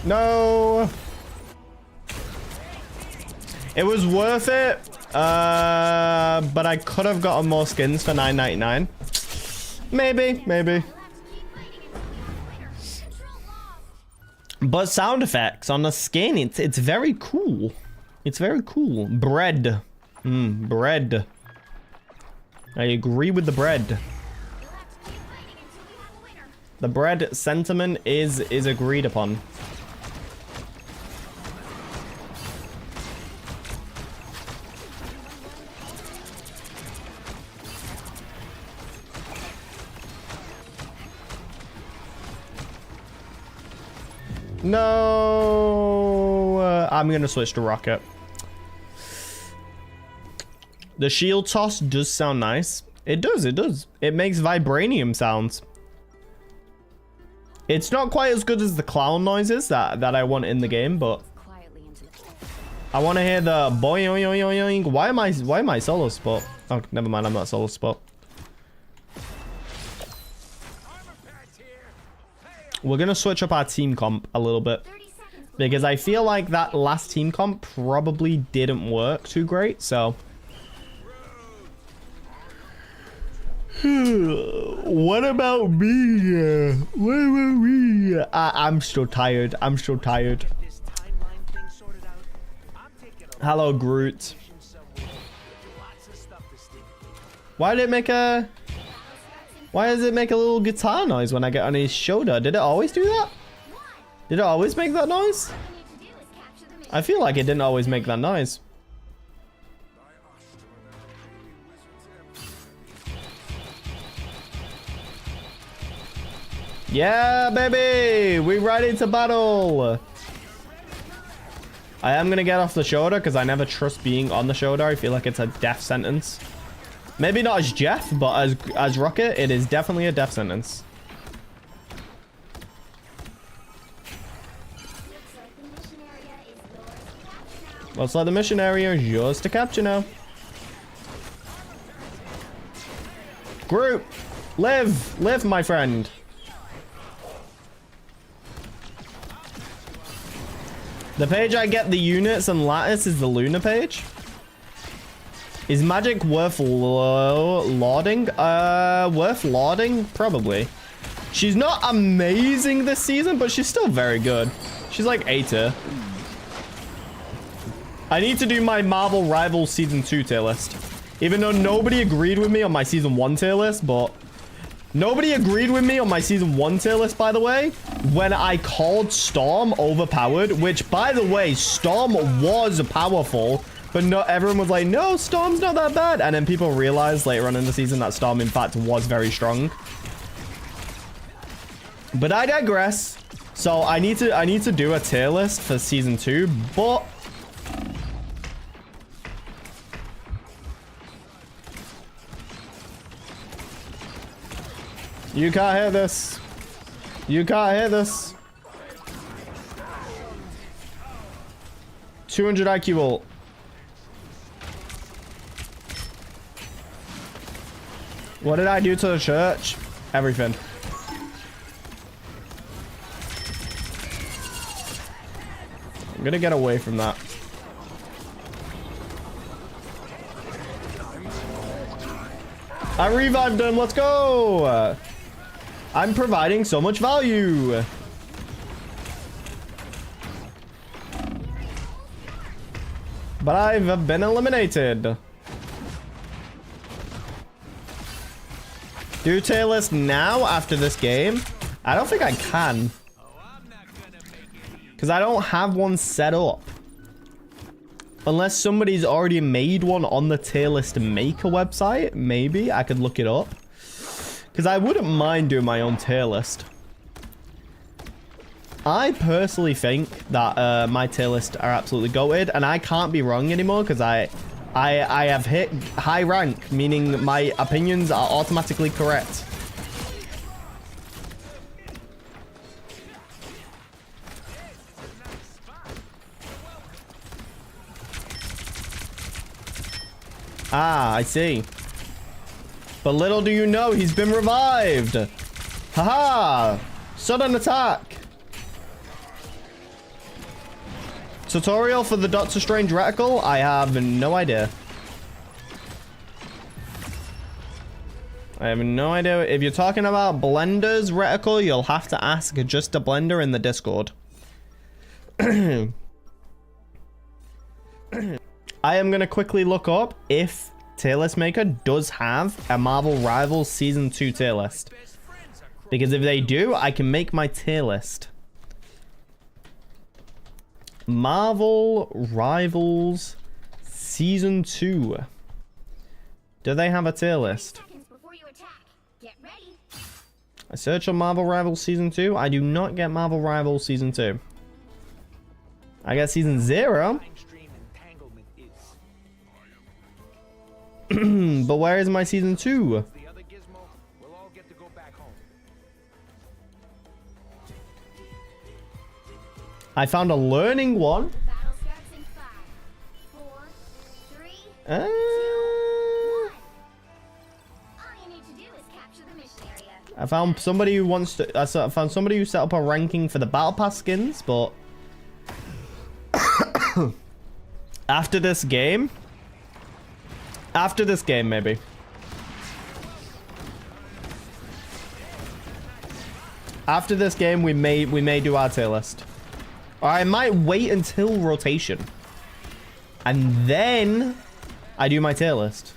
[SPEAKER 1] No. It was worth it, but I could have gotten more skins for $9.99. Maybe. But sound effects on the skin, it's very cool. It's very cool. Bread. Bread. I agree with the bread. The bread sentiment is agreed upon. No, I'm gonna switch to rocket. The shield toss does sound nice. It does, it does. It makes vibranium sounds. It's not quite as good as the clown noises that I want in the game, but I want to hear the boing, oing, oing, oing. Why am I solo spot? Oh, never mind, I'm not solo spot. We're gonna switch up our team comp a little bit because I feel like that last team comp probably didn't work too great, so what about me? What about me? I'm still tired. I'm still tired. Hello, Groot. Why did it make a... Why does it make a little guitar noise when I get on his shoulder? Did it always do that? Did it always make that noise? I feel like it didn't always make that noise. Yeah, baby! We ready to battle! I am gonna get off the shoulder because I never trust being on the shoulder. I feel like it's a death sentence. Maybe not as Jeff, but as Rocket, it is definitely a death sentence. Looks like the mission area is yours to capture now. Groot! Live! Live, my friend! The page I get the units and lattice is the Luna page. Is magic worth lauding? Worth lauding? Probably. She's not amazing this season, but she's still very good. She's like A tier. I need to do my Marvel Rivals Season 2 tier list. Even though nobody agreed with me on my Season 1 tier list, but... Nobody agreed with me on my Season 1 tier list, by the way, when I called Storm overpowered, which, by the way, Storm was powerful. But not everyone was like, no, Storm's not that bad. And then people realized later on in the season that Storm, in fact, was very strong. But I digress. So I need to do a tier list for season 2, but you can't hear this. You can't hear this. 200 IQ ult. What did I do to the church? Everything. I'm gonna get away from that. I revived him. Let's go. I'm providing so much value. But I've been eliminated. Do tier list now after this game? I don't think I can. Because I don't have one set up. Unless somebody's already made one on the tier list maker website. Maybe I could look it up. Because I wouldn't mind doing my own tier list. I personally think that my tier lists are absolutely goated. And I can't be wrong anymore because I have hit high rank, meaning my opinions are automatically correct. Ah, I see. But little do you know, he's been revived. Haha! Sudden attack. Tutorial for the Doctor Strange reticle? I have no idea. I have no idea. If you're talking about Blender's reticle, you'll have to ask just a Blender in the Discord. I am going to quickly look up if tier list maker does have a Marvel Rivals Season 2 tier list. Because if they do, I can make my tier list. Marvel Rivals Season 2. Do they have a tier list?
[SPEAKER 3] Seconds before you attack. Get ready.
[SPEAKER 1] I search on Marvel Rivals Season 2. I do not get Marvel Rivals Season 2. I get Season 0. But where is my Season 2? I found a learning one.
[SPEAKER 3] Battle starts in 5, 4, 3, 2, 1. All you need to do is capture the mission area.
[SPEAKER 1] I found somebody who wants to. I found somebody who set up a ranking for the Battle Pass skins, but after this game, maybe. After this game, we may do our tier list. Or I might wait until rotation, and then I do my tier list.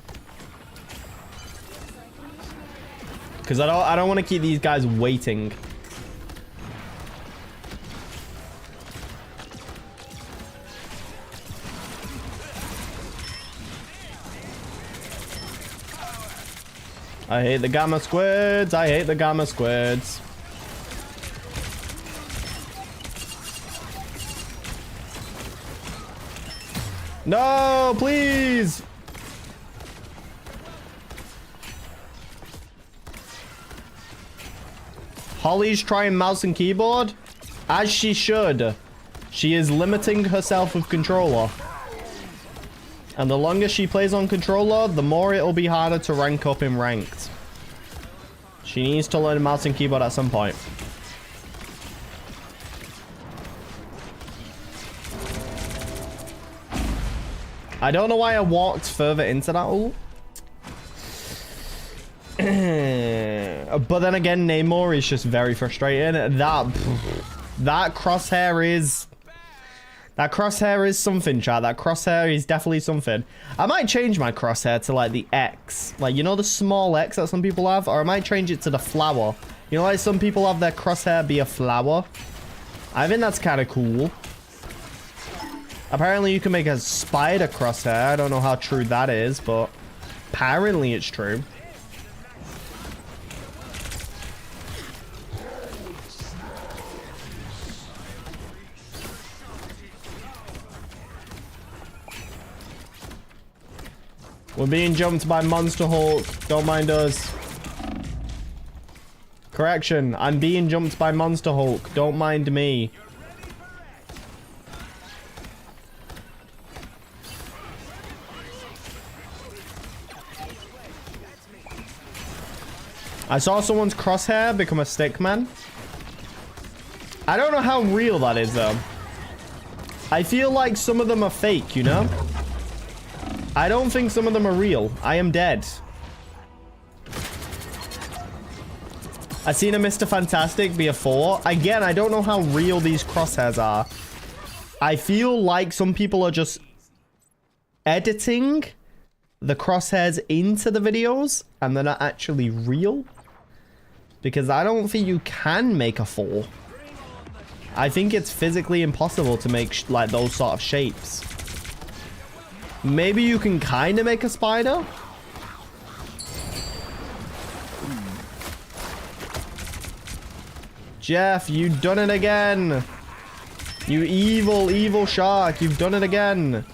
[SPEAKER 1] Because I don't want to keep these guys waiting. I hate the Gamma Squids. I hate the Gamma Squids. No, please. Holly's trying mouse and keyboard, as she should. She is limiting herself with controller. And the longer she plays on controller, the more it'll be harder to rank up in ranked. She needs to learn mouse and keyboard at some point. I don't know why I walked further into that ult. But then again, Namor is just very frustrating. That crosshair is something, chat. That crosshair is definitely something. I might change my crosshair to like the X. Like, you know the small X that some people have? Or I might change it to the flower. You know, like some people have their crosshair be a flower? I think that's kind of cool. Apparently you can make a spider crosshair. I don't know how true that is, but apparently it's true. We're being jumped by Monster Hulk. Don't mind us. Correction, I'm being jumped by Monster Hulk. Don't mind me. I saw someone's crosshair become a stickman. I don't know how real that is, though. I feel like some of them are fake, you know? I don't think some of them are real. I am dead. I seen a Mr. Fantastic be a 4. Again, I don't know how real these crosshairs are. I feel like some people are just editing the crosshairs into the videos and they're not actually real. Because I don't think you can make a 4. I think it's physically impossible to make like those sort of shapes. Maybe you can kind of make a spider. Jeff, you done it again. You evil, evil shark. You've done it again.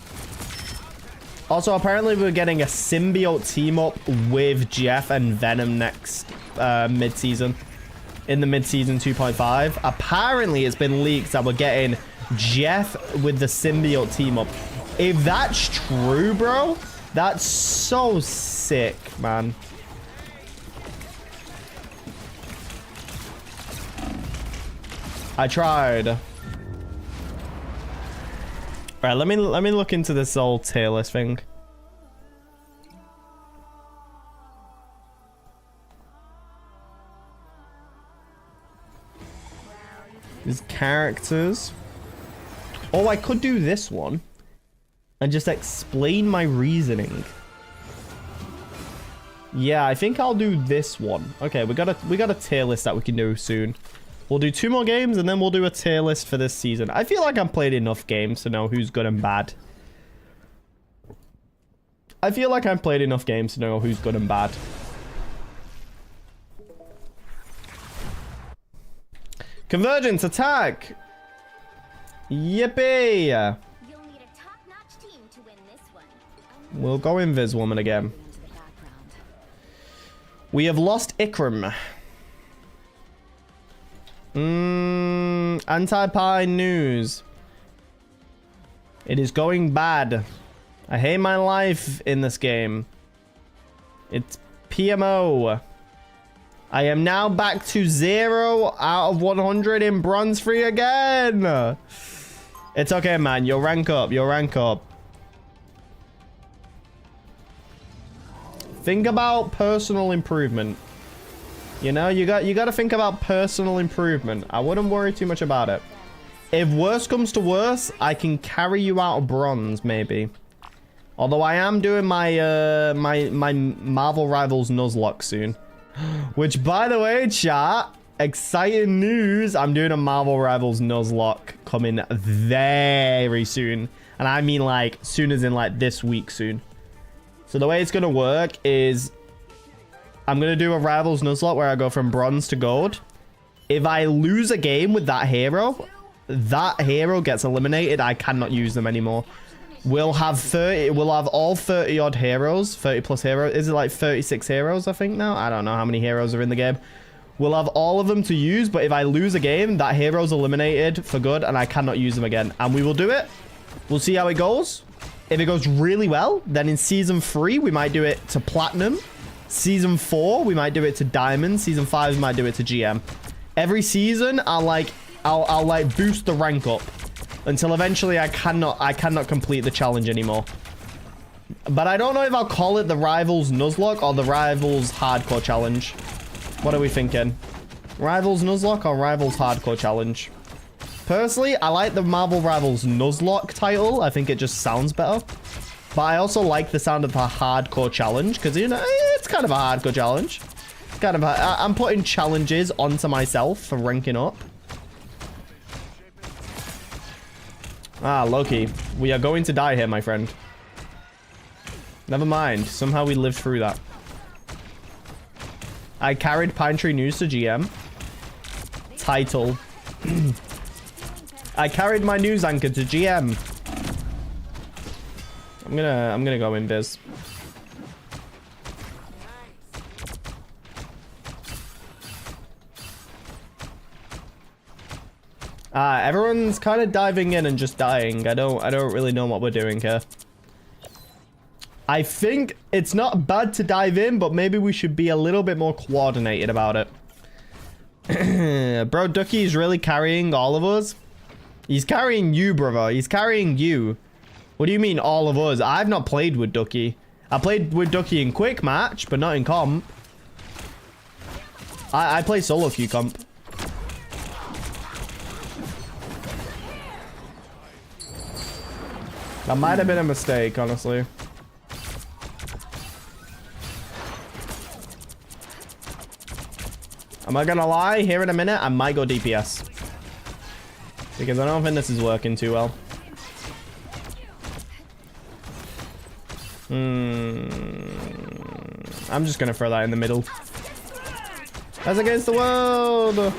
[SPEAKER 1] Also, apparently we're getting a symbiote team up with Jeff and Venom next mid-season. In the mid-season 2.5. Apparently it's been leaked that we're getting Jeff with the symbiote team up. If that's true, bro, that's so sick, man. I tried. All right, let me look into this old tier list thing. These characters. Oh, I could do this one and just explain my reasoning. Yeah, I think I'll do this one. Okay, we got a tier list that we can do soon. We'll do 2 more games and then we'll do a tier list for this season. I feel like I've played enough games to know who's good and bad. I feel like I've played enough games to know who's good and bad. Convergence attack. Yippee.
[SPEAKER 3] You'll need a top-notch team to win this one.
[SPEAKER 1] We'll go Invis Woman again. We have lost Ikram. Anti-Pie news. It is going bad. I hate my life in this game. It's PMO. I am now back to 0 out of 100 in bronze free again. It's okay, man. You'll rank up. You'll rank up. Think about personal improvement. You know, you got to think about personal improvement. I wouldn't worry too much about it. If worse comes to worse, I can carry you out of bronze, maybe. Although I am doing my my Marvel Rivals Nuzlocke soon. Which, by the way, chat, exciting news. I'm doing a Marvel Rivals Nuzlocke coming very soon. And I mean like soon as in like this week soon. So the way it's going to work is I'm going to do a Rivals Nuzlocke where I go from bronze to gold. If I lose a game with that hero gets eliminated. I cannot use them anymore. We'll have all 30 odd heroes, 30 plus heroes. Is it like 36 heroes, I think now? I don't know how many heroes are in the game. We'll have all of them to use, but if I lose a game, that hero's eliminated for good and I cannot use them again. And we will do it. We'll see how it goes. If it goes really well, then in season 3, we might do it to platinum. Season 4, we might do it to diamond. Season 5, we might do it to GM. Every season, I'll like boost the rank up until eventually I cannot complete the challenge anymore. But I don't know if I'll call it the Rivals Nuzlocke or the Rivals Hardcore Challenge. What are we thinking? Rivals Nuzlocke or Rivals Hardcore Challenge? Personally, I like the Marvel Rivals Nuzlocke title. I think it just sounds better. But I also like the sound of the Hardcore Challenge because, you know, it's kind of a hardcore challenge. Kind of I'm putting challenges onto myself for ranking up. Ah, Loki. We are going to die here, my friend. Never mind. Somehow we lived through that. I carried Pine Tree News to GM. Title. I carried my news anchor to GM. I'm gonna go Invis. Everyone's kind of diving in and just dying. I don't really know what we're doing here. I think it's not bad to dive in, but maybe we should be a little bit more coordinated about it. Bro, Ducky is really carrying all of us. He's carrying you, brother. He's carrying you. What do you mean, all of us? I've not played with Ducky. I played with Ducky in quick match, but not in comp. I play solo queue comp. That might have been a mistake, honestly. Am I gonna lie? Here in a minute, I might go DPS. Because I don't think this is working too well. I'm just gonna throw that in the middle. That's against the world!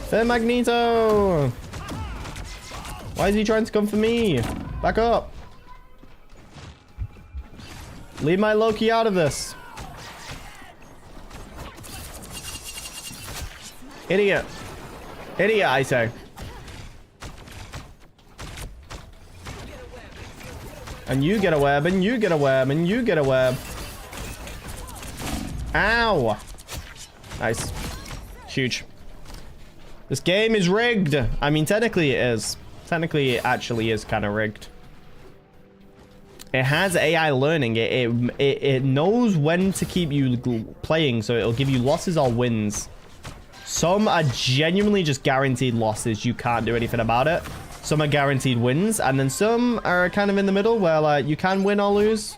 [SPEAKER 1] Fair Magneto! Why is he trying to come for me? Back up! Leave my Loki out of this. Idiot. Idiot, I say. And you get a web, and you get a web, and you get a web. Ow. Nice. Huge. This game is rigged. I mean, technically it is. Technically, it actually is kind of rigged. It has AI learning. It knows when to keep you playing, so it'll give you losses or wins. Some are genuinely just guaranteed losses. You can't do anything about it. Some are guaranteed wins, and then some are kind of in the middle where like you can win or lose.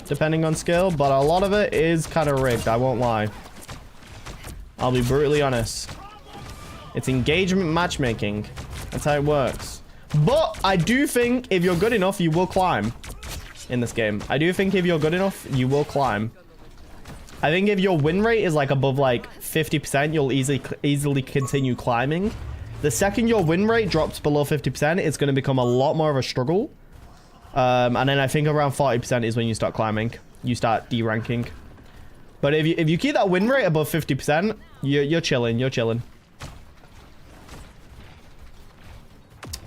[SPEAKER 1] depending on skill, but a lot of it is kind of rigged, I won't lie. I'll be brutally honest. It's engagement matchmaking. That's how it works. But I do think if you're good enough, you will climb in this game. I do think if you're good enough, you will climb. I think if your win rate is like above like 50%, you'll easily continue climbing. The second your win rate drops below 50%, it's going to become a lot more of a struggle. And then I think around 40% is when you start climbing. You start deranking. But if you keep that win rate above 50%, you're chilling. You're chilling.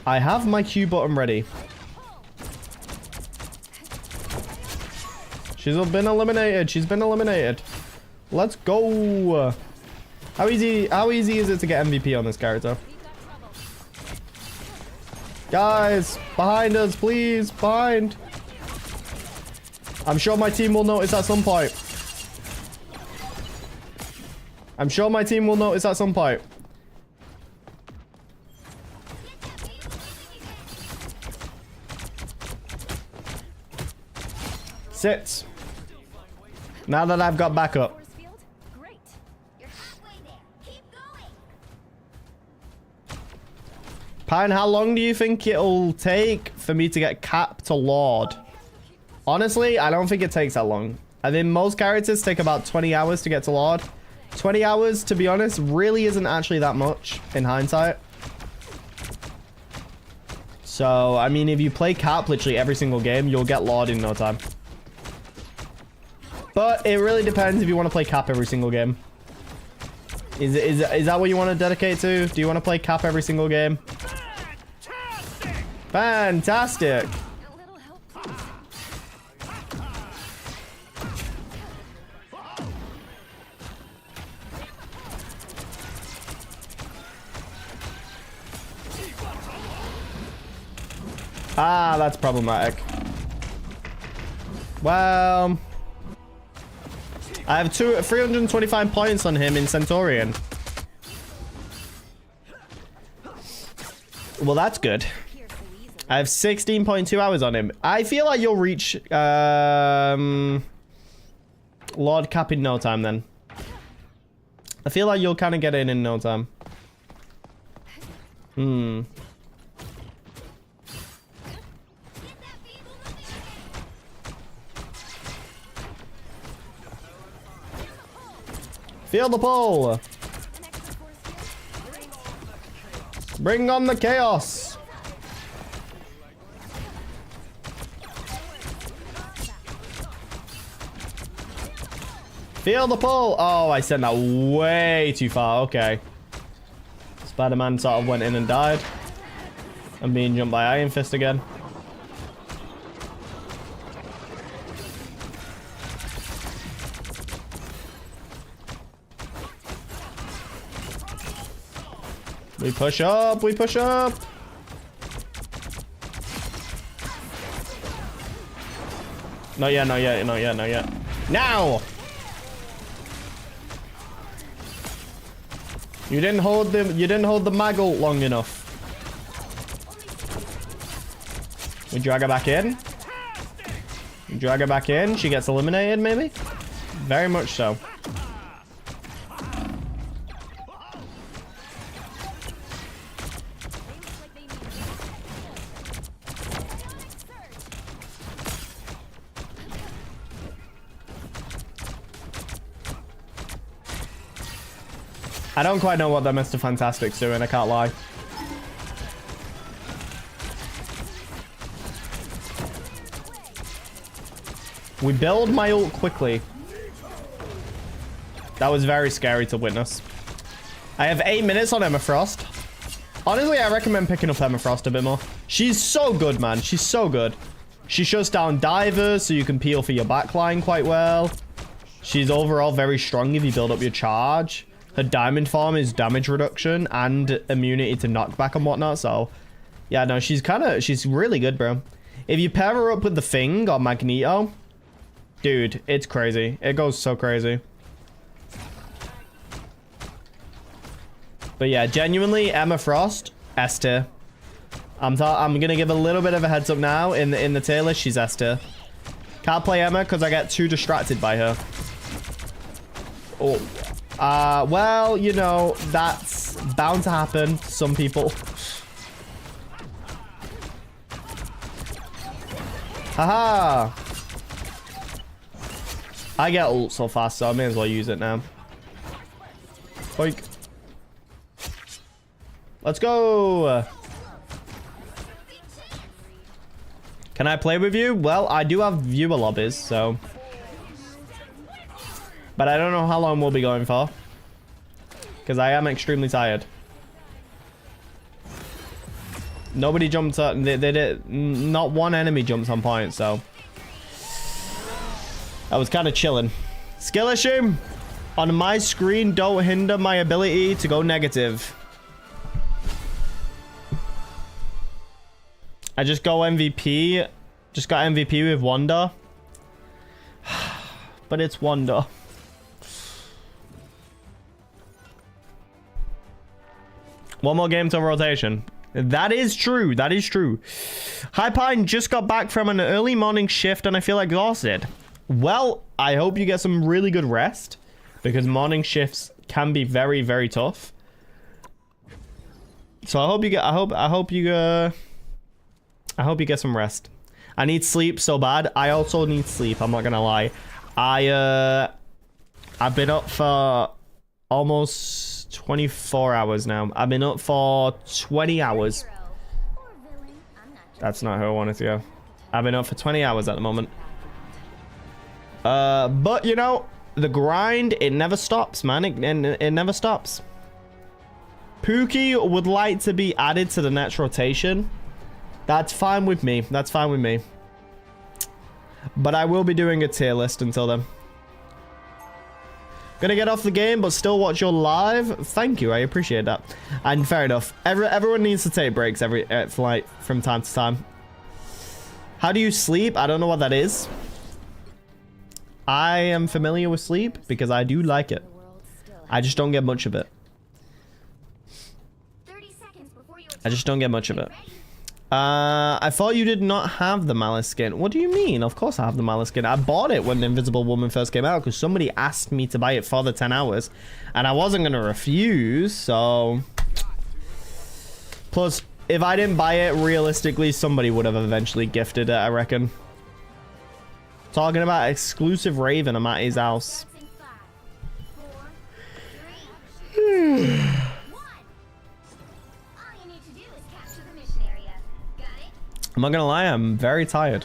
[SPEAKER 1] I have my Q button ready. She's been eliminated. She's been eliminated. Let's go. How easy is it to get MVP on this character? Guys, behind us, please. Behind. I'm sure my team will notice at some point. I'm sure my team will notice at some point. Sit. Now that I've got backup.
[SPEAKER 3] Great. You're halfway there. Keep going.
[SPEAKER 1] Pine, how long do you think it'll take for me to get Cap to Lord? Honestly, I don't think it takes that long. I think most characters take about 20 hours to get to Lord. 20 hours, to be honest, really isn't actually that much in hindsight. So, I mean, if you play Cap literally every single game, you'll get Lord in no time. But it really depends if you want to play Cap every single game. Is that what you want to dedicate to? Do you want to play Cap every single game? Fantastic!
[SPEAKER 3] A little help, please.
[SPEAKER 1] Ah, that's problematic. Well, I have 325 points on him in Centaurian. Well, that's good. I have 16.2 hours on him. I feel like you'll reach Lord Cap in no time then. I feel like you'll kind of get in no time. Feel the pull. Bring on the chaos. Feel the pull. Oh, I sent that way too far. Okay. Spider-Man sort of went in and died. I'm being jumped by Iron Fist again. We push up, we push up. Not yet, not yet, not yet, not yet. Now! You didn't hold the Maggle long enough. We drag her back in. We drag her back in. She gets eliminated, maybe? Very much so. I don't quite know what that Mr. Fantastic's doing, I can't lie. We build my ult quickly. That was very scary to witness. I have 8 minutes on Emma Frost. Honestly, I recommend picking up Emma Frost a bit more. She's so good, man. She's so good. She shuts down divers, so you can peel for your backline quite well. She's overall very strong if you build up your charge. Her diamond farm is damage reduction and immunity to knockback and whatnot. So, yeah, no, she's really good, bro. If you pair her up with the Thing or Magneto, dude, it's crazy. It goes so crazy. But yeah, genuinely, Emma Frost, S tier. I'm gonna give a little bit of a heads up now. In the tier list, she's S tier. Can't play Emma because I get too distracted by her. Oh. Well, you know, that's bound to happen to some people. Haha. I get ult so fast, so I may as well use it now. Boink. Let's go. Can I play with you? Well, I do have viewer lobbies, so. But I don't know how long we'll be going for. Because I am extremely tired. Nobody jumped up. They did. Not one enemy jumped on point, so. I was kind of chilling. Skill issue on my screen don't hinder my ability to go negative. I just go MVP. Just got MVP with Wanda. But it's Wanda. One more game till rotation. That is true. That is true. High Pine just got back from an early morning shift and I feel exhausted. Well, I hope you get some really good rest because morning shifts can be very, very tough. So I hope you get some rest. I need sleep so bad. I also need sleep. I'm not gonna lie. I've been up for almost 24 hours now. I've been up for 20 hours. That's not who I wanted to go. I've been up for 20 hours at the moment. But you know, the grind, it never stops, man. It never stops. Pookie would like to be added to the next rotation. That's fine with me. That's fine with me. But I will be doing a tier list until then. Gonna get off the game, but still watch your live. Thank you. I appreciate that. And fair enough. Everyone needs to take breaks from time to time. How do you sleep? I don't know what that is. I am familiar with sleep because I do like it. I just don't get much of it. I just don't get much of it. I thought you did not have the Malice skin. What do you mean? Of course I have the Malice skin. I bought it when the Invisible Woman first came out because somebody asked me to buy it for the 10 hours. And I wasn't going to refuse, so... Plus, if I didn't buy it, realistically, somebody would have eventually gifted it, I reckon. Talking about exclusive Raven, I'm at his house. I'm not gonna lie, I'm very tired.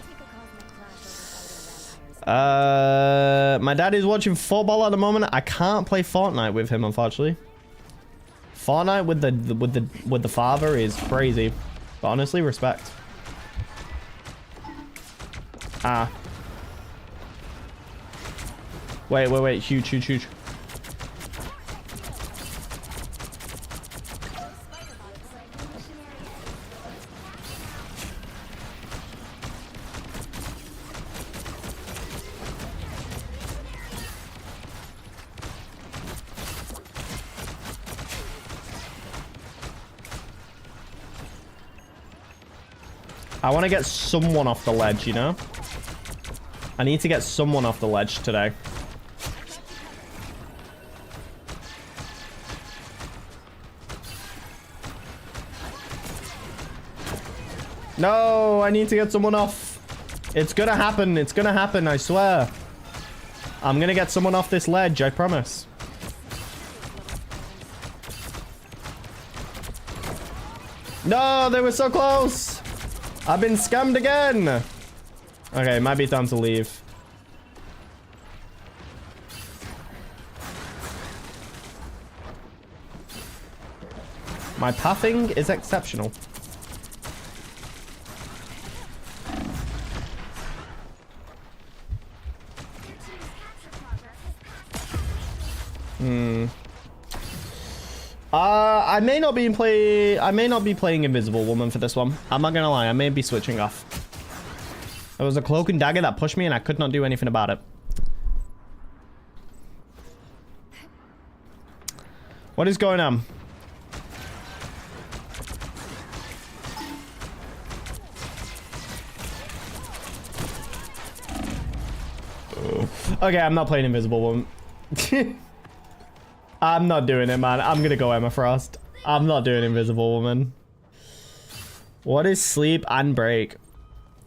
[SPEAKER 1] My dad is watching football at the moment. I can't play Fortnite with him, unfortunately. Fortnite with the father is crazy. But honestly, respect. Ah. Wait. Huge. I want to get someone off the ledge, you know? I need to get someone off the ledge today. No, I need to get someone off. It's gonna happen. It's gonna happen, I swear. I'm gonna get someone off this ledge, I promise. No, they were so close. I've been scammed again. Okay, might be time to leave. My pathing is exceptional. I may not be playing Invisible Woman for this one. I'm not gonna lie, I may be switching off. There was a cloak and dagger that pushed me and I could not do anything about it. What is going on? Okay, I'm not playing Invisible Woman. I'm not doing it, man. I'm gonna go Emma Frost. I'm not doing Invisible Woman. What is sleep and break?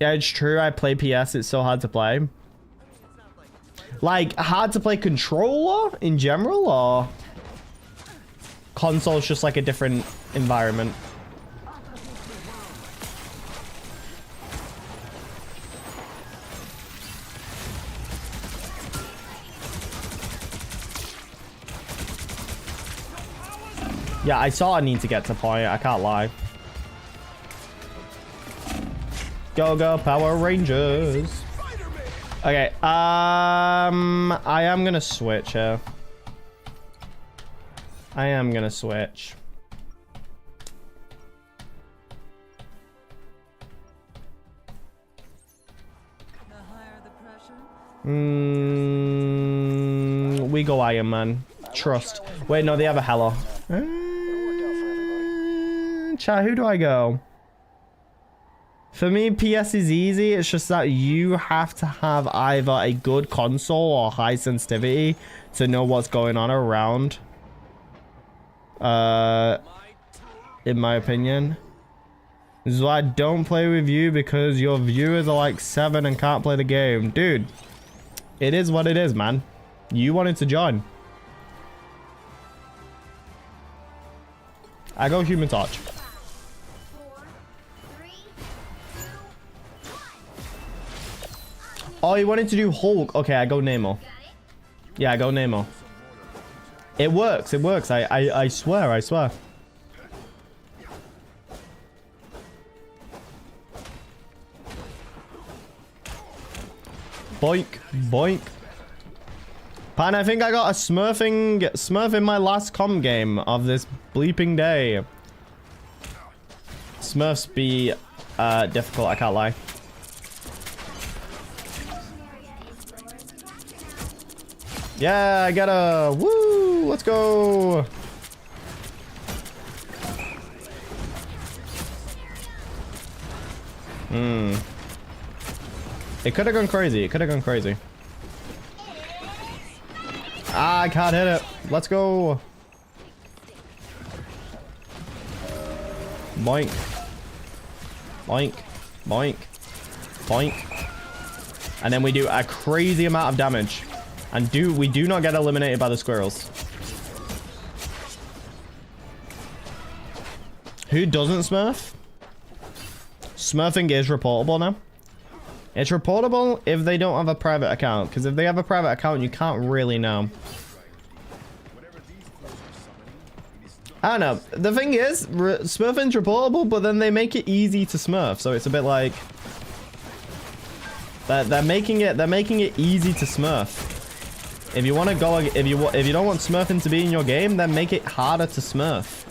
[SPEAKER 1] Yeah, it's true. I play PS. It's so hard to play. Like, hard to play controller in general, or console's just like a different environment? Yeah, I sort of need to get to point. I can't lie. Go, go, Power Rangers. Okay, I am gonna switch here. I am gonna switch. We go Iron Man. Trust. Wait, no, they have a Hela. Chat, who do I go? For me, PS is easy. It's just that you have to have either a good console or high sensitivity to know what's going on around. In my opinion. This is why I don't play with you, because your viewers are like 7 and can't play the game. Dude, it is what it is, man. You wanted to join. I go Human Torch. Oh, he wanted to do Hulk. Okay, I go Nemo. Yeah, I go Nemo. It works. It works. I swear. I swear. Boink. Boink. Pan, I think I got a Smurf in my last com game of this bleeping day. Smurfs be difficult, I can't lie. Yeah, I got a woo. Let's go. It could have gone crazy. It could have gone crazy. Ah, I can't hit it. Let's go. Boink. Boink. Boink. Boink. And then we do a crazy amount of damage. And we do not get eliminated by the squirrels. Who doesn't smurf? Smurfing is reportable now. It's reportable if they don't have a private account. Because if they have a private account, you can't really know. I don't know. The thing is, smurfing's reportable, but then they make it easy to smurf. So it's a bit like... They're making it easy to smurf. If you want to go, if you don't want smurfing to be in your game, then make it harder to smurf.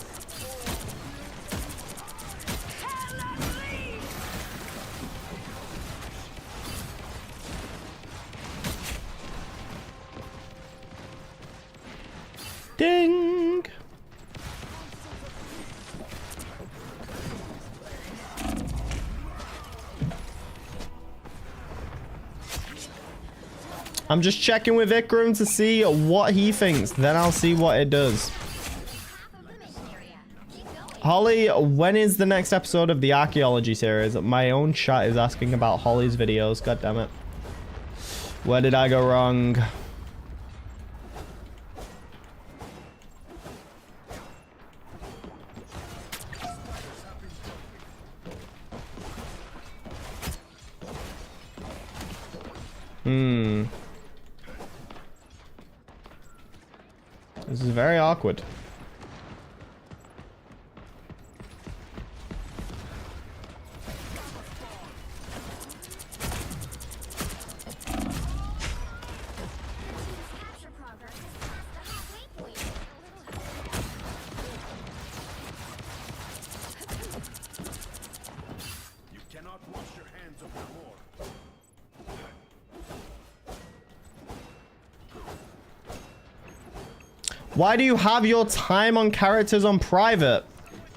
[SPEAKER 1] Ding. I'm just checking with Ikram to see what he thinks. Then I'll see what it does. Holly, when is the next episode of the archaeology series? My own chat is asking about Holly's videos. God damn it. Where did I go wrong? This is very awkward.
[SPEAKER 2] You cannot wash your hands of your more.
[SPEAKER 1] Why do you have your time on characters on private?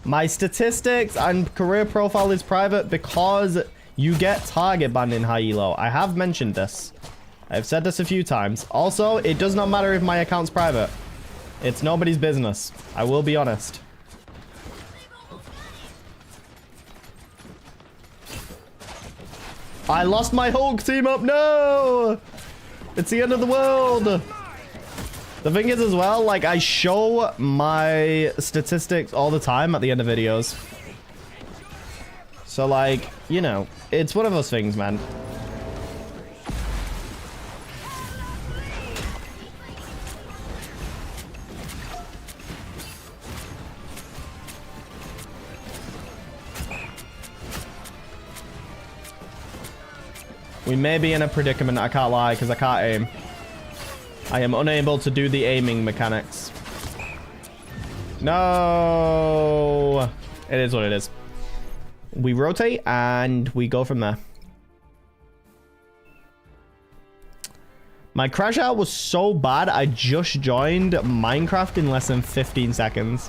[SPEAKER 1] My statistics and career profile is private because you get target banned in high elo. I have mentioned this. I've said this a few times. Also, it does not matter if my account's private. It's nobody's business. I will be honest. I lost my Hulk team up. No! It's the end of the world. The thing is as well, like, I show my statistics all the time at the end of videos. So, like, you know, it's one of those things, man. We may be in a predicament, I can't lie, because I can't aim. I am unable to do the aiming mechanics. No! It is what it is. We rotate and we go from there. My crash out was so bad, I just joined Minecraft in less than 15 seconds.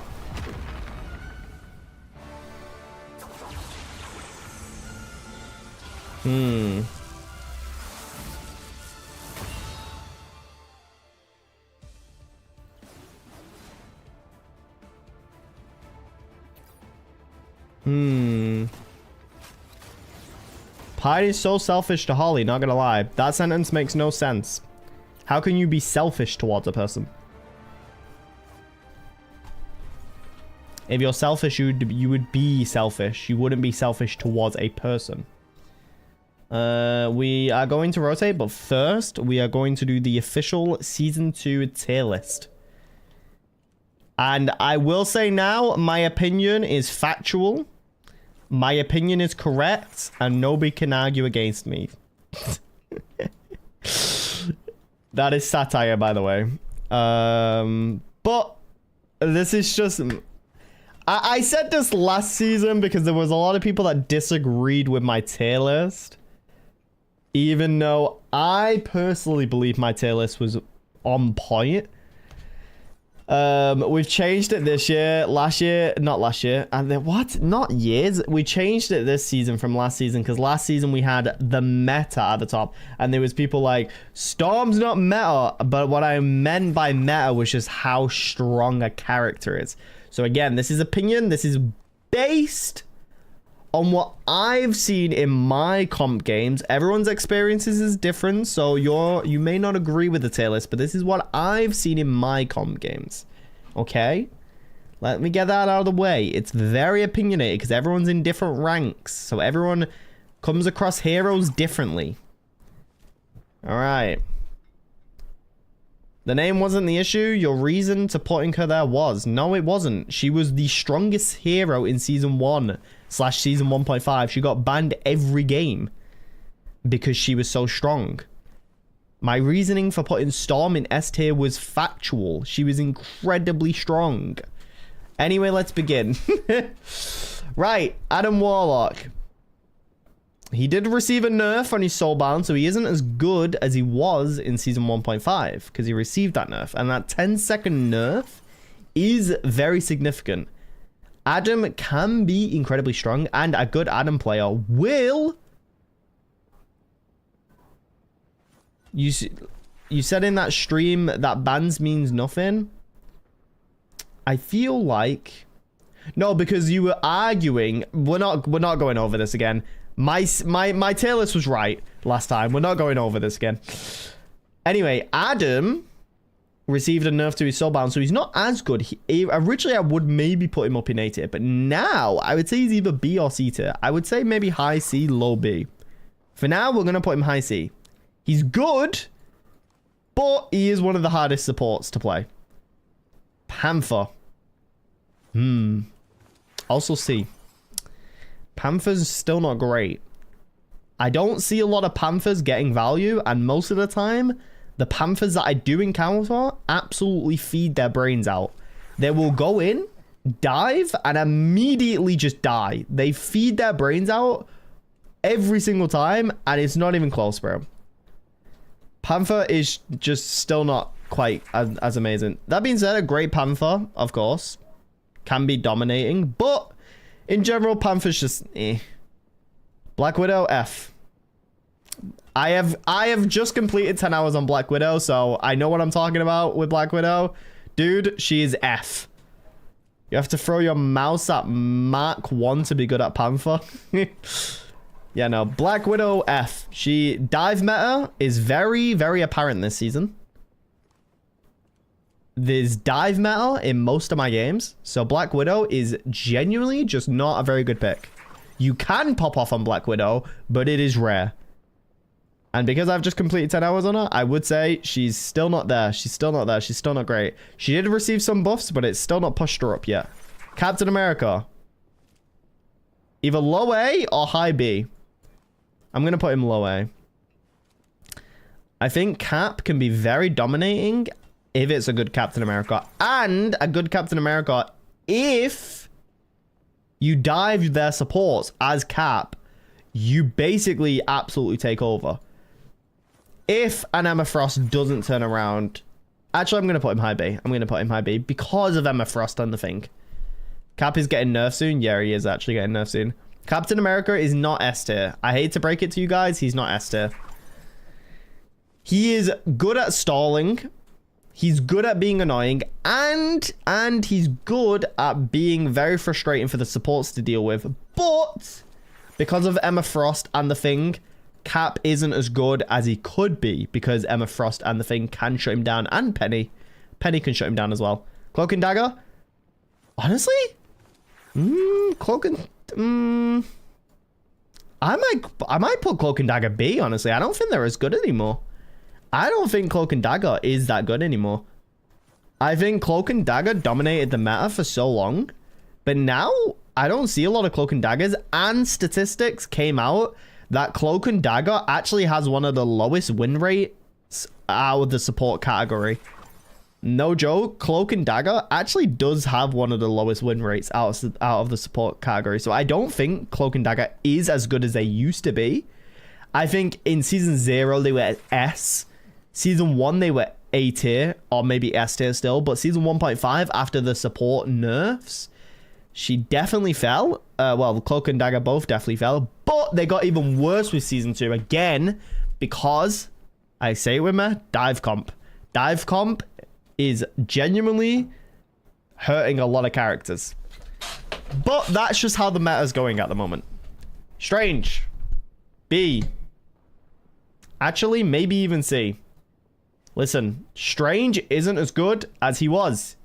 [SPEAKER 1] Pie is so selfish to Holly, not gonna lie. That sentence makes no sense. How can you be selfish towards a person? If you're selfish, you would be selfish. You wouldn't be selfish towards a person. We are going to rotate, but first, we are going to do the official Season 2 tier list. And I will say now, my opinion is factual. My opinion is correct, and nobody can argue against me. That is satire, by the way. But this is just... I said this last season because there was a lot of people that disagreed with my tier list. Even though I personally believe my tier list was on point. We've changed it this year, not last year, and then what? Not years. We changed it this season from last season because last season we had the meta at the top, and there was people like, Storm's not meta, but what I meant by meta was just how strong a character is. So again, this is opinion. This is based on what I've seen in my comp games. Everyone's experiences is different, so you may not agree with the tier list, but this is what I've seen in my comp games. Okay? Let me get that out of the way. It's very opinionated because everyone's in different ranks, so everyone comes across heroes differently. Alright. The name wasn't the issue. Your reason to putting her there was. No, it wasn't. She was the strongest hero in Season 1 / Season 1.5. She got banned every game because she was so strong. My reasoning for putting Storm in S tier was factual. She was incredibly strong. Anyway, let's begin. Right, Adam Warlock. He did receive a nerf on his Soulbound, so he isn't as good as he was in Season 1.5 because he received that nerf. And that 10-second nerf is very significant. Adam can be incredibly strong, and a good Adam player will... You said in that stream that bans means nothing. I feel like... No, because you were arguing... We're not going over this again. My tier list was right last time. We're not going over this again. Anyway, Adam received a nerf to his Soulbound, so he's not as good. Originally, I would maybe put him up in A tier, but now I would say he's either B or C tier. I would say maybe high C, low B. For now, we're going to put him high C. He's good, but he is one of the hardest supports to play. Panther. Also C. Panther's still not great. I don't see a lot of Panthers getting value, and most of the time, the Panthers that I do encounter absolutely feed their brains out. They will go in, dive, and immediately just die. They feed their brains out every single time, and it's not even close, bro. Panther is just still not quite as amazing. That being said, a great Panther, of course, can be dominating, but in general, Panther's just eh. Black Widow, F. I have just completed 10 hours on Black Widow, so I know what I'm talking about with Black Widow. Dude, she is F. You have to throw your mouse at Mark 1 to be good at Panther. Yeah, no. Black Widow F. She dive meta is very, very apparent this season. There's dive meta in most of my games, so Black Widow is genuinely just not a very good pick. You can pop off on Black Widow, but it is rare. And because I've just completed 10 hours on her, I would say she's still not there. She's still not there. She's still not great. She did receive some buffs, but it's still not pushed her up yet. Captain America. Either low A or high B. I'm going to put him low A. I think Cap can be very dominating if it's a good Captain America. And a good Captain America if you dive their supports as Cap, you basically absolutely take over. If an Emma Frost doesn't turn around... Actually, I'm going to put him high B. I'm going to put him high B because of Emma Frost and the thing. Cap is getting nerfed soon. Yeah, he is actually getting nerfed soon. Captain America is not S tier. I hate to break it to you guys. He's not S tier. He is good at stalling. He's good at being annoying. And he's good at being very frustrating for the supports to deal with. But because of Emma Frost and the thing... Cap isn't as good as he could be because Emma Frost and the thing can shut him down, and Penny can shut him down as well. Cloak and Dagger, honestly, Cloak and I might put Cloak and Dagger B. Honestly, I don't think they're as good anymore. I don't think Cloak and Dagger is that good anymore. I think Cloak and Dagger dominated the meta for so long, but now I don't see a lot of Cloak and Daggers, and statistics came out that Cloak and Dagger actually has one of the lowest win rates out of the support category. No joke, Cloak and Dagger actually does have one of the lowest win rates out of the support category. So I don't think Cloak and Dagger is as good as they used to be. I think in Season 0, they were S. Season 1, they were A tier, or maybe S tier still. But Season 1.5, after the support nerfs, she definitely fell. Well, Cloak and Dagger both definitely fell. But they got even worse with Season 2. Again, because, I say it with me, dive comp. Dive comp is genuinely hurting a lot of characters. But that's just how the meta is going at the moment. Strange. B. Actually, maybe even C. Listen, Strange isn't as good as he was.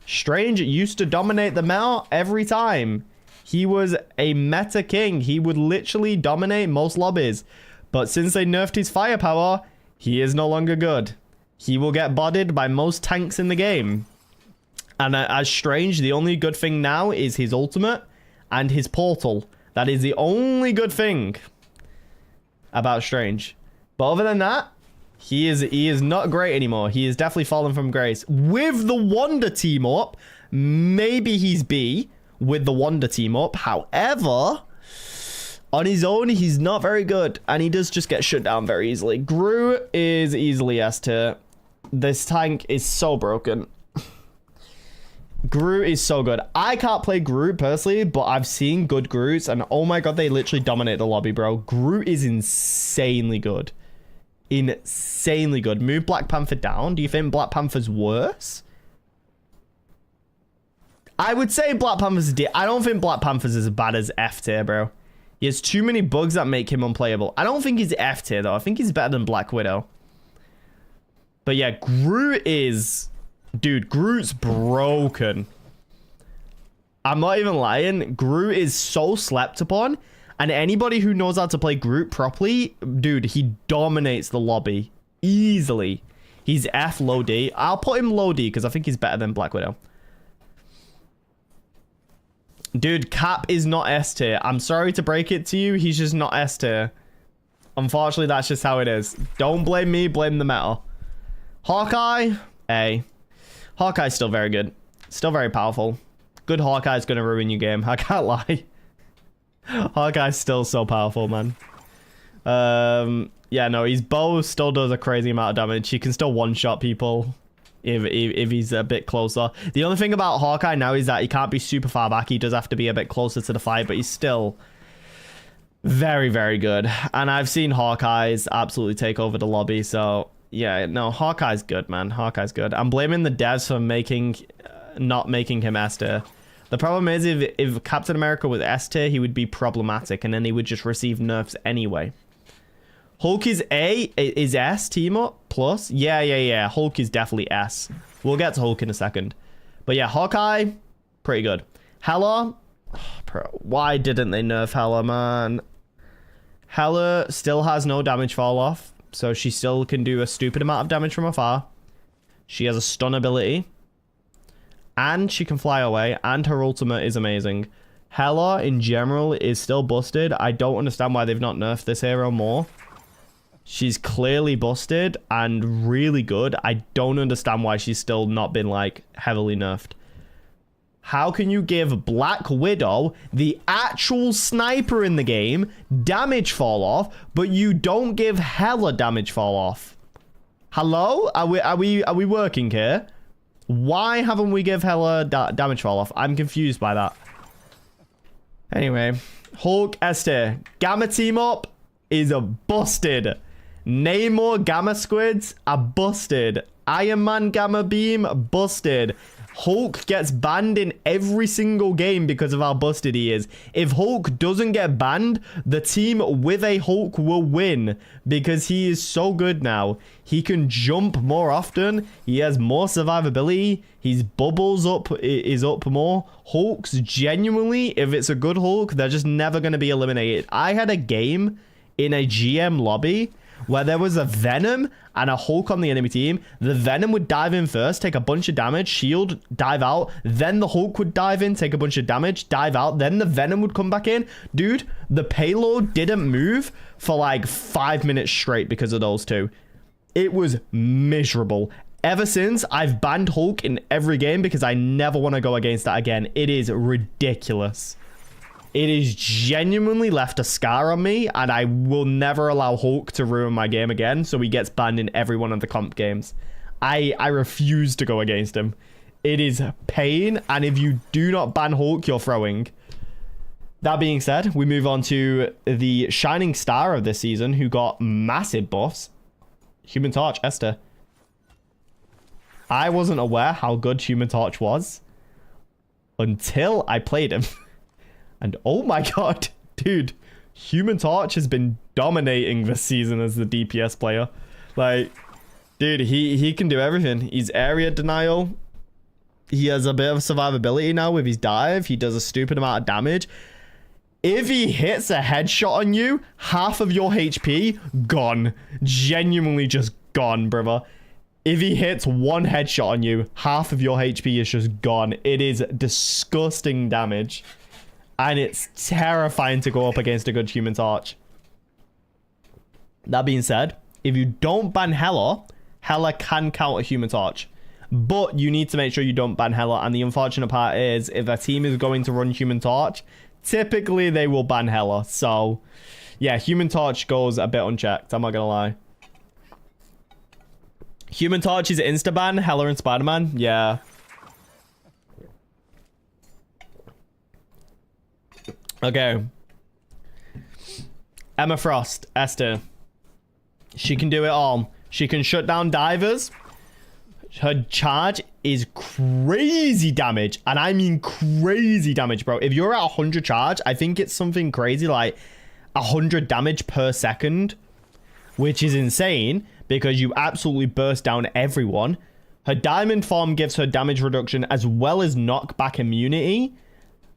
[SPEAKER 1] Strange used to dominate the meta every time. He was a meta king. He would literally dominate most lobbies. But since they nerfed his firepower, he is no longer good. He will get bodied by most tanks in the game. And as Strange, the only good thing now is his ultimate and his portal. That is the only good thing about Strange. But other than that, he is not great anymore. He is definitely fallen from grace. With the Wanda team up, maybe he's B with the Wanda team up. However, on his own, he's not very good. And he does just get shut down very easily. Gru is easily S tier. This tank is so broken. Gru is so good. I can't play Gru personally, but I've seen good Grus. And oh my god, they literally dominate the lobby, bro. Gru is insanely good. Insanely good. Move Black Panther down. Do you think Black Panther's worse? I would say Black Panther's D. I don't think Black Panther's as bad as F tier, bro. He has too many bugs that make him unplayable. I don't think he's F tier, though. I think he's better than Black Widow. But yeah, Gru is... Dude, Groot's broken. I'm not even lying. Gru is so slept upon. And anybody who knows how to play Groot properly, dude, he dominates the lobby. Easily. He's F low D. I'll put him low D because I think he's better than Black Widow. Dude, Cap is not S tier. I'm sorry to break it to you. He's just not S tier. Unfortunately, that's just how it is. Don't blame me. Blame the meta. Hawkeye, A. Hawkeye's still very good. Still very powerful. Good Hawkeye's going to ruin your game. I can't lie. Hawkeye's still so powerful, man. Yeah, no, his bow still does a crazy amount of damage. He can still one-shot people if he's a bit closer. The only thing about Hawkeye now is that he can't be super far back. He does have to be a bit closer to the fight, but he's still Very, very good. And I've seen Hawkeyes absolutely take over the lobby. So, yeah, no, Hawkeye's good, man. Hawkeye's good. I'm blaming the devs for not making him S tier. The problem is if Captain America was S tier, he would be problematic. And then he would just receive nerfs anyway. Hulk is A, is S team up plus? Yeah. Hulk is definitely S. We'll get to Hulk in a second. But yeah, Hawkeye, pretty good. Hela, why didn't they nerf Hela, man? Hela still has no damage fall off, so she still can do a stupid amount of damage from afar. She has a stun ability, and she can fly away, and her ultimate is amazing. Hela, in general, is still busted. I don't understand why they've not nerfed this hero more. She's clearly busted and really good. I don't understand why she's still not been, like, heavily nerfed. How can you give Black Widow, the actual sniper in the game, damage fall off, but you don't give Hela damage fall off? Hello? Are we working here? Why haven't we give Hela damage fall off? I'm confused by that. Anyway, Hulk S tier. Gamma team up is a busted. Namor Gamma Squids are busted. Iron Man Gamma Beam busted. Hulk gets banned in every single game because of how busted he is. If Hulk doesn't get banned, the team with a Hulk will win because he is so good now. He can jump more often. He has more survivability. His bubbles is up more. Hulk's genuinely, if it's a good Hulk, they're just never going to be eliminated. I had a game in a GM lobby where there was a Venom and a Hulk on the enemy team. The Venom would dive in first, take a bunch of damage, shield, dive out. Then the Hulk would dive in, take a bunch of damage, dive out. Then the Venom would come back in. Dude, the payload didn't move for like 5 minutes straight because of those two. It was miserable. Ever since, I've banned Hulk in every game because I never want to go against that again. It is ridiculous. It has genuinely left a scar on me, and I will never allow Hulk to ruin my game again, so he gets banned in every one of the comp games. I refuse to go against him. It is pain, and if you do not ban Hulk, you're throwing. That being said, we move on to the shining star of this season, who got massive buffs. Human Torch, Esther. I wasn't aware how good Human Torch was until I played him. And oh my god, dude, Human Torch has been dominating this season as the DPS player. Like, dude, he can do everything. He's area denial. He has a bit of survivability now with his dive. He does a stupid amount of damage. If he hits a headshot on you, half of your HP gone. Genuinely just gone, brother. If he hits one headshot on you, half of your HP is just gone. It is disgusting damage. And it's terrifying to go up against a good Human Torch. That being said, if you don't ban Hela, Hela can counter Human Torch. But you need to make sure you don't ban Hela. And the unfortunate part is, if a team is going to run Human Torch, typically they will ban Hela. So, yeah, Human Torch goes a bit unchecked. I'm not going to lie. Human Torch is insta-ban. Hela and Spider-Man. Yeah. Okay. Emma Frost, Esther. She can do it all. She can shut down divers. Her charge is crazy damage. And I mean crazy damage, bro. If you're at 100 charge, I think it's something crazy like 100 damage per second. Which is insane because you absolutely burst down everyone. Her diamond form gives her damage reduction as well as knockback immunity.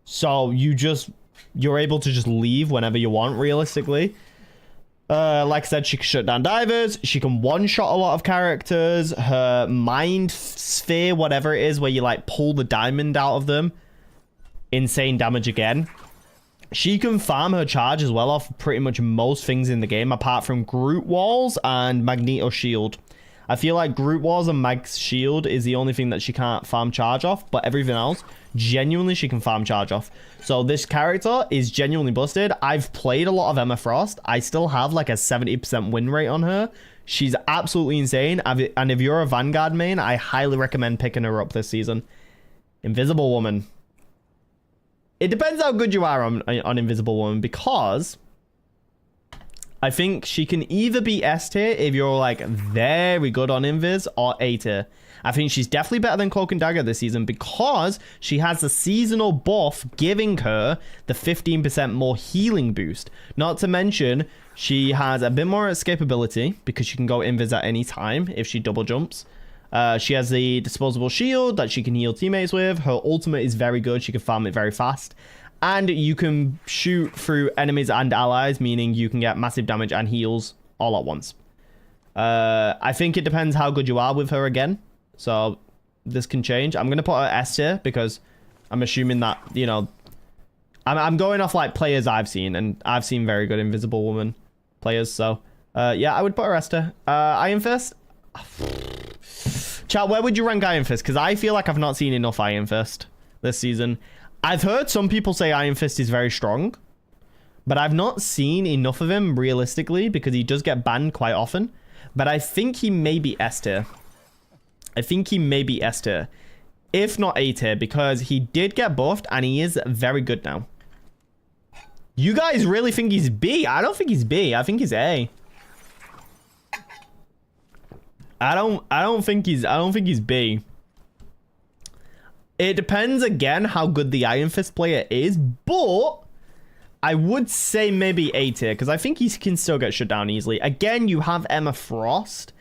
[SPEAKER 1] So you're able to just leave whenever you want, realistically. Like I said, she can shut down divers. She can one-shot a lot of characters. Her mind sphere, whatever it is, where you, like, pull the diamond out of them. Insane damage again. She can farm her charge as well off pretty much most things in the game, apart from Groot Walls and Magneto Shield. I feel like Groot Walls and Mag's Shield is the only thing that she can't farm charge off, but everything else, genuinely, she can farm charge off. So this character is genuinely busted. I've played a lot of Emma Frost. I still have like a 70% win rate on her. She's absolutely insane. And if you're a Vanguard main, I highly recommend picking her up this season. Invisible Woman. It depends how good you are on Invisible Woman, because I think she can either be S tier if you're like very good on invis, or A tier. I think she's definitely better than Cloak and Dagger this season because she has the seasonal buff giving her the 15% more healing boost. Not to mention, she has a bit more escapability because she can go invis at any time if she double jumps. She has the disposable shield that she can heal teammates with. Her ultimate is very good. She can farm it very fast. And you can shoot through enemies and allies, meaning you can get massive damage and heals all at once. I think it depends how good you are with her again. So this can change. I'm going to put her S tier because I'm assuming that, you know, I'm going off like players I've seen, and I've seen very good Invisible Woman players. So yeah, I would put her S tier. Iron Fist. Chat, where would you rank Iron Fist? Because I feel like I've not seen enough Iron Fist this season. I've heard some people say Iron Fist is very strong, but I've not seen enough of him realistically because he does get banned quite often. But I think he may be S tier. I think he may be S tier, if not A tier, because he did get buffed and he is very good now. You guys really think he's B? I don't think he's B. I think he's A. I don't think he's B. It depends again how good the Iron Fist player is, but I would say maybe A tier because I think he can still get shut down easily. Again, you have Emma Frost.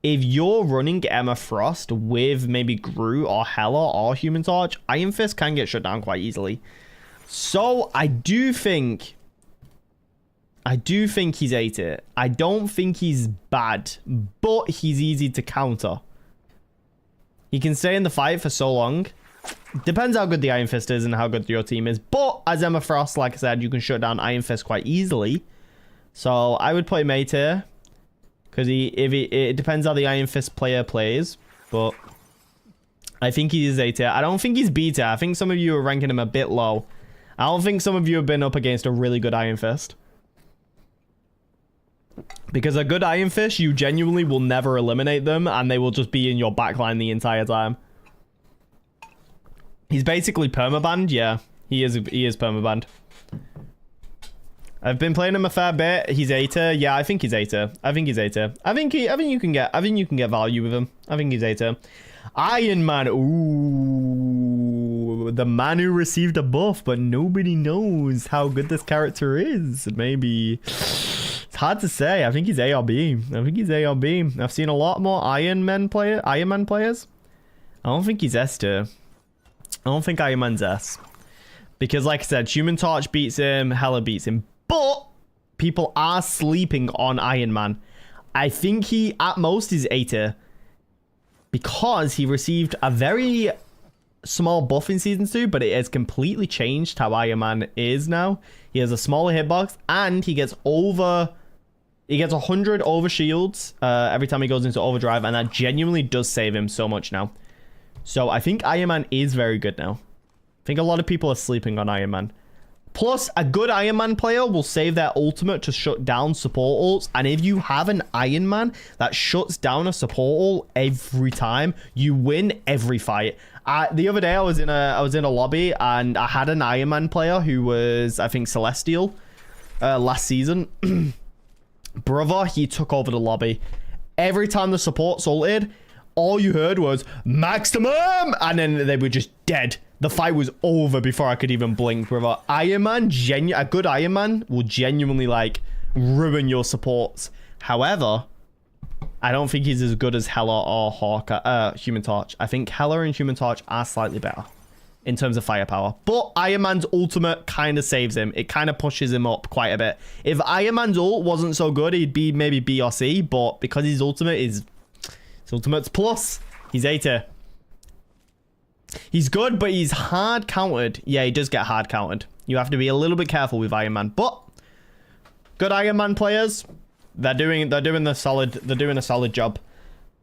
[SPEAKER 1] If you're running Emma Frost with maybe Groot or Hela or Human Torch, Iron Fist can get shut down quite easily. So I do think he's A tier. I don't think he's bad, but he's easy to counter. He can stay in the fight for so long. Depends how good the Iron Fist is and how good your team is. But as Emma Frost, like I said, you can shut down Iron Fist quite easily. So I would play A tier. Because it depends how the Iron Fist player plays. But I think he is A tier. I don't think he's B tier. I think some of you are ranking him a bit low. I don't think some of you have been up against a really good Iron Fist. Because a good Iron Fist, you genuinely will never eliminate them. And they will just be in your backline the entire time. He's basically permabanned. Yeah, he is permabanned. I've been playing him a fair bit. He's A tier. Yeah, I think he's A tier. I think you can get value with him. I think he's A tier. Iron Man. Ooh, the man who received a buff, but nobody knows how good this character is. Maybe it's hard to say. I think he's A or B. I've seen a lot more Iron Man players. I don't think he's S tier. I don't think Iron Man's S. Because like I said, Human Torch beats him, Hela beats him. But people are sleeping on Iron Man. I think he, at most, is A tier. Because he received a very small buff in Season 2, but it has completely changed how Iron Man is now. He has a smaller hitbox, and he gets 100 over shields every time he goes into overdrive, and that genuinely does save him so much now. So I think Iron Man is very good now. I think a lot of people are sleeping on Iron Man. Plus, a good Iron Man player will save their ultimate to shut down support ults. And if you have an Iron Man that shuts down a support ult every time, you win every fight. The other day, I was in a lobby and I had an Iron Man player who was, I think, Celestial last season. Brother, he took over the lobby. Every time the support ulted, all you heard was maximum, and then they were just dead. The fight was over before I could even blink, brother. Iron Man, a good Iron Man will genuinely like ruin your supports. However, I don't think he's as good as Hela or Human Torch. I think Hela and Human Torch are slightly better in terms of firepower. But Iron Man's ultimate kind of saves him. It kind of pushes him up quite a bit. If Iron Man's ult wasn't so good, he'd be maybe B or C. But because his ultimate's plus, he's A tier. He's good, but he's hard countered. Yeah, he does get hard countered. You have to be a little bit careful with Iron Man. But good Iron Man players, they're doing a solid job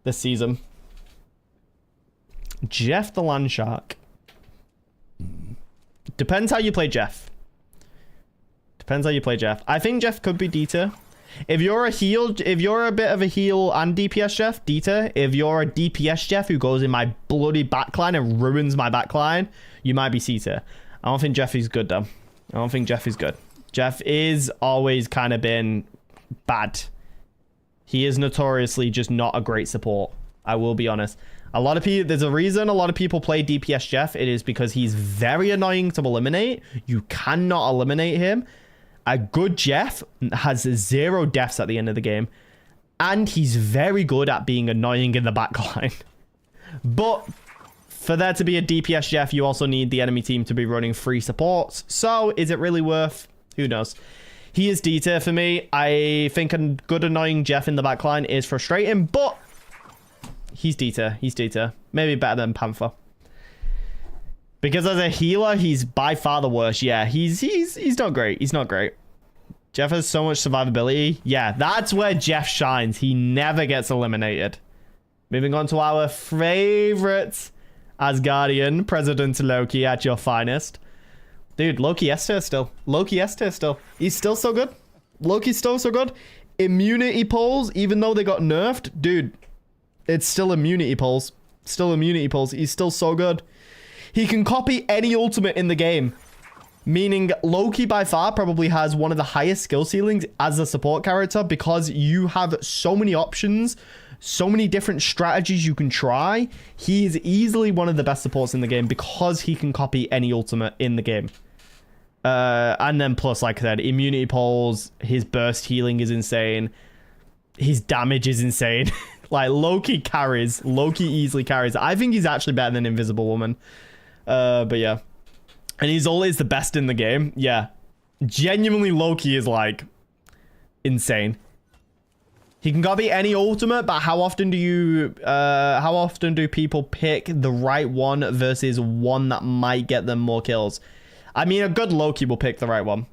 [SPEAKER 1] this season. Jeff the Landshark. Depends how you play Jeff. I think Jeff could be D tier. If you're a bit of a heal and DPS Jeff, D tier. If you're a DPS Jeff who goes in my bloody backline and ruins my backline, you might be C tier. I don't think Jeff is good though. Jeff is always kind of been bad. He is notoriously just not a great support. I will be honest. A lot of people, there's a reason a lot of people play DPS Jeff. It is because he's very annoying to eliminate. You cannot eliminate him. A good Jeff has 0 deaths at the end of the game. And he's very good at being annoying in the backline. But for there to be a DPS Jeff, you also need the enemy team to be running free supports. So is it really worth? Who knows? He is D tier for me. I think a good annoying Jeff in the backline is frustrating, but he's D tier. He's D tier. Maybe better than Panther. Because as a healer, he's by far the worst. Yeah, he's not great. He's not great. Jeff has so much survivability. Yeah, that's where Jeff shines. He never gets eliminated. Moving on to our favorite Asgardian, President Loki at your finest. Dude, Loki S tier still. Loki S tier still. He's still so good. Loki's still so good. Immunity pulls, even though they got nerfed. Dude, it's still immunity pulls. Still immunity pulls. He's still so good. He can copy any ultimate in the game. Meaning Loki by far probably has one of the highest skill ceilings as a support character because you have so many options, so many different strategies you can try. He is easily one of the best supports in the game because he can copy any ultimate in the game. And then plus, like I said, immunity pulls, his burst healing is insane. His damage is insane. Like Loki carries. Loki easily carries. I think he's actually better than Invisible Woman. But yeah. And he's always the best in the game. Yeah. Genuinely, Loki is like insane. He can copy any ultimate, but how often do people pick the right one versus one that might get them more kills? I mean, a good Loki will pick the right one.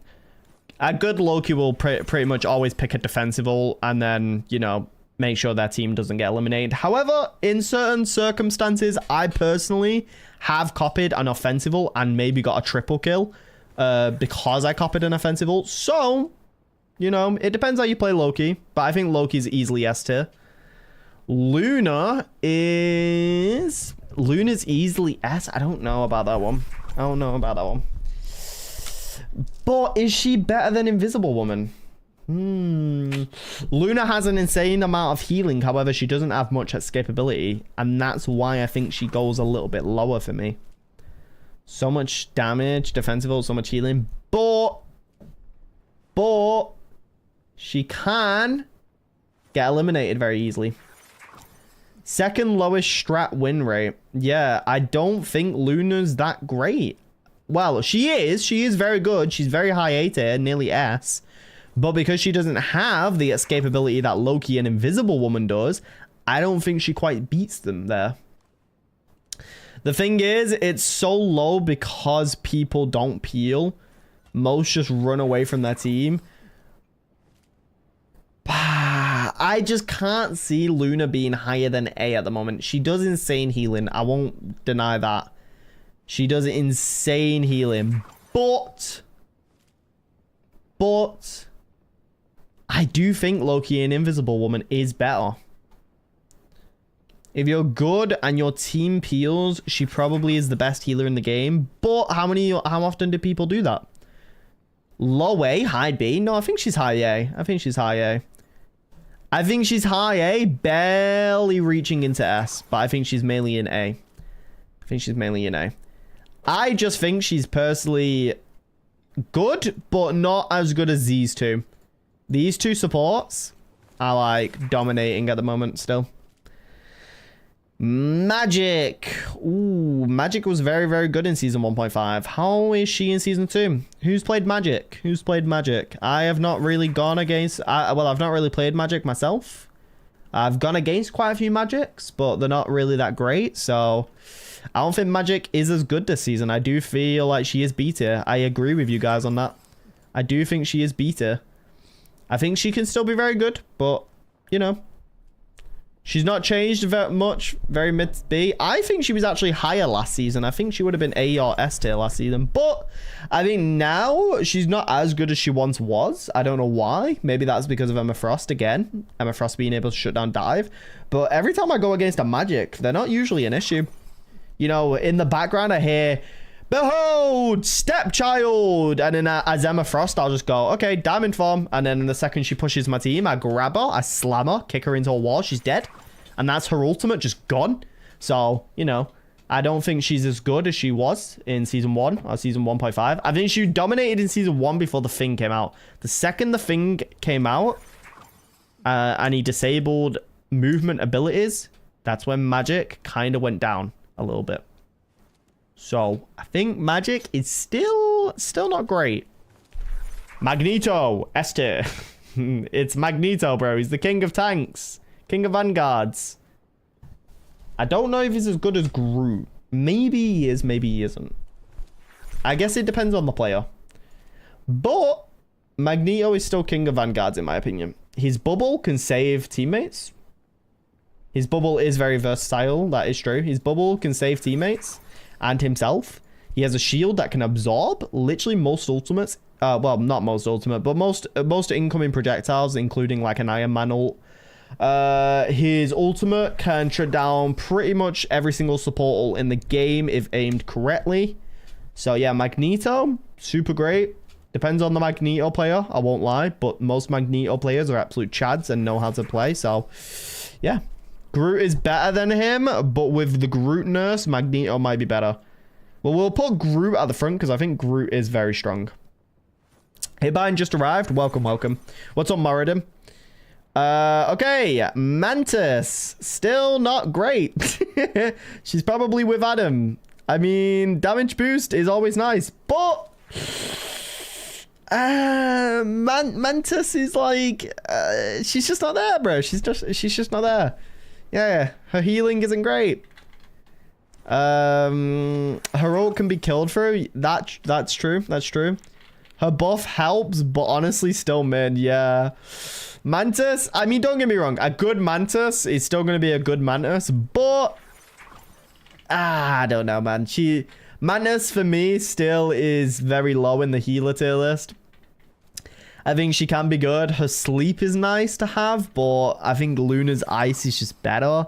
[SPEAKER 1] A good Loki will pretty much always pick a defensive ult and then, you know, make sure their team doesn't get eliminated. However, in certain circumstances, I personally have copied an offensive ult and maybe got a triple kill because I copied an offensive ult. So, you know, it depends how you play Loki, but I think Loki's easily S tier. Luna's easily S. I don't know about that one. I don't know about that one. But is she better than Invisible Woman? Luna has an insane amount of healing. However, she doesn't have much escapability. And that's why I think she goes a little bit lower for me. So much damage, defensive, so much healing. But she can get eliminated very easily. Second lowest strat win rate. Yeah, I don't think Luna's that great. Well, she is. She is very good. She's very high A tier, nearly S. But because she doesn't have the escapability that Loki and Invisible Woman does, I don't think she quite beats them there. The thing is, it's so low because people don't peel. Most just run away from their team. I just can't see Luna being higher than A at the moment. She does insane healing. I won't deny that. She does insane healing. But I do think Loki and Invisible Woman is better. If you're good and your team peels, she probably is the best healer in the game. But how often do people do that? Low A, high B? No, I think she's high A. I think she's high A. I think she's high A, barely reaching into S, but I think she's mainly in A. I think she's mainly in A. I just think she's personally good, but not as good as these two. These two supports are like dominating at the moment still. Magic. Ooh, Magic was very, very good in season 1.5. How is she in season 2? Who's played Magic? Who's played Magic? I have not really gone against... well, I've not really played Magic myself. I've gone against quite a few Magics, but they're not really that great. So I don't think Magic is as good this season. I do feel like she is B tier. I agree with you guys on that. I do think she is B tier. I think she can still be very good, but, you know... She's not changed very much, very mid B. I think she was actually higher last season. I think she would have been A or S tier last season. But I think now she's not as good as she once was. I don't know why. Maybe that's because of Emma Frost again. Emma Frost being able to shut down dive. But every time I go against a Magic, they're not usually an issue. You know, in the background, I hear Behold, stepchild. And then as Emma Frost, I'll just go, okay, diamond form. And then the second she pushes my team, I grab her, I slam her, kick her into a wall. She's dead. And that's her ultimate, just gone. So, you know, I don't think she's as good as she was in season 1 or season 1.5. I think she dominated in season 1 before the Thing came out. The second the Thing came out and he disabled movement abilities, that's when Magic kind of went down a little bit. So I think Magic is still not great. Magneto, Esther. It's Magneto, bro. He's the king of tanks, king of vanguards. I don't know if he's as good as Groot. Maybe he is, maybe he isn't. I guess it depends on the player. But Magneto is still king of vanguards in my opinion. His bubble can save teammates. His bubble is very versatile. That is true. His bubble can save teammates and himself. He has a shield that can absorb literally most ultimates. Well, not most ultimate, but most incoming projectiles, including like an Iron Man ult. His ultimate can shut down pretty much every single support ult in the game if aimed correctly. So yeah, Magneto, super great. Depends on the Magneto player, I won't lie, but most Magneto players are absolute chads and know how to play. So yeah, Groot is better than him, but with the Groot nurse, Magneto might be better. Well, we'll put Groot at the front because I think Groot is very strong. Hitbind just arrived. Welcome, welcome. What's up, Moradin? Okay, Mantis. Still not great. She's probably with Adam. I mean, damage boost is always nice, but Mantis is like, she's just not there, bro. She's just not there. Yeah, her healing isn't great. Her ult can be killed through. That's true. That's true. Her buff helps, but honestly, still mid. Yeah. Mantis, I mean, don't get me wrong. A good Mantis is still going to be a good Mantis, but I don't know, man. Mantis for me still is very low in the healer tier list. I think she can be good. Her sleep is nice to have, but I think Luna's ice is just better,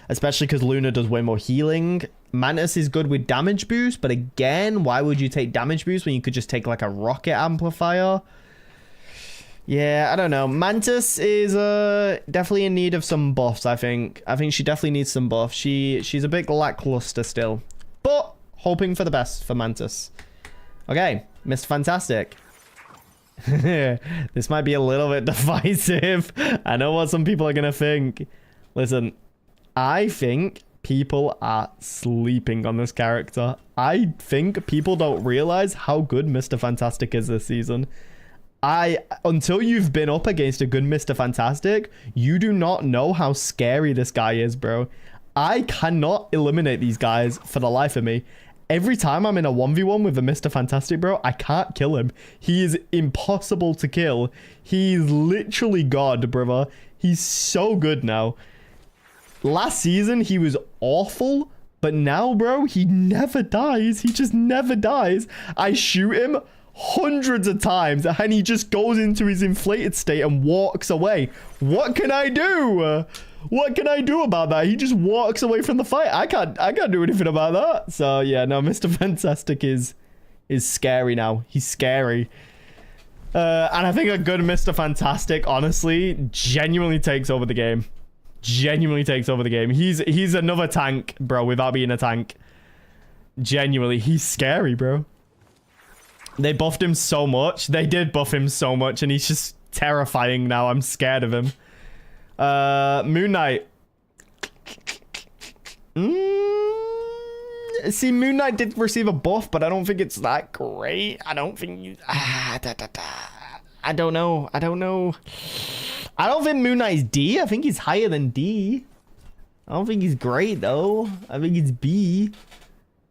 [SPEAKER 1] especially because Luna does way more healing. Mantis is good with damage boost, but again, why would you take damage boost when you could just take like a rocket amplifier? Yeah, I don't know. Mantis is definitely in need of some buffs, I think. I think she definitely needs some buffs. She's a bit lackluster still, but hoping for the best for Mantis. Okay, Mr. Fantastic. This might be a little bit divisive. I know what some people are going to think. Listen, I think people are sleeping on this character. I think people don't realize how good Mr. Fantastic is this season. Until you've been up against a good Mr. Fantastic, you do not know how scary this guy is, bro. I cannot eliminate these guys for the life of me. Every time I'm in a 1v1 with a Mr. Fantastic, bro, I can't kill him. He is impossible to kill. He's literally God, brother. He's so good now. Last season, he was awful, but now, bro, he never dies. He just never dies. I shoot him hundreds of times and he just goes into his inflated state and walks away. What can I do? What can I do about that? He just walks away from the fight. I can't do anything about that. So yeah, no, Mr. Fantastic is scary now. He's scary. And I think a good Mr. Fantastic, honestly, genuinely takes over the game. Genuinely takes over the game. He's another tank, bro, without being a tank. Genuinely, he's scary, bro. They buffed him so much. They did buff him so much, and he's just terrifying now. I'm scared of him. Moon Knight. See, Moon Knight did receive a buff, but I don't think it's that great. I don't think you... I don't know. I don't think Moon Knight's D. I think he's higher than D. I don't think he's great, though. I think he's B.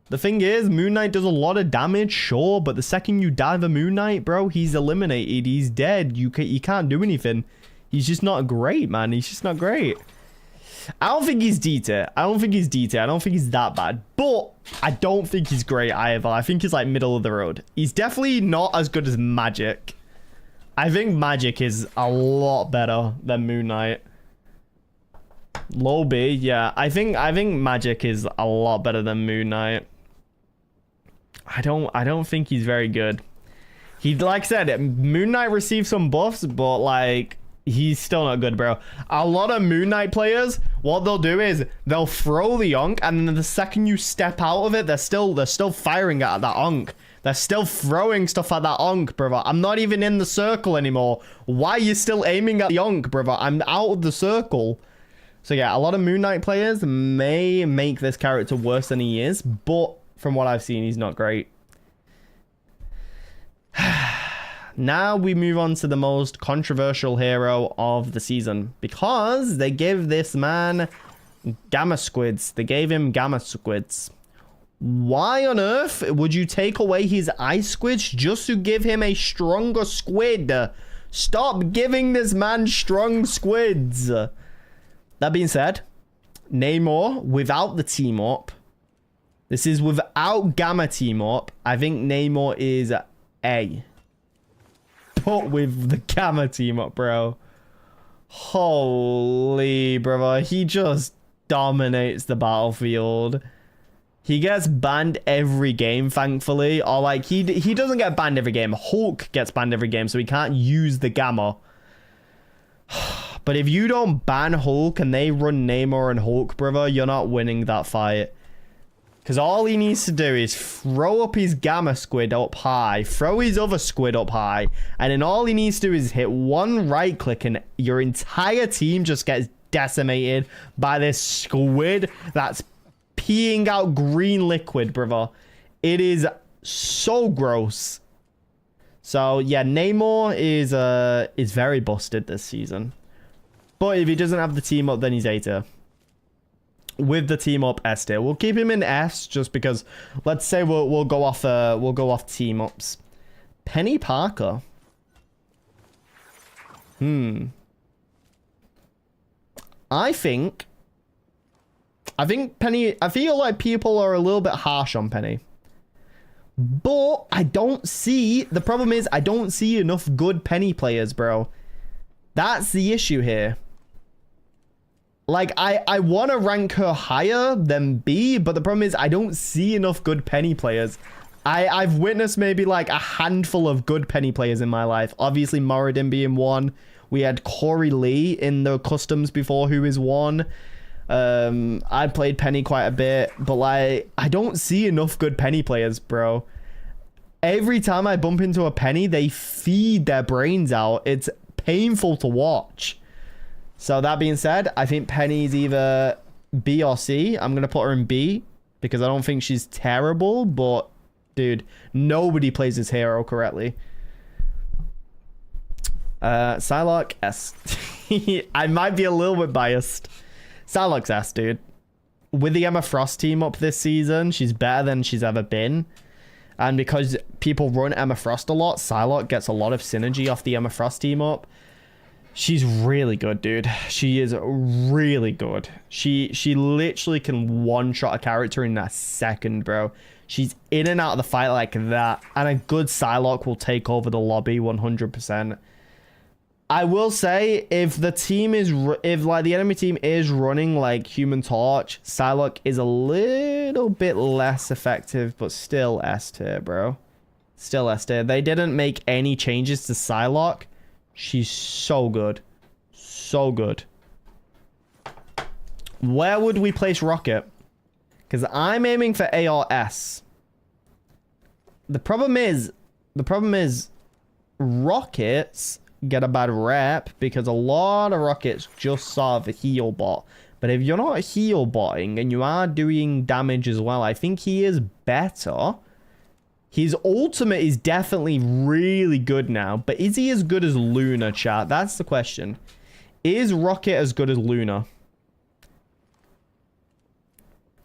[SPEAKER 1] The thing is, Moon Knight does a lot of damage, sure, but the second you dive a Moon Knight, bro, he's eliminated. He's dead. You can't do anything. He's just not great, man. He's just not great. I don't think he's D tier. I don't think he's D tier. I don't think he's that bad. But I don't think he's great either. I think he's like middle of the road. He's definitely not as good as Magic. I think Magic is a lot better than Moon Knight. Low B, yeah. I think Magic is a lot better than Moon Knight. I don't think he's very good. He, like I said, Moon Knight received some buffs, but like he's still not good, bro. A lot of Moon Knight players, what they'll do is they'll throw the Onk, and then the second you step out of it, they're still firing at that Onk. They're still throwing stuff at that Onk, brother. I'm not even in the circle anymore. Why are you still aiming at the Onk, brother? I'm out of the circle. So yeah, a lot of Moon Knight players may make this character worse than he is, but from what I've seen, he's not great. Now we move on to the most controversial hero of the season, because they give this man Gamma Squids. They gave him Gamma Squids. Why on earth would you take away his Ice Squids just to give him a stronger squid? Stop giving this man strong squids. That being said, Namor without the team up. This is without Gamma team up. I think Namor is A. But with the Gamma team up, bro. Holy, brother. He just dominates the battlefield. He gets banned every game, thankfully. Or like, he doesn't get banned every game. Hulk gets banned every game, so he can't use the Gamma. But if you don't ban Hulk and they run Namor and Hulk, brother, you're not winning that fight. Because all he needs to do is throw up his Gamma Squid up high, throw his other squid up high, and then all he needs to do is hit one right click and your entire team just gets decimated by this squid that's peeing out green liquid, brother. It is so gross. So yeah, Namor is very busted this season. But if he doesn't have the team up, then he's A tier. With the team up, S tier. We'll keep him in S just because. Let's say we'll go off team ups. Penny Parker. I think Penny. I feel like people are a little bit harsh on Penny. But I don't see. The problem is I don't see enough good Penny players, bro. That's the issue here. Like, I want to rank her higher than B, but the problem is I don't see enough good Penny players. I've witnessed maybe like a handful of good Penny players in my life. Obviously, Moradin being one. We had Corey Lee in the customs before, who is one. I played Penny quite a bit, but like, I don't see enough good Penny players, bro. Every time I bump into a Penny, they feed their brains out. It's painful to watch. So that being said, I think Penny's either B or C. I'm going to put her in B because I don't think she's terrible, but dude, nobody plays this hero correctly. Psylocke S. I might be a little bit biased. Psylocke's S, dude. With the Emma Frost team up this season, she's better than she's ever been. And because people run Emma Frost a lot, Psylocke gets a lot of synergy off the Emma Frost team up. She's really good, dude. She is really good. She literally can one-shot a character in a second, bro. She's in and out of the fight like that. And a good Psylocke will take over the lobby 100%. I will say, if the team is... If, like, the enemy team is running, like, Human Torch, Psylocke is a little bit less effective, but still S tier, bro. Still S tier. They didn't make any changes to Psylocke. She's so good. So good. Where would we place Rocket? Because I'm aiming for A or S. The problem is Rockets get a bad rep because a lot of Rockets just sort of heal bot. But if you're not heal botting and you are doing damage as well, I think he is better. His ultimate is definitely really good now, but is he as good as Luna, chat? That's the question. Is Rocket as good as Luna?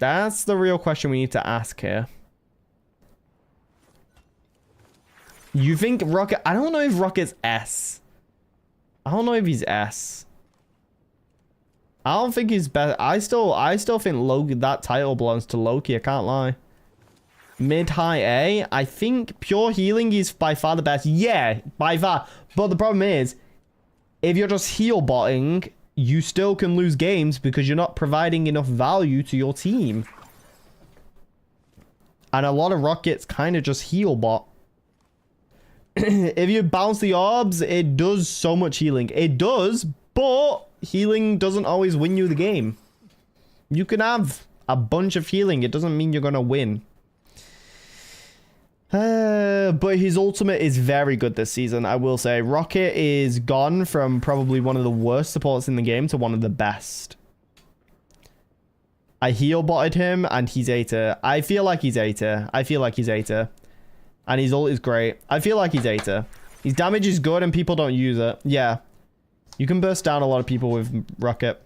[SPEAKER 1] That's the real question we need to ask here. You think Rocket... I don't know if Rocket's S. I don't know if he's S. I don't think he's better. I still think Loki, that title belongs to Loki, I can't lie. Mid-high A, I think pure healing is by far the best. Yeah, by far. But the problem is, if you're just heal botting, you still can lose games because you're not providing enough value to your team. And a lot of Rockets kind of just heal bot. If you bounce the orbs, it does so much healing. It does, but healing doesn't always win you the game. You can have a bunch of healing. It doesn't mean you're going to win. But his ultimate is very good this season, I will say. Rocket is gone from probably one of the worst supports in the game to one of the best. I heal botted him and he's ATA. I feel like he's ATA. I feel like he's ATA. And his ult is great. I feel like he's ATA. His damage is good and people don't use it. Yeah. You can burst down a lot of people with Rocket.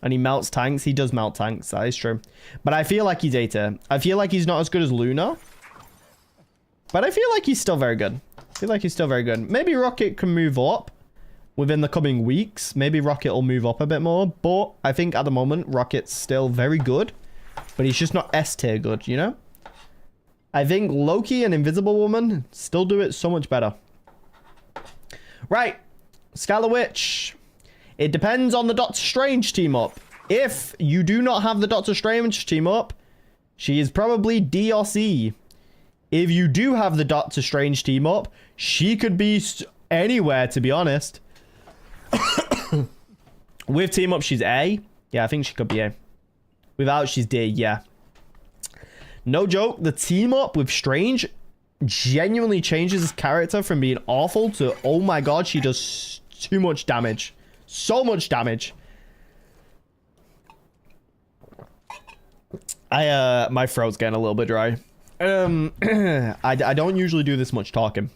[SPEAKER 1] And he melts tanks. He does melt tanks. That is true. But I feel like he's ATA. I feel like he's not as good as Luna. But I feel like he's still very good. I feel like he's still very good. Maybe Rocket can move up within the coming weeks. Maybe Rocket will move up a bit more. But I think at the moment, Rocket's still very good. But he's just not S tier good, you know? I think Loki and Invisible Woman still do it so much better. Right. Skylar Witch. It depends on the Doctor Strange team up. If you do not have the Doctor Strange team up, she is probably D or C. If you do have the Doctor Strange team up, she could be anywhere, to be honest. With team up, she's A. Yeah, I think she could be A. Without, she's D, yeah. No joke, the team up with Strange genuinely changes his character from being awful to, oh my god, she does too much damage. So much damage. My throat's getting a little bit dry. I don't usually do this much talking.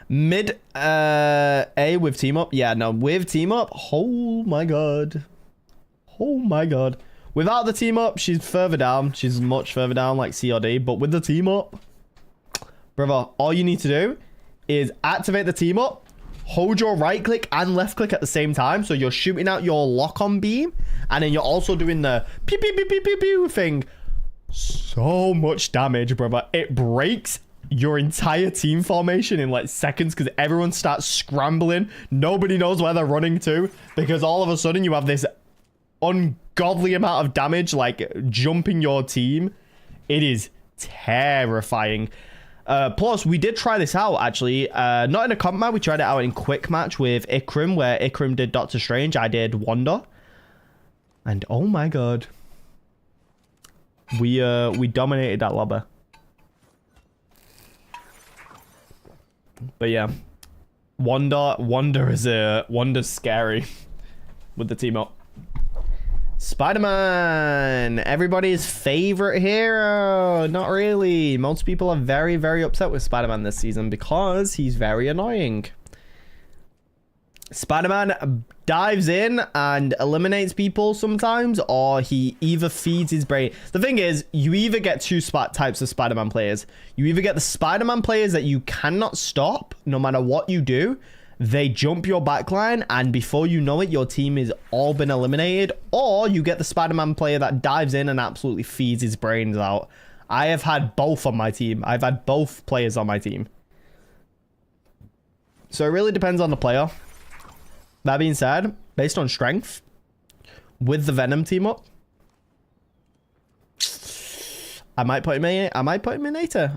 [SPEAKER 1] Mid A with team up. Yeah, no, with team up. Oh my god. Oh my god. Without the team up, she's further down. She's much further down, like C or D. But with the team up, brother, all you need to do is activate the team up. Hold your right click and left click at the same time. So you're shooting out your lock-on beam. And then you're also doing the pew, pew, pew, pew, pew, pew thing. So much damage, brother. It breaks your entire team formation in like seconds because everyone starts scrambling. Nobody knows where they're running to because all of a sudden you have this ungodly amount of damage like jumping your team. It is terrifying. Plus, we did try this out, actually. Not in a comp match. We tried it out in quick match with Ikram, where Ikram did Doctor Strange. I did Wanda. And oh my god. We dominated that lobby. But yeah. Wanda's scary. With the team up. Spider-Man, everybody's favorite hero. Not really. Most people are very, very upset with Spider-Man this season because he's very annoying. Spider-Man dives in and eliminates people sometimes, or he either feeds his brain. The thing is, you either get two types of Spider-Man players. You either get the Spider-Man players that you cannot stop no matter what you do. They jump your backline, and before you know it, your team is all been eliminated. Or you get the Spider-Man player that dives in and absolutely feeds his brains out. I have had both on my team. I've had both players on my team. So it really depends on the player. That being said, based on strength, with the Venom team up, I might put him in. I might put him in ATA.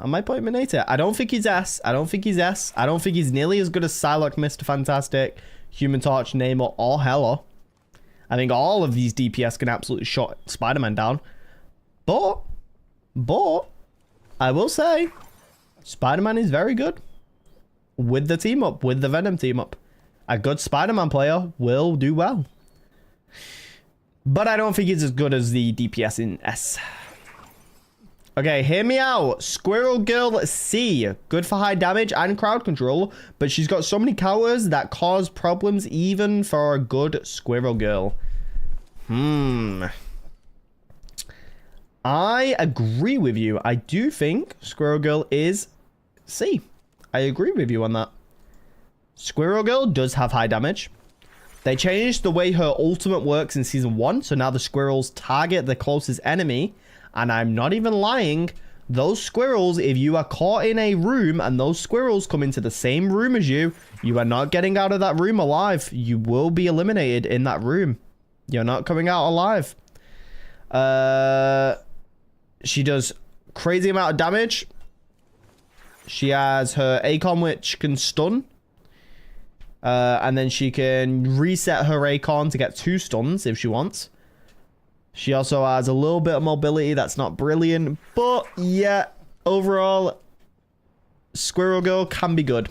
[SPEAKER 1] I don't think he's S. I don't think he's nearly as good as Psylocke, Mr. Fantastic, Human Torch, Namor, or Hela. I think all of these DPS can absolutely shut Spider-Man down. But I will say, Spider-Man is very good with the team up, with the Venom team up. A good Spider-Man player will do well. But I don't think he's as good as the DPS in S. Okay, hear me out. Squirrel Girl C. Good for high damage and crowd control, but she's got so many counters that cause problems even for a good Squirrel Girl. I agree with you. I do think Squirrel Girl is C. I agree with you on that. Squirrel Girl does have high damage. They changed the way her ultimate works in Season 1, so now the squirrels target the closest enemy. And I'm not even lying, those squirrels, if you are caught in a room and those squirrels come into the same room as you, you are not getting out of that room alive. You will be eliminated in that room. You're not coming out alive. She does crazy amount of damage. She has her Acon, which can stun. And then she can reset her Acon to get 2 stuns if she wants. She also has a little bit of mobility. That's not brilliant. But yeah, overall, Squirrel Girl can be good.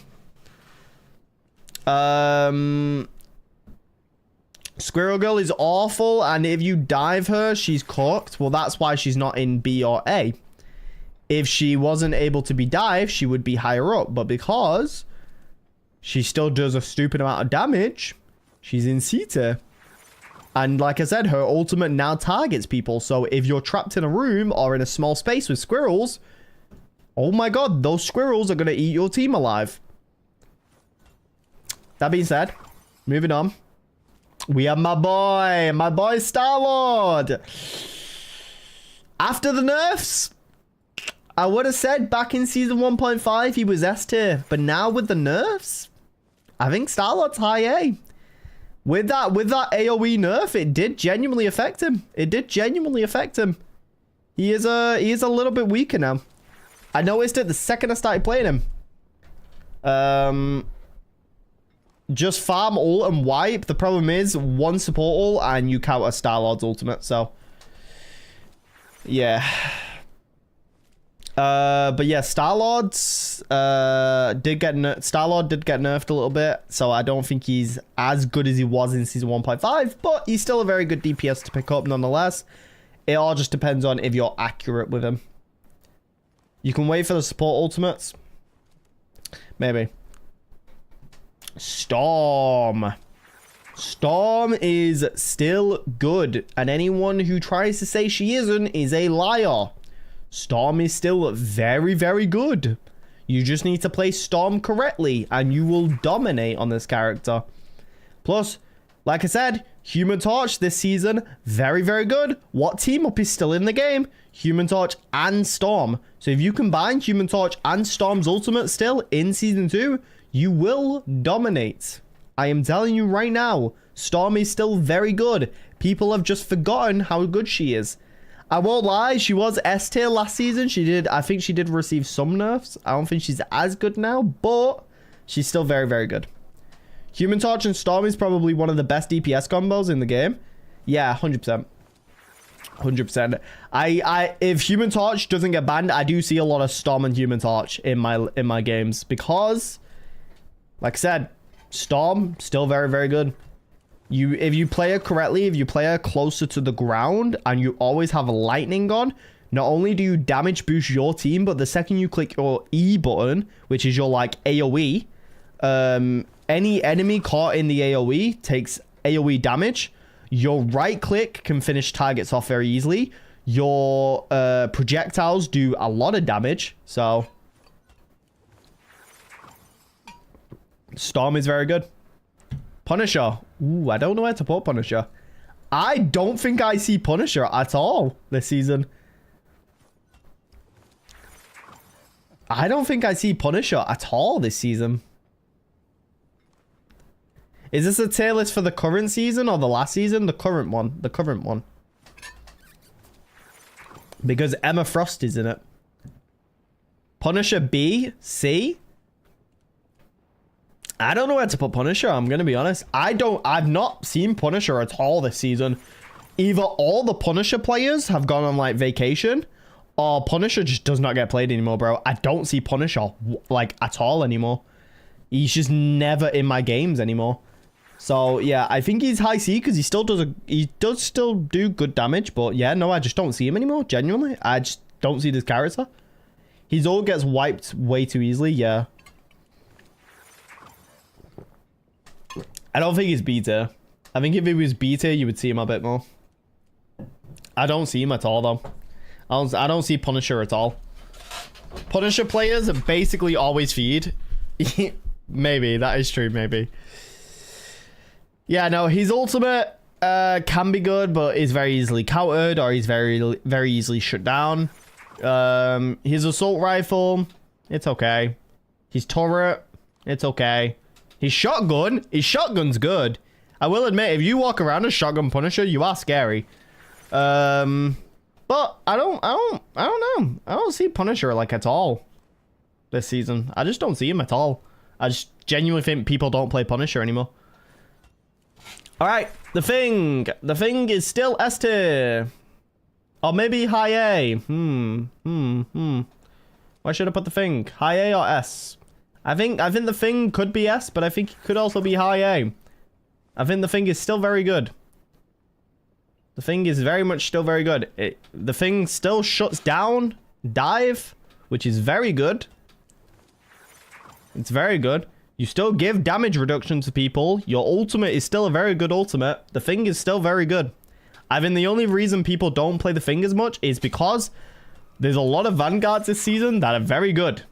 [SPEAKER 1] Squirrel Girl is awful, and if you dive her, she's cooked. Well, that's why she's not in B or A. If she wasn't able to be dived, she would be higher up. But because she still does a stupid amount of damage, she's in C tier. And like I said, her ultimate now targets people. So if you're trapped in a room or in a small space with squirrels, oh my god, those squirrels are going to eat your team alive. That being said, moving on. We have my boy Star-Lord. After the nerfs, I would have said back in season 1.5 he was S tier. But now with the nerfs, I think Star-Lord's high A. With that AoE nerf, it did genuinely affect him. It did genuinely affect him. He is a little bit weaker now. I noticed it the second I started playing him. Just farm ult and wipe. The problem is one support ult and you counter Star-Lord's ultimate. So yeah. But yeah, Star-Lord did get nerfed a little bit, so I don't think he's as good as he was in season 1.5, but he's still a very good DPS to pick up nonetheless. It all just depends on if you're accurate with him. You can wait for the support ultimates. Maybe. Storm. Storm is still good, and anyone who tries to say she isn't is a liar. Storm is still very, very good. You just need to play Storm correctly and you will dominate on this character. Plus, like I said, Human Torch this season, very, very good. What team up is still in the game? Human Torch and Storm. So if you combine Human Torch and Storm's ultimate still in season 2, you will dominate. I am telling you right now, Storm is still very good. People have just forgotten how good she is. I won't lie, she was S tier last season. I think she did receive some nerfs. I don't think she's as good now, but she's still very, very good. Human Torch and Storm is probably one of the best DPS combos in the game. Yeah, 100%. 100%. If Human Torch doesn't get banned, I do see a lot of Storm and Human Torch in my games because, like I said, Storm still very, very good. If you play her correctly, if you play her closer to the ground and you always have lightning on, not only do you damage boost your team, but the second you click your E button, which is your like AoE, any enemy caught in the AoE takes AoE damage. Your right click can finish targets off very easily. Your projectiles do a lot of damage. So Storm is very good. Punisher. Ooh, I don't know where to put Punisher. I don't think I see Punisher at all this season. I don't think I see Punisher at all this season. Is this a tier list for the current season or the last season? The current one. The current one. Because Emma Frost is in it. Punisher B? C? I don't know where to put Punisher, I'm going to be honest. I've not seen Punisher at all this season. Either all the Punisher players have gone on like vacation or Punisher just does not get played anymore, bro. I don't see Punisher like at all anymore. He's just never in my games anymore. So yeah, I think he's high C because he does still do good damage, but yeah, no, I just don't see him anymore. Genuinely, I just don't see this character. His ult gets wiped way too easily. Yeah. I don't think he's B tier. I think if he was B tier, you would see him a bit more. I don't see him at all, though. I don't see Punisher at all. Punisher players basically always feed. Maybe. That is true, maybe. Yeah, no, his ultimate can be good, but is very easily countered, or he's very, very easily shut down. His assault rifle, it's okay. His turret, it's okay. His shotgun's good. I will admit, if you walk around a shotgun Punisher, you are scary. But But I don't know. I don't see Punisher like at all this season. I just don't see him at all. I just genuinely think people don't play Punisher anymore. All right, the Thing. The Thing is still S tier. Or maybe high A. Why should I put the Thing? High A or S? I think the Thing could be S, but I think it could also be high A. I think the Thing is still very good. The Thing is very much still very good. The Thing still shuts down dive, which is very good. It's very good. You still give damage reduction to people. Your ultimate is still a very good ultimate. The Thing is still very good. I think the only reason people don't play the Thing as much is because there's a lot of Vanguards this season that are very good.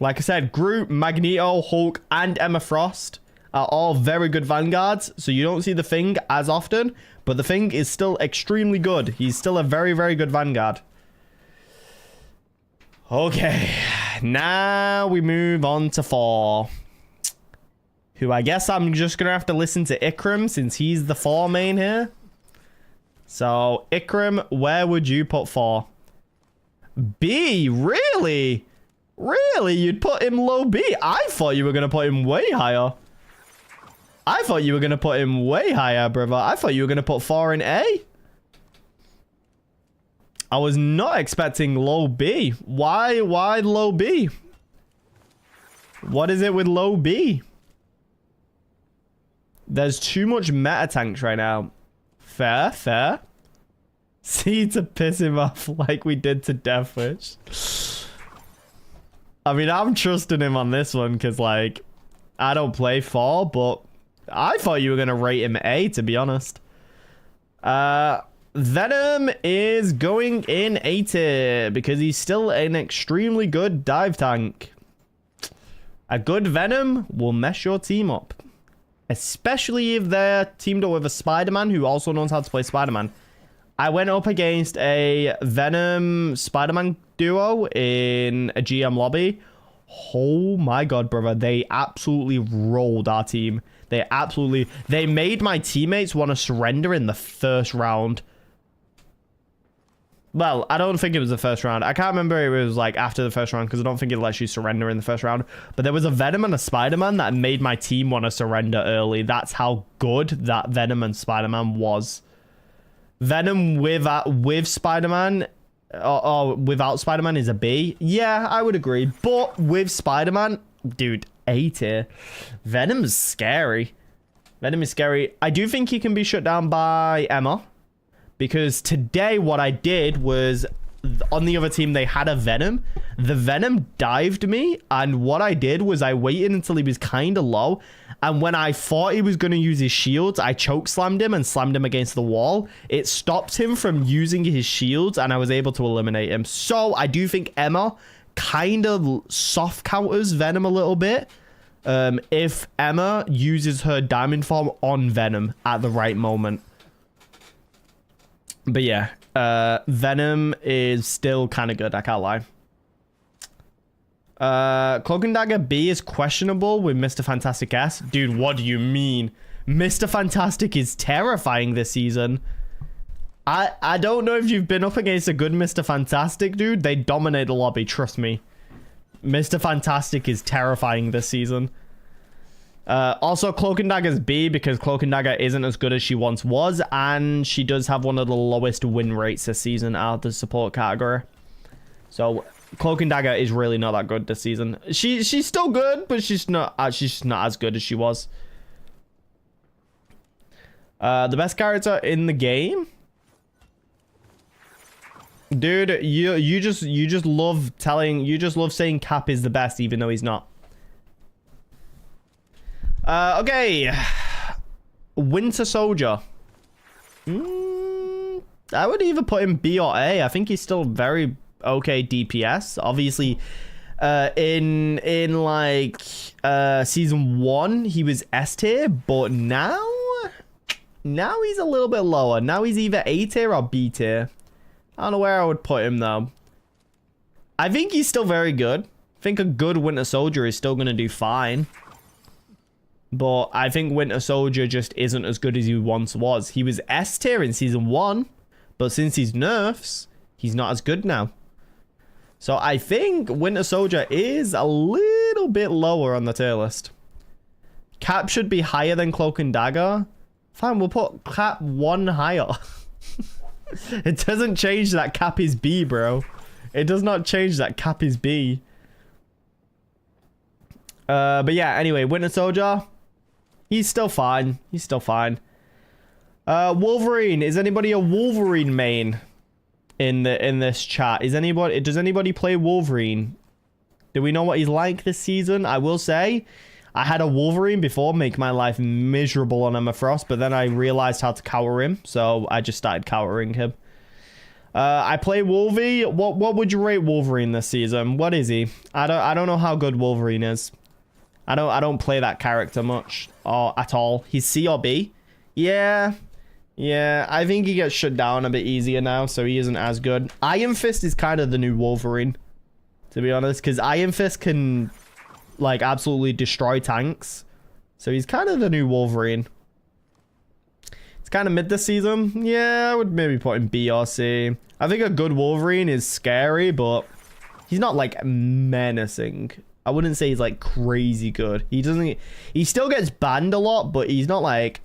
[SPEAKER 1] Like I said, Groot, Magneto, Hulk, and Emma Frost are all very good Vanguards, so you don't see the Thing as often, but the Thing is still extremely good. He's still a very, very good Vanguard. Okay, now we move on to 4. Who I guess I'm just going to have to listen to Ikram since he's the 4 main here. So, Ikram, where would you put 4? B? Really? Really? You'd put him low B? I thought you were going to put him way higher. I thought you were going to put him way higher, brother. I thought you were going to put 4 in A. I was not expecting low B. Why low B? What is it with low B? There's too much meta tanks right now. Fair, fair. See, to piss him off like we did to Deathwish. I mean, I'm trusting him on this one because, like, I don't play 4, but I thought you were going to rate him A, to be honest. Venom is going in A tier because he's still an extremely good dive tank. A good Venom will mess your team up. Especially if they're teamed up with a Spider-Man who also knows how to play Spider-Man. I went up against a Venom Spider-Man duo in a GM lobby. Oh my god, brother. They absolutely rolled our team. They made my teammates want to surrender in the first round. Well, I don't think it was the first round. I can't remember if it was like after the first round because I don't think it lets you surrender in the first round. But there was a Venom and a Spider-Man that made my team want to surrender early. That's how good that Venom and Spider-Man was. Venom with Spider-Man or without Spider-Man is a B. Yeah, I would agree. But with Spider-Man, dude, A tier. Venom's scary. Venom is scary. I do think he can be shut down by Emma. Because today what I did was, on the other team, they had a Venom. The Venom dived me. And what I did was I waited until he was kind of low. And when I thought he was going to use his shields, I choke slammed him and slammed him against the wall. It stopped him from using his shields and I was able to eliminate him. So I do think Emma kind of soft counters Venom a little bit. If Emma uses her diamond form on Venom at the right moment. But yeah, Venom is still kind of good. I can't lie. Cloak and Dagger B is questionable with Mr. Fantastic S. Dude, what do you mean? Mr. Fantastic is terrifying this season. I don't know if you've been up against a good Mr. Fantastic, dude. They dominate the lobby, trust me. Mr. Fantastic is terrifying this season. Also, Cloak and Dagger's B because Cloak and Dagger isn't as good as she once was, and she does have one of the lowest win rates this season out of the support category. So, Cloak and Dagger is really not that good this season. She's still good, but she's not as good as she was. The best character in the game, dude. You just love saying Cap is the best, even though he's not. Okay. Winter Soldier. I would either put him B or A. I think he's still very okay DPS. Obviously, in like season 1, he was S tier, but now he's a little bit lower. Now he's either A tier or B tier. I don't know where I would put him though. I think he's still very good. I think a good Winter Soldier is still gonna do fine. But I think Winter Soldier just isn't as good as he once was. He was S tier in season 1, But since he's nerfs, he's not as good now. So I think Winter Soldier is a little bit lower on the tier list. Cap should be higher than Cloak and Dagger. Fine, we'll put Cap 1 higher. It doesn't change that Cap is B, bro. It does not change that Cap is B. But yeah, anyway, Winter Soldier. He's still fine. He's still fine. Wolverine. Is anybody a Wolverine main in this chat? Does anybody play Wolverine? Do we know what he's like this season? I will say, I had a Wolverine before make my life miserable on Emma Frost, but then I realized how to cower him, so I just started cowering him. I play Wolvie. What would you rate Wolverine this season? What is he? I don't know how good Wolverine is. I don't play that character much or at all. He's C or B. Yeah. Yeah, I think he gets shut down a bit easier now, so he isn't as good. Iron Fist is kind of the new Wolverine, to be honest, because Iron Fist can like absolutely destroy tanks. So he's kind of the new Wolverine. It's kind of mid this season. Yeah, I would maybe put him B or C. I think a good Wolverine is scary, but he's not like menacing. I wouldn't say he's like crazy good. He still gets banned a lot, but he's not like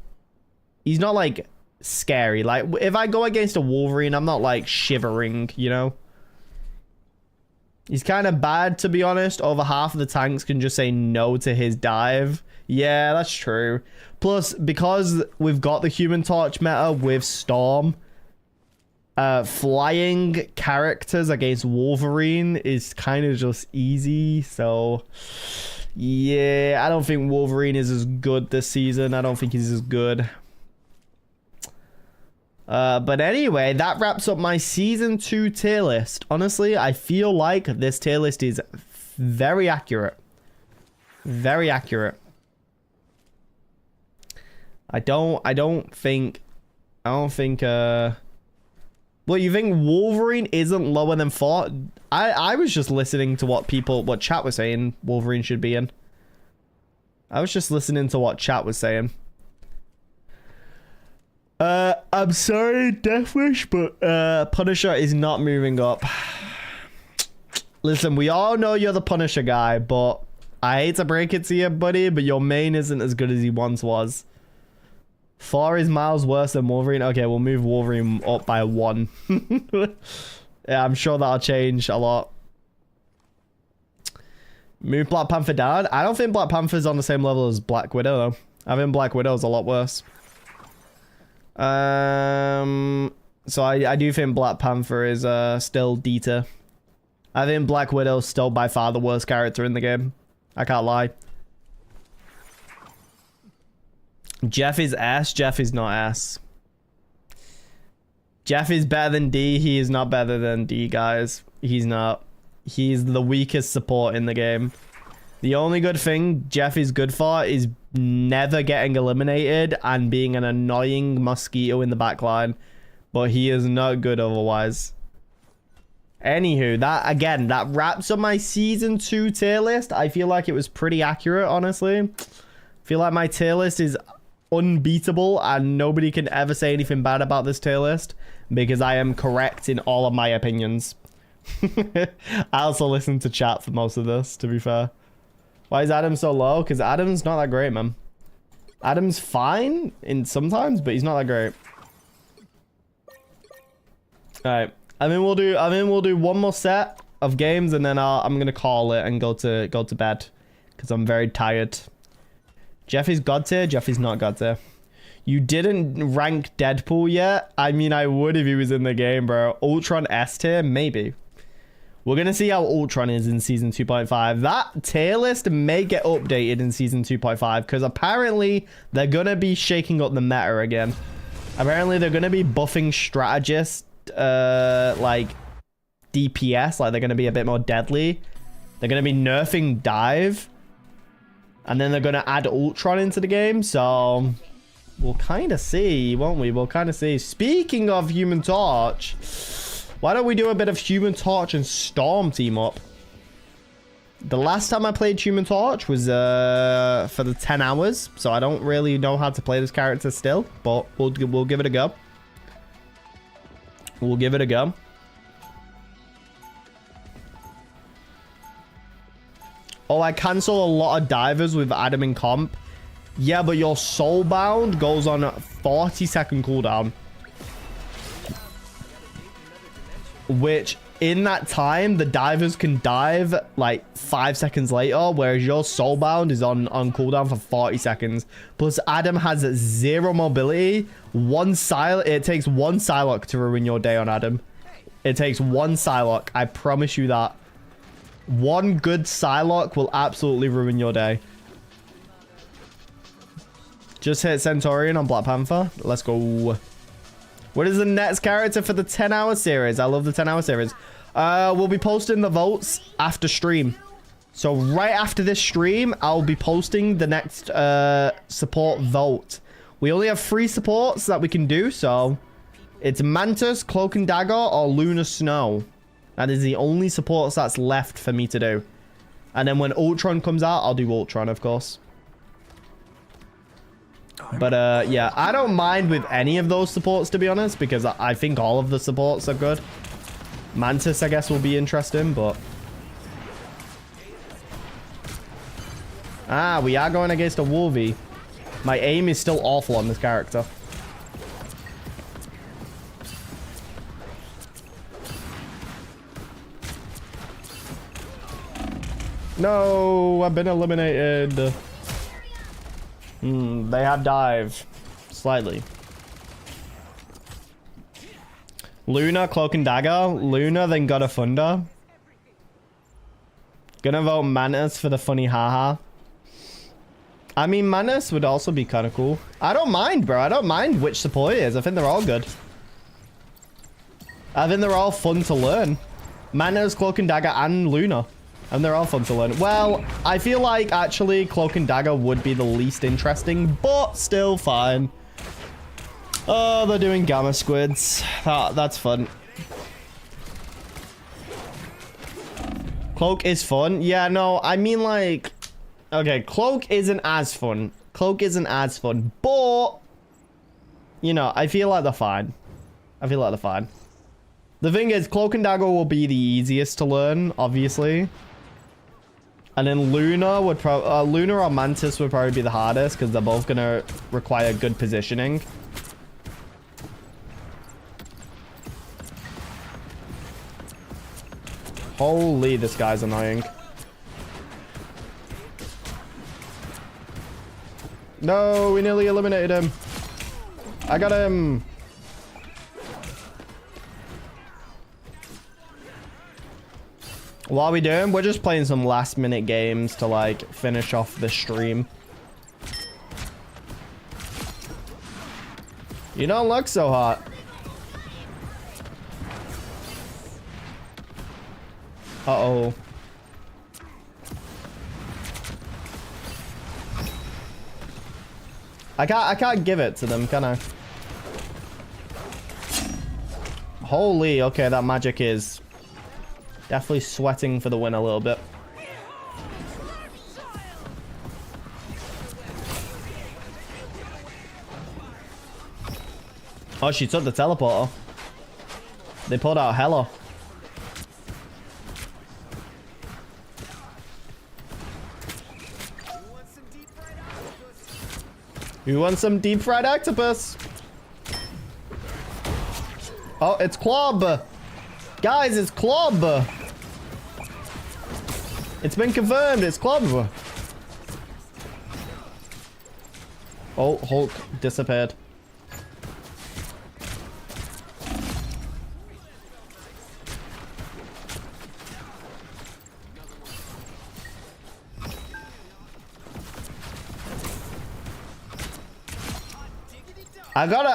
[SPEAKER 1] scary. Like if I go against a Wolverine, I'm not like shivering, you know? He's kind of bad, to be honest. Over half of the tanks can just say no to his dive. Yeah, that's true. Plus, because we've got the Human Torch meta with Storm, flying characters against Wolverine is kind of just easy. So, yeah, I don't think Wolverine is as good this season. I don't think he's as good. But anyway, that wraps up my Season 2 tier list. Honestly, I feel like this tier list is very accurate. Very accurate. I don't think well, you think Wolverine isn't lower than 4? I was just listening to what chat was saying Wolverine should be in. I was just listening to what chat was saying. I'm sorry, Deathwish, but Punisher is not moving up. Listen, we all know you're the Punisher guy, but I hate to break it to you, buddy, but your main isn't as good as he once was. 4 is miles worse than Wolverine. Okay, we'll move Wolverine up by 1. Yeah, I'm sure that'll change a lot. Move Black Panther down. I don't think Black Panther's on the same level as Black Widow, though. I think Black Widow's a lot worse. So I do think Black Panther is still D-tier. I think Black Widow's still by far the worst character in the game. I can't lie. Jeff is S. Jeff is not S. Jeff is better than D. He is not better than D, guys. He's not. He's the weakest support in the game. The only good thing Jeff is good for is never getting eliminated and being an annoying mosquito in the backline. But he is not good otherwise. Anywho, that wraps up my Season 2 tier list. I feel like it was pretty accurate, honestly. I feel like my tier list is unbeatable and nobody can ever say anything bad about this tier list because I am correct in all of my opinions. I also listened to chat for most of this, to be fair. Why is Adam so low? Because Adam's not that great, man. Adam's fine in sometimes, but he's not that great. All right, I mean we'll do one more set of games and then I'm gonna call it and go to bed because I'm very tired. Jeff is God tier. Jeff is not God tier. You didn't rank Deadpool yet. I mean, I would if he was in the game, bro. Ultron S tier, maybe. We're going to see how Ultron is in Season 2.5. That tier list may get updated in Season 2.5 because apparently they're going to be shaking up the meta again. Apparently they're going to be buffing strategist, like DPS, like they're going to be a bit more deadly. They're going to be nerfing dive. And then they're going to add Ultron into the game. So we'll kind of see, won't we? We'll kind of see. Speaking of Human Torch, why don't we do a bit of Human Torch and Storm team up? The last time I played Human Torch was for the 10 hours. So I don't really know how to play this character still. But we'll give it a go. We'll give it a go. Oh, I cancel a lot of divers with Adam in comp. Yeah, but your Soulbound goes on a 40-second cooldown. Which, in that time, the divers can dive like 5 seconds later, whereas your Soulbound is on cooldown for 40 seconds. Plus, Adam has 0 mobility. It takes one Psylocke to ruin your day on Adam. It takes one Psylocke. I promise you that. One good Psylocke will absolutely ruin your day. Just hit Centaurion on Black Panther. Let's go. What is the next character for the 10-hour series? I love the 10-hour series. We'll be posting the votes after stream. So right after this stream, I'll be posting the next support vote. We only have 3 supports that we can do. So it's Mantis, Cloak and Dagger, or Luna Snow. That is the only supports that's left for me to do. And then when Ultron comes out, I'll do Ultron, of course. But yeah, I don't mind with any of those supports, to be honest, because I think all of the supports are good. Mantis, I guess, will be interesting, but... Ah, we are going against a Wolvie. My aim is still awful on this character. No, I've been eliminated. They have dive. Slightly. Luna, Cloak and Dagger. Luna, then God of Thunder. Gonna vote Mantis for the funny haha. I mean, Mantis would also be kind of cool. I don't mind, bro. I don't mind which support it is. I think they're all good. I think they're all fun to learn. Mantis, Cloak and Dagger, and Luna. And they're all fun to learn. Well, I feel like actually Cloak and Dagger would be the least interesting, but still fine. Oh, they're doing Gamma Squids. That's fun. Cloak is fun. Yeah, no, I mean like... Okay, Cloak isn't as fun. Cloak isn't as fun, but... You know, I feel like they're fine. I feel like they're fine. The thing is, Cloak and Dagger will be the easiest to learn, obviously. And then Luna would probably... Luna or Mantis would probably be the hardest, because they're both going to require good positioning. Holy, this guy's annoying. No, we nearly eliminated him. I got him. What are we doing? We're just playing some last minute games to like finish off the stream. You don't look so hot. Uh-oh. I can't give it to them, can I? Holy, okay, that magic is definitely sweating for the win a little bit. Oh, she took the teleporter. They pulled out Hela. You want some deep fried octopus? Oh, it's Clob. Guys, it's Clob. It's been confirmed. It's Clob. Oh, Hulk disappeared.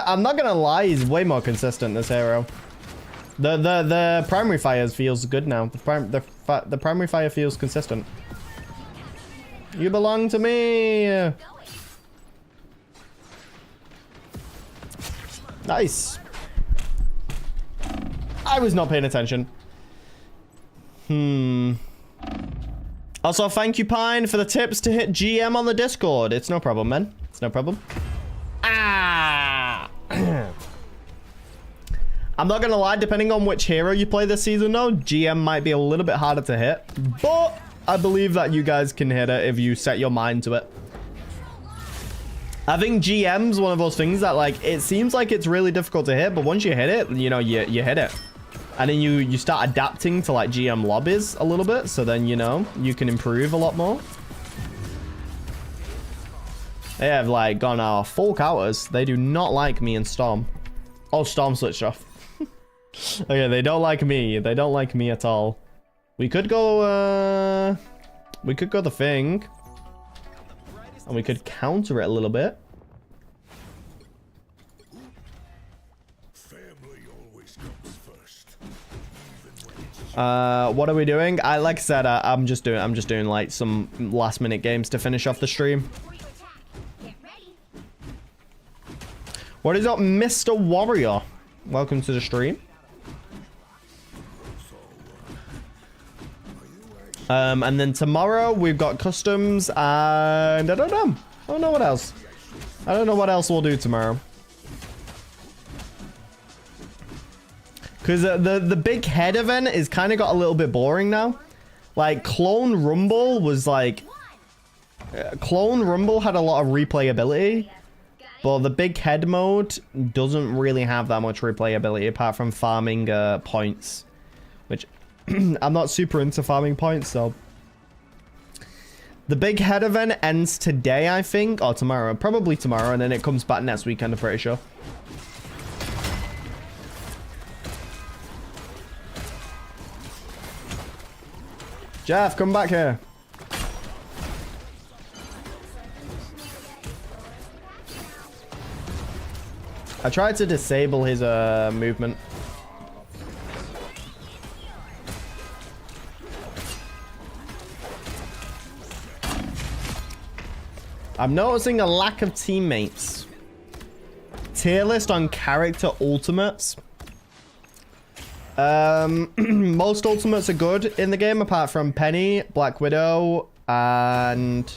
[SPEAKER 1] I'm not gonna lie, he's way more consistent, this hero. The primary fires feels good now. The primary fire feels consistent. You belong to me. Nice. I was not paying attention. Also, thank you, Pine, for the tips to hit GM on the Discord. It's no problem, man. It's no problem. Ah! I'm not gonna lie, depending on which hero you play this season though, GM might be a little bit harder to hit, but I believe that you guys can hit it if you set your mind to it. I think GM's one of those things that, like, it seems like it's really difficult to hit, but once you hit it, you know, you hit it. And then you start adapting to, like, GM lobbies a little bit, so then, you know, you can improve a lot more. They have, like, gone full counters. They do not like me and Storm. Oh, Storm switched off. Okay, they don't like me. They don't like me at all. We could go, the thing. And we could counter it a little bit.
[SPEAKER 2] Family always comes first.
[SPEAKER 1] What are we doing? Like I said, I'm just doing like some last minute games to finish off the stream.
[SPEAKER 3] Before you attack, get ready.
[SPEAKER 1] What is up, Mr. Warrior? Welcome to the stream. And then tomorrow we've got customs and I don't know. I don't know what else. I don't know what else we'll do tomorrow. Because the big head event is kind of got a little bit boring now. Like, Clone Rumble was like... Clone Rumble had a lot of replayability. But the big head mode doesn't really have that much replayability apart from farming points. Which... I'm not super into farming points, so... The big head event ends today, I think. Or tomorrow. Probably tomorrow, and then it comes back next weekend, I'm pretty sure. Jeff, come back here. I tried to disable his movement. I'm noticing a lack of teammates. Tier list on character ultimates. Most ultimates are good in the game apart from Penny, Black Widow, and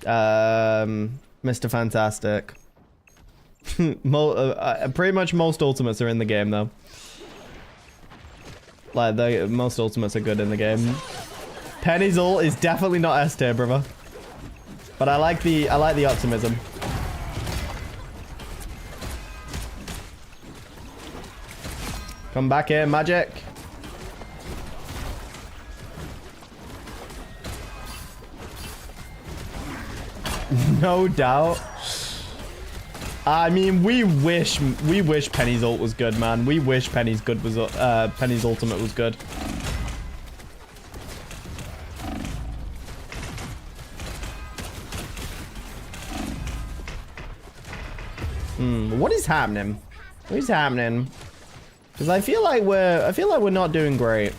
[SPEAKER 1] Mr. Fantastic. Pretty much most ultimates are in the game though. Like, most ultimates are good in the game. Penny's ult is definitely not S tier, brother. But I like the optimism. Come back here, Magic. No doubt. I mean, we wish Penny's ult was good, man. We wish Penny's ultimate was good. What is happening? What is happening? Because I feel like we're not doing great.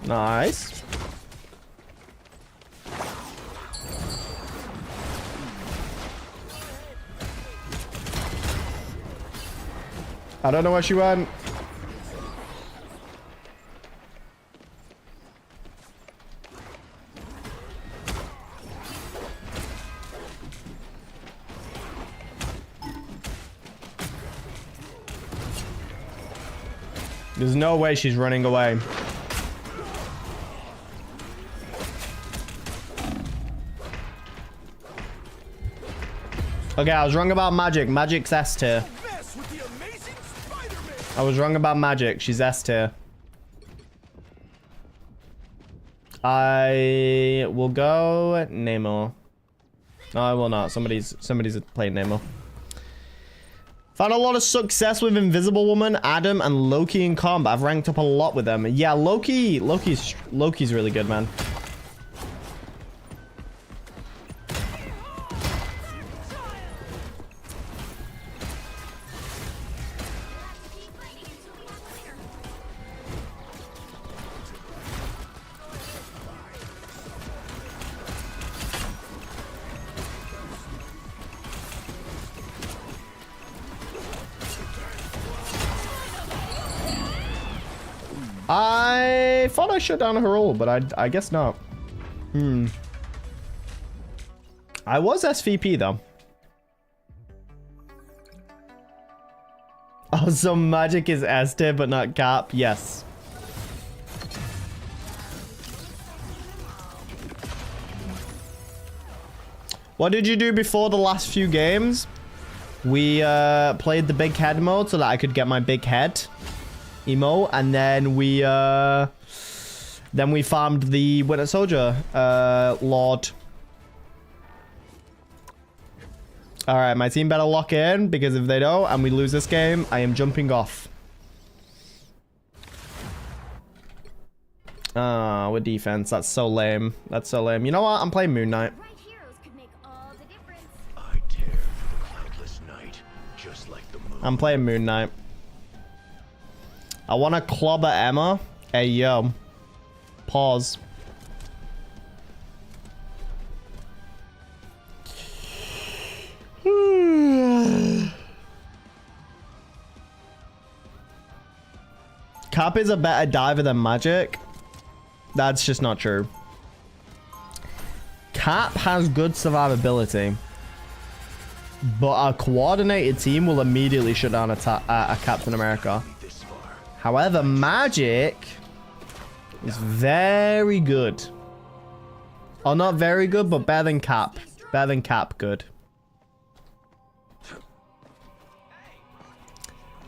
[SPEAKER 1] Nice. I don't know where she went. There's no way she's running away. Okay, I was wrong about Magic. Magic's S tier. I was wrong about Magic. She's S tier. I will go Namor. No, I will not. Somebody's playing Namor. Found a lot of success with Invisible Woman, Adam, and Loki in combat. I've ranked up a lot with them. Yeah, Loki's really good, man. I thought I shut down her ult, but I guess not. I was SVP though. Oh, so Magic is S tier but not Cap? Yes. What did you do before the last few games? We played the big head mode so that I could get my big head emote, and then we farmed the Winter Soldier Lord. All right, my team better lock in, because if they don't and we lose this game, I am jumping off. With defense, that's so lame. That's so lame. You know what? I'm playing Moon Knight.
[SPEAKER 3] Right heroes could make all the difference.
[SPEAKER 2] I tear through the cloudless night, just like the moon.
[SPEAKER 1] I'm playing Moon Knight. I want to clobber Emma. Hey, yo. Pause. Cap is a better diver than Magic. That's just not true. Cap has good survivability, but a coordinated team will immediately shut down a Captain America. However, Magic is very good. Oh, not very good, but better than Cap. Better than Cap, good.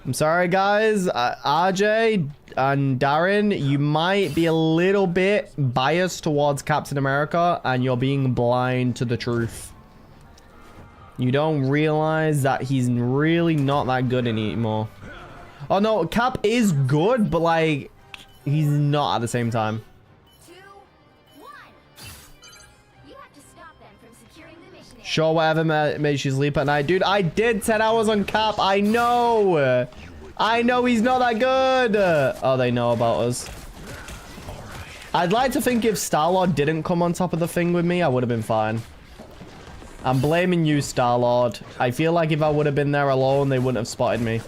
[SPEAKER 1] I'm sorry, guys. RJ and Darren, you might be a little bit biased towards Captain America, and you're being blind to the truth. You don't realize that he's really not that good anymore. Oh, no, Cap is good, but, like, he's not at the same time.
[SPEAKER 3] 2, 1. You have to stop them from securing the mission area.
[SPEAKER 1] Sure, whatever makes you sleep at night. Dude, I did 10 hours on Cap. I know. I know he's not that good. Oh, they know about us. I'd like to think if Star-Lord didn't come on top of the thing with me, I would have been fine. I'm blaming you, Star-Lord. I feel like if I would have been there alone, they wouldn't have spotted me.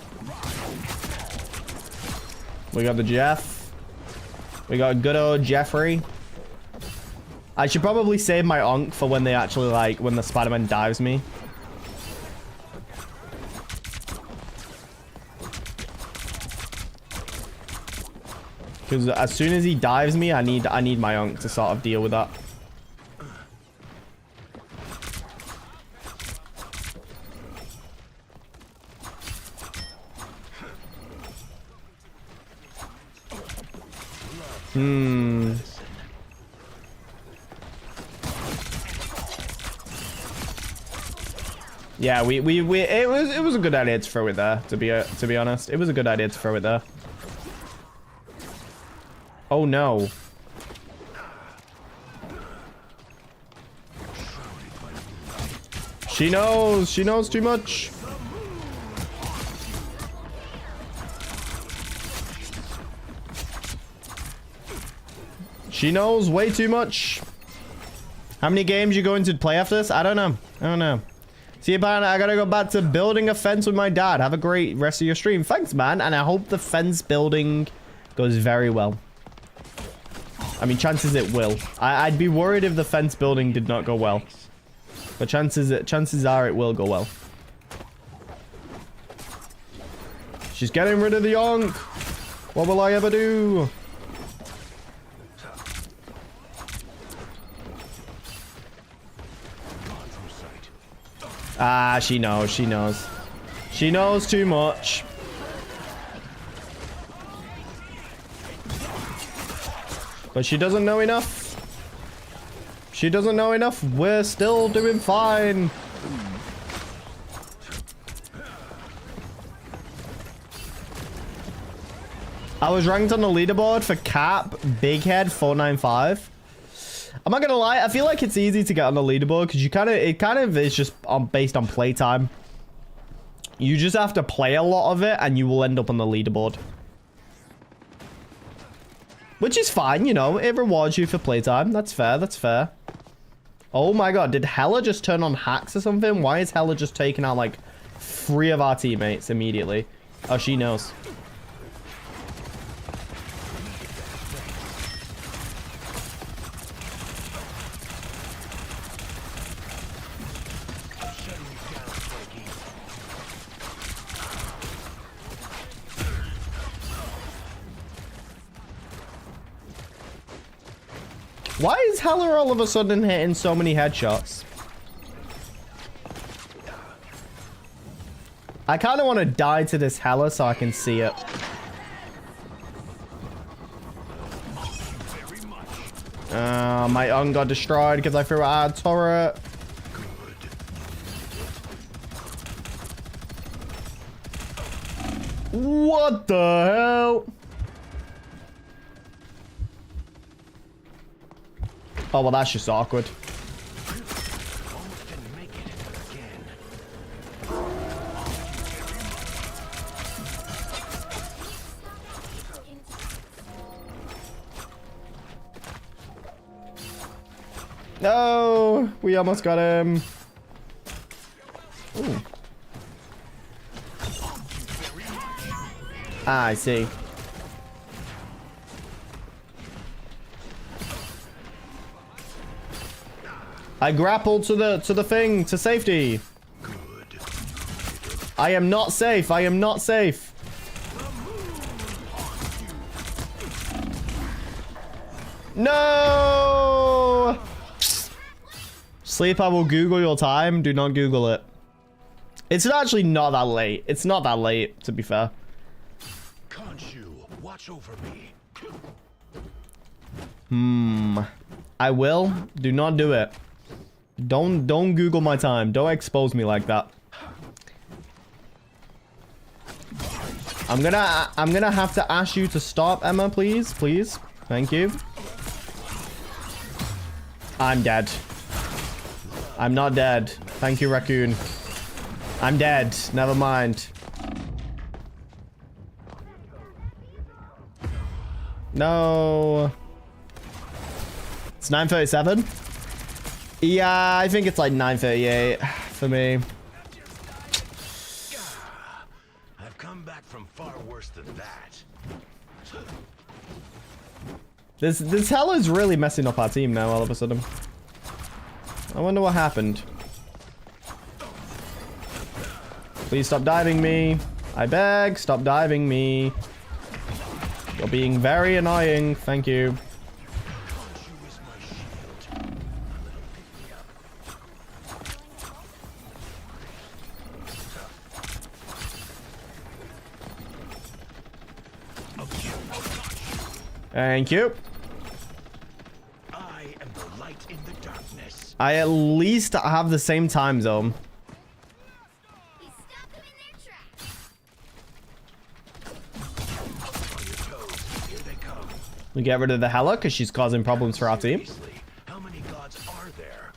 [SPEAKER 1] We got the Jeff. We got good old Jeffrey. I should probably save my Onk for when they actually, like, when the Spider-Man dives me. Because as soon as he dives me, I need my Onk to sort of deal with that. Yeah, it was a good idea to throw it there, to be honest. It was a good idea to throw it there. Oh no. She knows too much. She knows way too much. How many games you going to play after this? I don't know. See you, man. I gotta go back to building a fence with my dad. Have a great rest of your stream. Thanks, man. And I hope the fence building goes very well. I mean, chances it will. I'd be worried if the fence building did not go well. But chances are it will go well. She's getting rid of the Onk. What will I ever do? Ah, she knows. She knows too much. But she doesn't know enough. We're still doing fine. I was ranked on the leaderboard for Cap, Big Head 495. I'm not gonna lie, I feel like it's easy to get on the leaderboard because it kind of is just based on playtime. You just have to play a lot of it and you will end up on the leaderboard. Which is fine, you know, it rewards you for playtime. That's fair. Oh my god, did Hela just turn on hacks or something? Why is Hela just taking out like 3 of our teammates immediately? Oh, she knows. Why is Hela all of a sudden hitting so many headshots? I kind of want to die to this Hela so I can see it. My Ung got destroyed because I threw out a turret. What the hell? Oh, well, that's just awkward. No, we almost got him. Ooh. Ah, I see. I grappled to the thing, to safety. Good. I am not safe. I am not safe. No! Sleep, I will Google your time. Do not Google it. It's actually not that late. It's not that late, to be fair.
[SPEAKER 2] Khonshu, watch over me.
[SPEAKER 1] I will. Do not do it. Don't Google my time. Don't expose me like that. I'm gonna have to ask you to stop, Emma, please. Please. Thank you. I'm dead. I'm not dead. Thank you, Raccoon. I'm dead. Never mind. No. It's 9:37. Yeah, I think it's like 9:38 for me.
[SPEAKER 2] I've come back from far worse than that.
[SPEAKER 1] This hell is really messing up our team now all of a sudden. I wonder what happened. Please stop diving me. I beg, stop diving me. You're being very annoying. Thank you. Thank you.
[SPEAKER 2] I am the light in the darkness.
[SPEAKER 1] I at least have the same time zone.
[SPEAKER 3] He stopped them in their tracks.
[SPEAKER 2] On your toes. Here they come.
[SPEAKER 1] We get rid of the Hela because she's causing problems for our team.
[SPEAKER 2] Seriously, how many gods are there?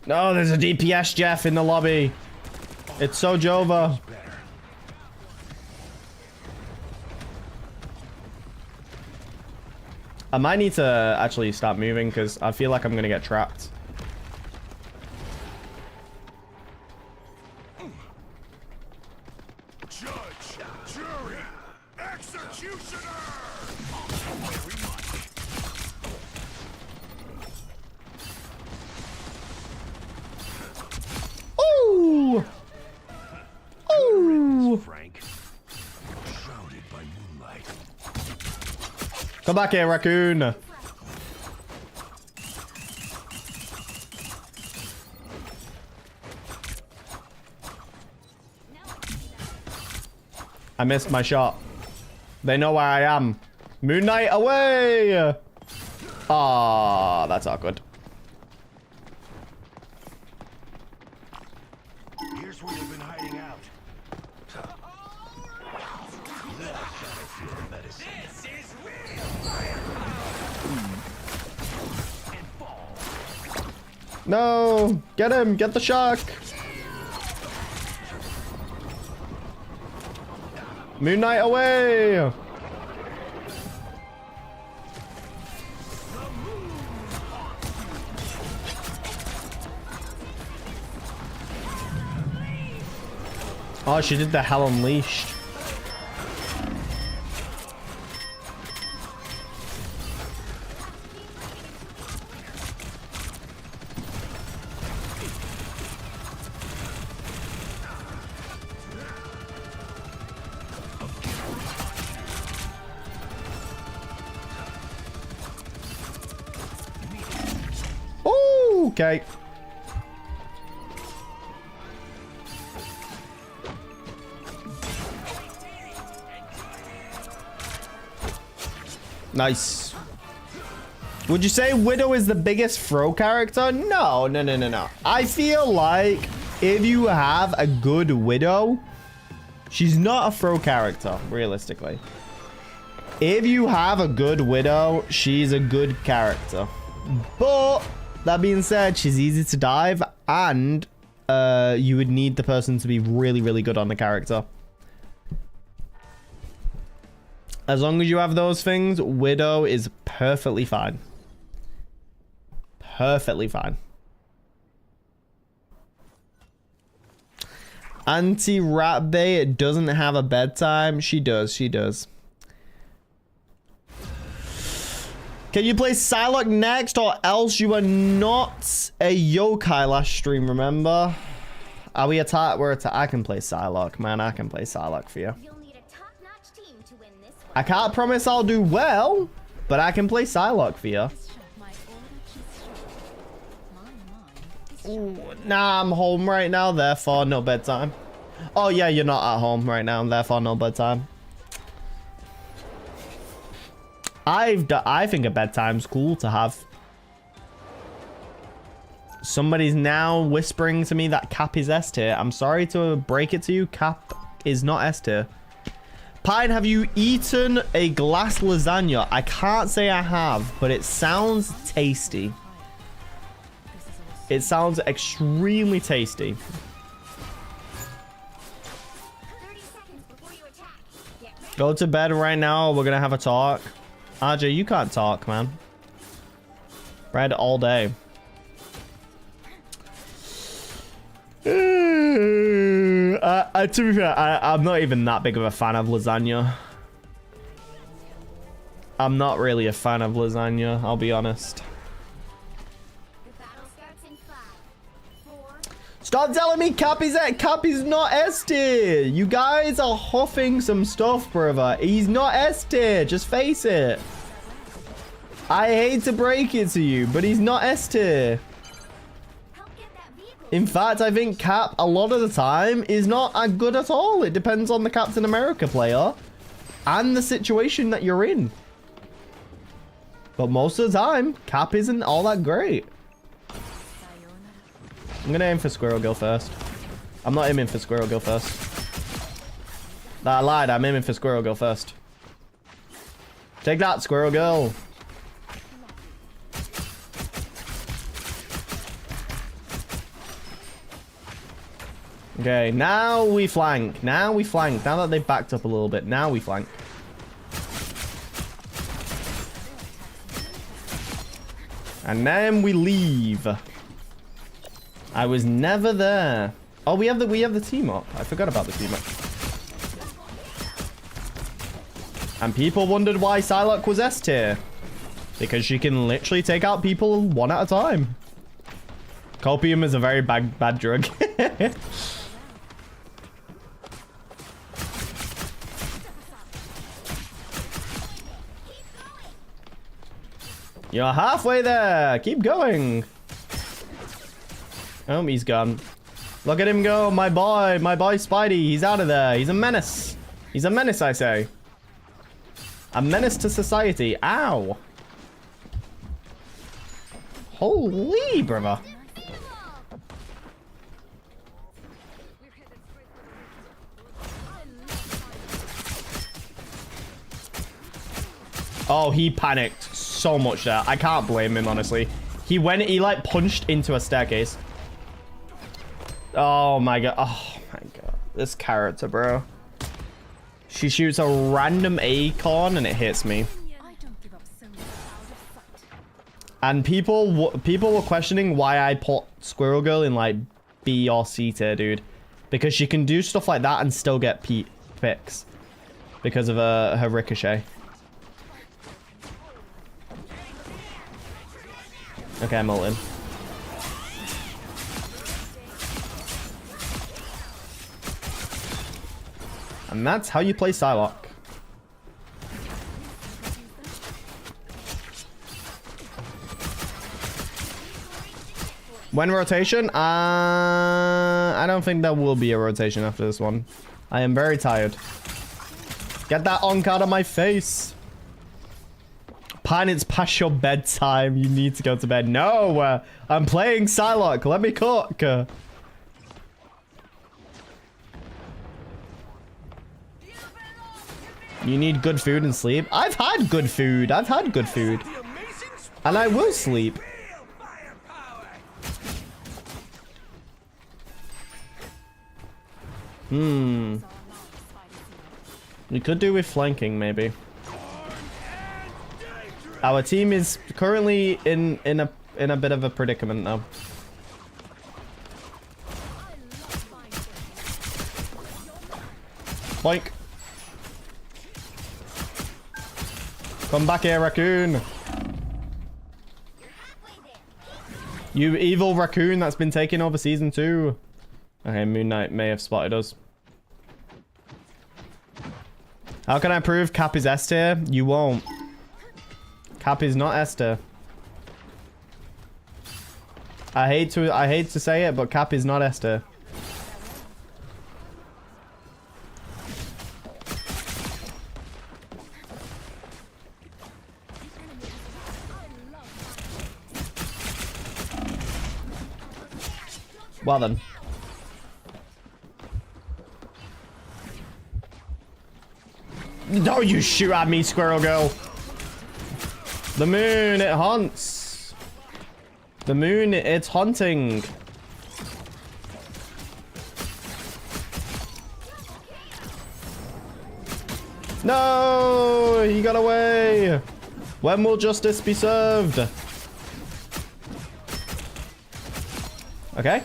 [SPEAKER 1] No, there's a DPS Jeff in the lobby. It's so Jova.
[SPEAKER 2] Better.
[SPEAKER 1] I might need to actually start moving because I feel like I'm gonna get trapped.
[SPEAKER 2] Judge, jury, executioner.
[SPEAKER 1] Ooh! Ooh!
[SPEAKER 2] Frank, shrouded by moonlight.
[SPEAKER 1] Come back here, Raccoon. I missed my shot. They know where I am. Moon Knight away! Ah, that's awkward.
[SPEAKER 2] Here's where you've been hiding out. This is real. And fall.
[SPEAKER 1] No! Get him! Get the shark! Moon Knight away! Oh, she did the Hell Unleashed. Okay. Nice. Would you say Widow is the biggest throw character? No, no, no, no, no. I feel like if you have a good Widow, she's not a throw character, realistically. If you have a good Widow, she's a good character. But that being said, she's easy to dive, and you would need the person to be really, really good on the character. As long as you have those things, Widow is perfectly fine. Perfectly fine. Auntie Rat Bay doesn't have a bedtime. She does. She does. Can you play Psylocke next, or else you are not a yokai last stream, remember? Are we attack? We're attack. I can play Psylocke, man. I can play Psylocke for you.
[SPEAKER 3] You'll need a top-notch team to win this one.
[SPEAKER 1] I can't promise I'll do well, but I can play Psylocke for you. Ooh, nah, I'm home right now, therefore no bedtime. Oh yeah, you're not at home right now, therefore no bedtime. I think a bedtime's cool to have. Somebody's now whispering to me that Cap is S tier. I'm sorry to break it to you, Cap is not S tier. Pine, have you eaten a glass lasagna? I can't say I have, but it sounds tasty. It sounds extremely tasty.
[SPEAKER 3] 30 seconds before you attack. Get ready.
[SPEAKER 1] Go to bed right now. We're gonna have a talk. RJ, you can't talk, man. Bread all day. To be fair, I'm not even that big of a fan of lasagna. I'm not really a fan of lasagna, I'll be honest.
[SPEAKER 3] The battle starts in 5, 4.
[SPEAKER 1] Stop telling me Cappy's not S tier. You guys are huffing some stuff, brother. He's not S tier. Just face it. I hate to break it to you, but he's not S tier.
[SPEAKER 3] Help get that vehicle.
[SPEAKER 1] In fact, I think Cap, a lot of the time, is not good at all. It depends on the Captain America player and the situation that you're in. But most of the time, Cap isn't all that great. I'm gonna aim for Squirrel Girl first. I'm not aiming for Squirrel Girl first. I lied, I'm aiming for Squirrel Girl first. Take that, Squirrel Girl. Okay, now we flank. Now we flank. Now that they've backed up a little bit, now we flank. And then we leave. I was never there. Oh, we have the team up. I forgot about the team up. And people wondered why Psylocke was S tier. Because she can literally take out people one at a time. Copium is a very bad drug. You're halfway there. Keep going. Oh, he's gone. Look at him go. My boy Spidey. He's out of there. He's a menace. He's a menace, I say. A menace to society. Ow. Holy, brother. Oh, he panicked so much there. I can't blame him, honestly. He like punched into a staircase. Oh my god. Oh my god. This character, bro. She shoots a random acorn and it hits me. And people were questioning why I put Squirrel Girl in like B or C tier, dude. Because she can do stuff like that and still get picks. Because of her ricochet. Okay, I'm ulting. And that's how you play Psylocke. When rotation? I don't think there will be a rotation after this one. I am very tired. Get that onk out of my face. Pine, it's past your bedtime. You need to go to bed. No, I'm playing Psylocke. Let me cook. You need good food and sleep. I've had good food. I've had good food. And I will sleep. We could do with flanking, maybe. Our team is currently in a bit of a predicament now. Boink. Come back here, raccoon. You evil raccoon that's been taking over season 2. Okay, Moon Knight may have spotted us. How can I prove Cap is S tier? You won't. Cap is not S tier. I hate to say it, but Cap is not S tier. Well then. Don't you shoot at me, squirrel girl. The moon, it haunts. The moon, it's haunting. No, he got away. When will justice be served? Okay.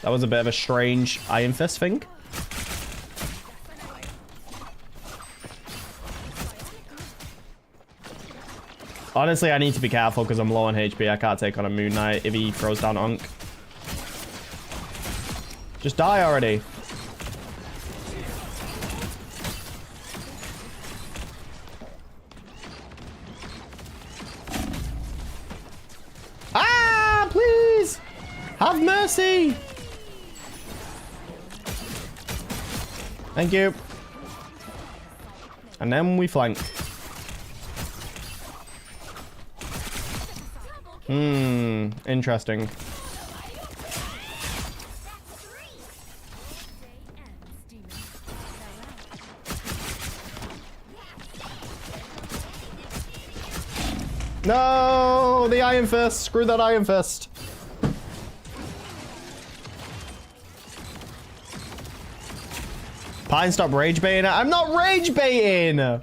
[SPEAKER 1] That was a bit of a strange Iron Fist thing. Honestly, I need to be careful because I'm low on HP. I can't take on a Moon Knight if he throws down Unk. Just die already. Ah, please! Have mercy! Thank you. And then we flank. Interesting. No, the Iron Fist. Screw that Iron Fist. Pine, stop rage baiting. I'm not rage baiting.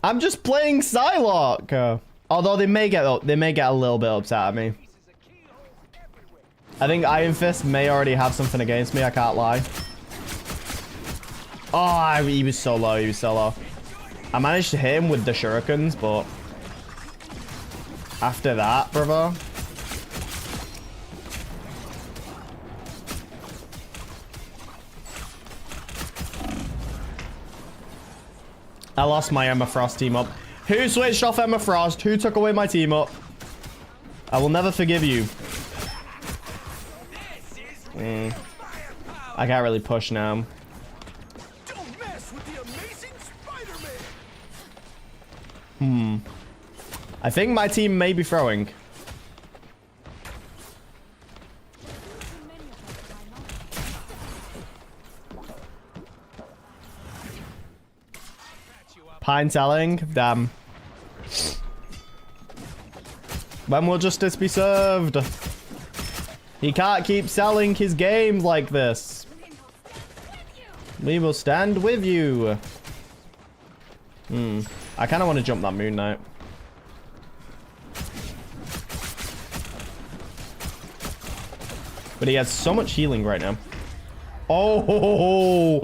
[SPEAKER 1] I'm just playing Psylocke. Although they may get a little bit upset at me. I think Iron Fist may already have something against me. I can't lie. Oh, he was so low. He was so low. I managed to hit him with the shurikens, but after that, brother. I lost my Emma Frost team up. Who switched off Emma Frost? Who took away my team up? I will never forgive you. I can't really push now.
[SPEAKER 2] Don't mess with the amazing Spider-Man.
[SPEAKER 1] I think my team may be throwing. Pine selling? Damn. When will justice be served? He can't keep selling his games like this. We will stand with you. I kind of want to jump that Moon Knight. But he has so much healing right now. Oh,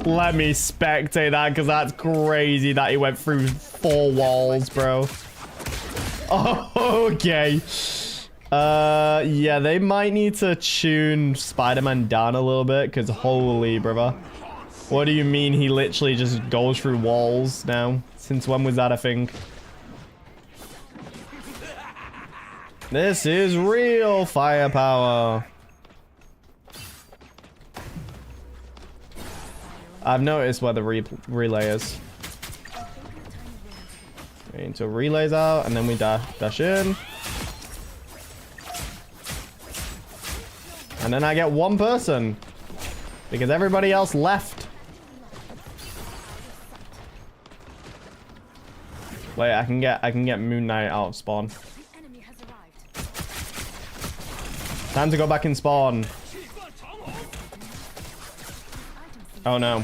[SPEAKER 1] let me spectate that because that's crazy that he went through 4 walls, bro. Oh, okay. Yeah, they might need to tune Spider-Man down a little bit because holy, brother. What do you mean he literally just goes through walls now? Since when was that a thing? This is real firepower. I've noticed where the relay is. Until relays out, and then we dash in. And then I get one person. Because everybody else left. Wait, I can get Moon Knight out of spawn. Time to go back in spawn. Oh no.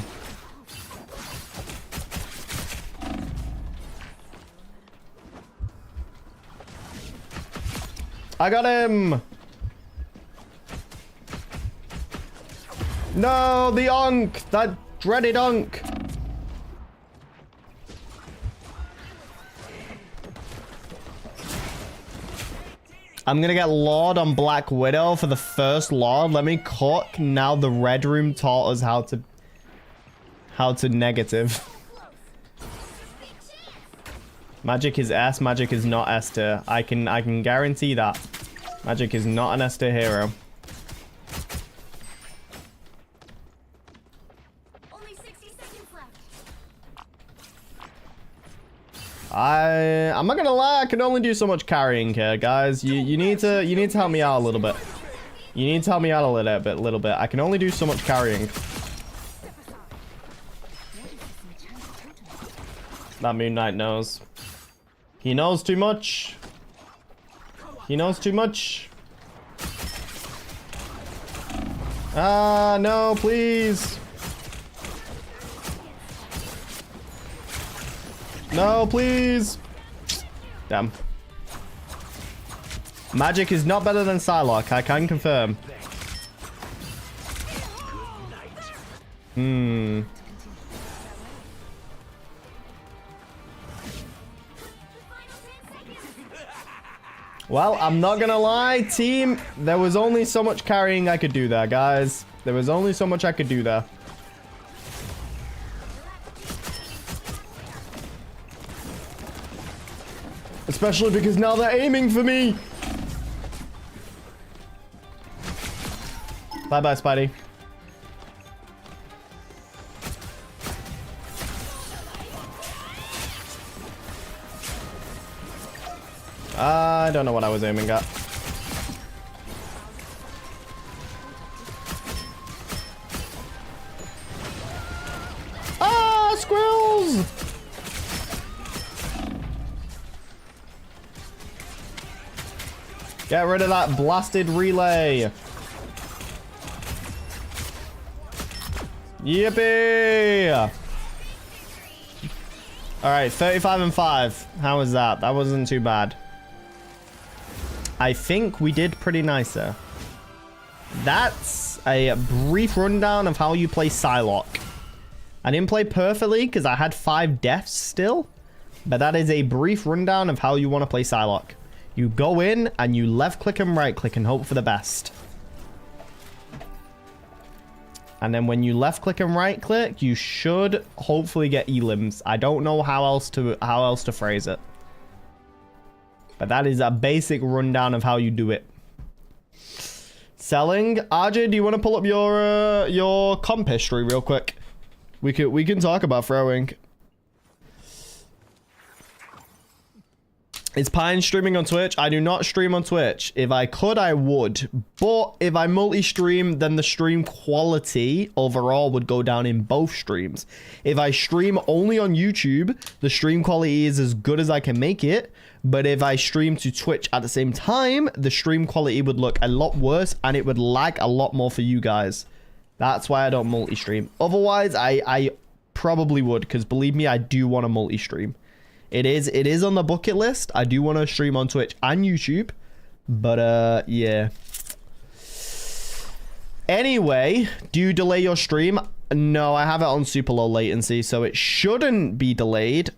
[SPEAKER 1] I got him! No, the Unk! That dreaded Unk! I'm gonna get Lord on Black Widow for the first Lord. Let me cook. Now the Red Room taught us how to negative. Magic is S, Magic is not S tier. I can guarantee that. Magic is not an S tier hero.
[SPEAKER 3] Only 60 seconds left.
[SPEAKER 1] I'm not gonna lie, I can only do so much carrying here, guys. You need to help me out a little bit. You need to help me out a little bit. I can only do so much carrying. That Moon Knight knows. He knows too much. He knows too much. Ah, no, please. No, please. Damn. Magic is not better than Psylocke, I can confirm. Well, I'm not gonna lie, team. There was only so much carrying I could do there, guys. There was only so much I could do there. Especially because now they're aiming for me. Bye-bye, Spidey. I don't know what I was aiming at. Ah, squirrels! Get rid of that blasted relay. Yippee! All right, 35 and 5. How was that? That wasn't too bad. I think we did pretty nice there. That's a brief rundown of how you play Psylocke. I didn't play perfectly because I had 5 deaths still, but that is a brief rundown of how you want to play Psylocke. You go in and you left click and right click and hope for the best. And then when you left click and right click, you should hopefully get elims. I don't know how else to phrase it. But that is a basic rundown of how you do it. Selling. RJ, do you want to pull up your comp history real quick? We can talk about throwing. Is Pine streaming on Twitch? I do not stream on Twitch. If I could, I would. But if I multi-stream, then the stream quality overall would go down in both streams. If I stream only on YouTube, the stream quality is as good as I can make it. But if I stream to Twitch at the same time, the stream quality would look a lot worse and it would lag a lot more for you guys. That's why I don't multi-stream. Otherwise, I probably would, because believe me, I do want to multi-stream. It is on the bucket list. I do want to stream on Twitch and YouTube. But, yeah. Anyway, do you delay your stream? No, I have it on super low latency, so it shouldn't be delayed.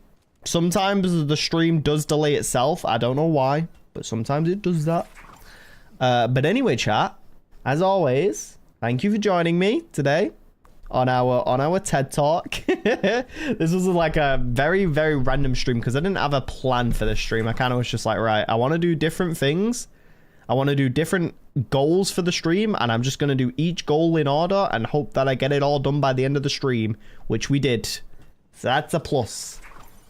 [SPEAKER 1] Sometimes the stream does delay itself. I don't know why, but sometimes it does that. But anyway, chat, as always, thank you for joining me today on our TED Talk. This was like a very, very random stream because I didn't have a plan for this stream. I kind of was just like, right, I want to do different things I want to do different goals for the stream, and I'm just going to do each goal in order and hope that I get it all done by the end of the stream, which we did. So that's a plus.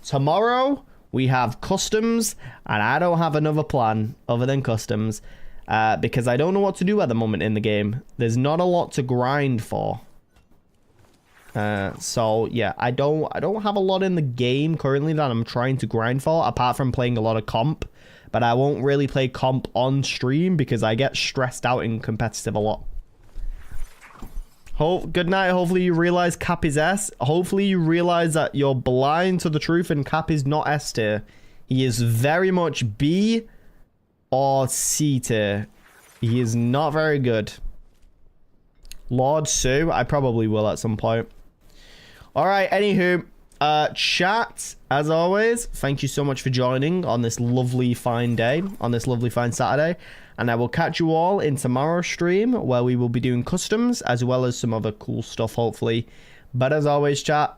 [SPEAKER 1] Tomorrow, we have customs, and I don't have another plan other than customs because I don't know what to do at the moment in the game. There's not a lot to grind for. So yeah, I don't have a lot in the game currently that I'm trying to grind for, apart from playing a lot of comp. But I won't really play comp on stream because I get stressed out in competitive a lot. Good night. Hopefully you realize Cap is S. Hopefully you realize that you're blind to the truth and Cap is not S tier. He is very much B or C tier. He is not very good. Lord Sue, I probably will at some point. Alright, anywho. Chat, as always, thank you so much for joining on this lovely fine day, on this lovely fine Saturday, and I will catch you all in tomorrow's stream where we will be doing customs as well as some other cool stuff, hopefully. But as always, chat,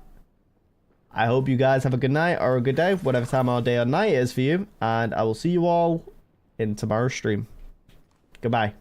[SPEAKER 1] I hope you guys have a good night or a good day, whatever time of day or night it is for you, and I will see you all in tomorrow's stream. Goodbye.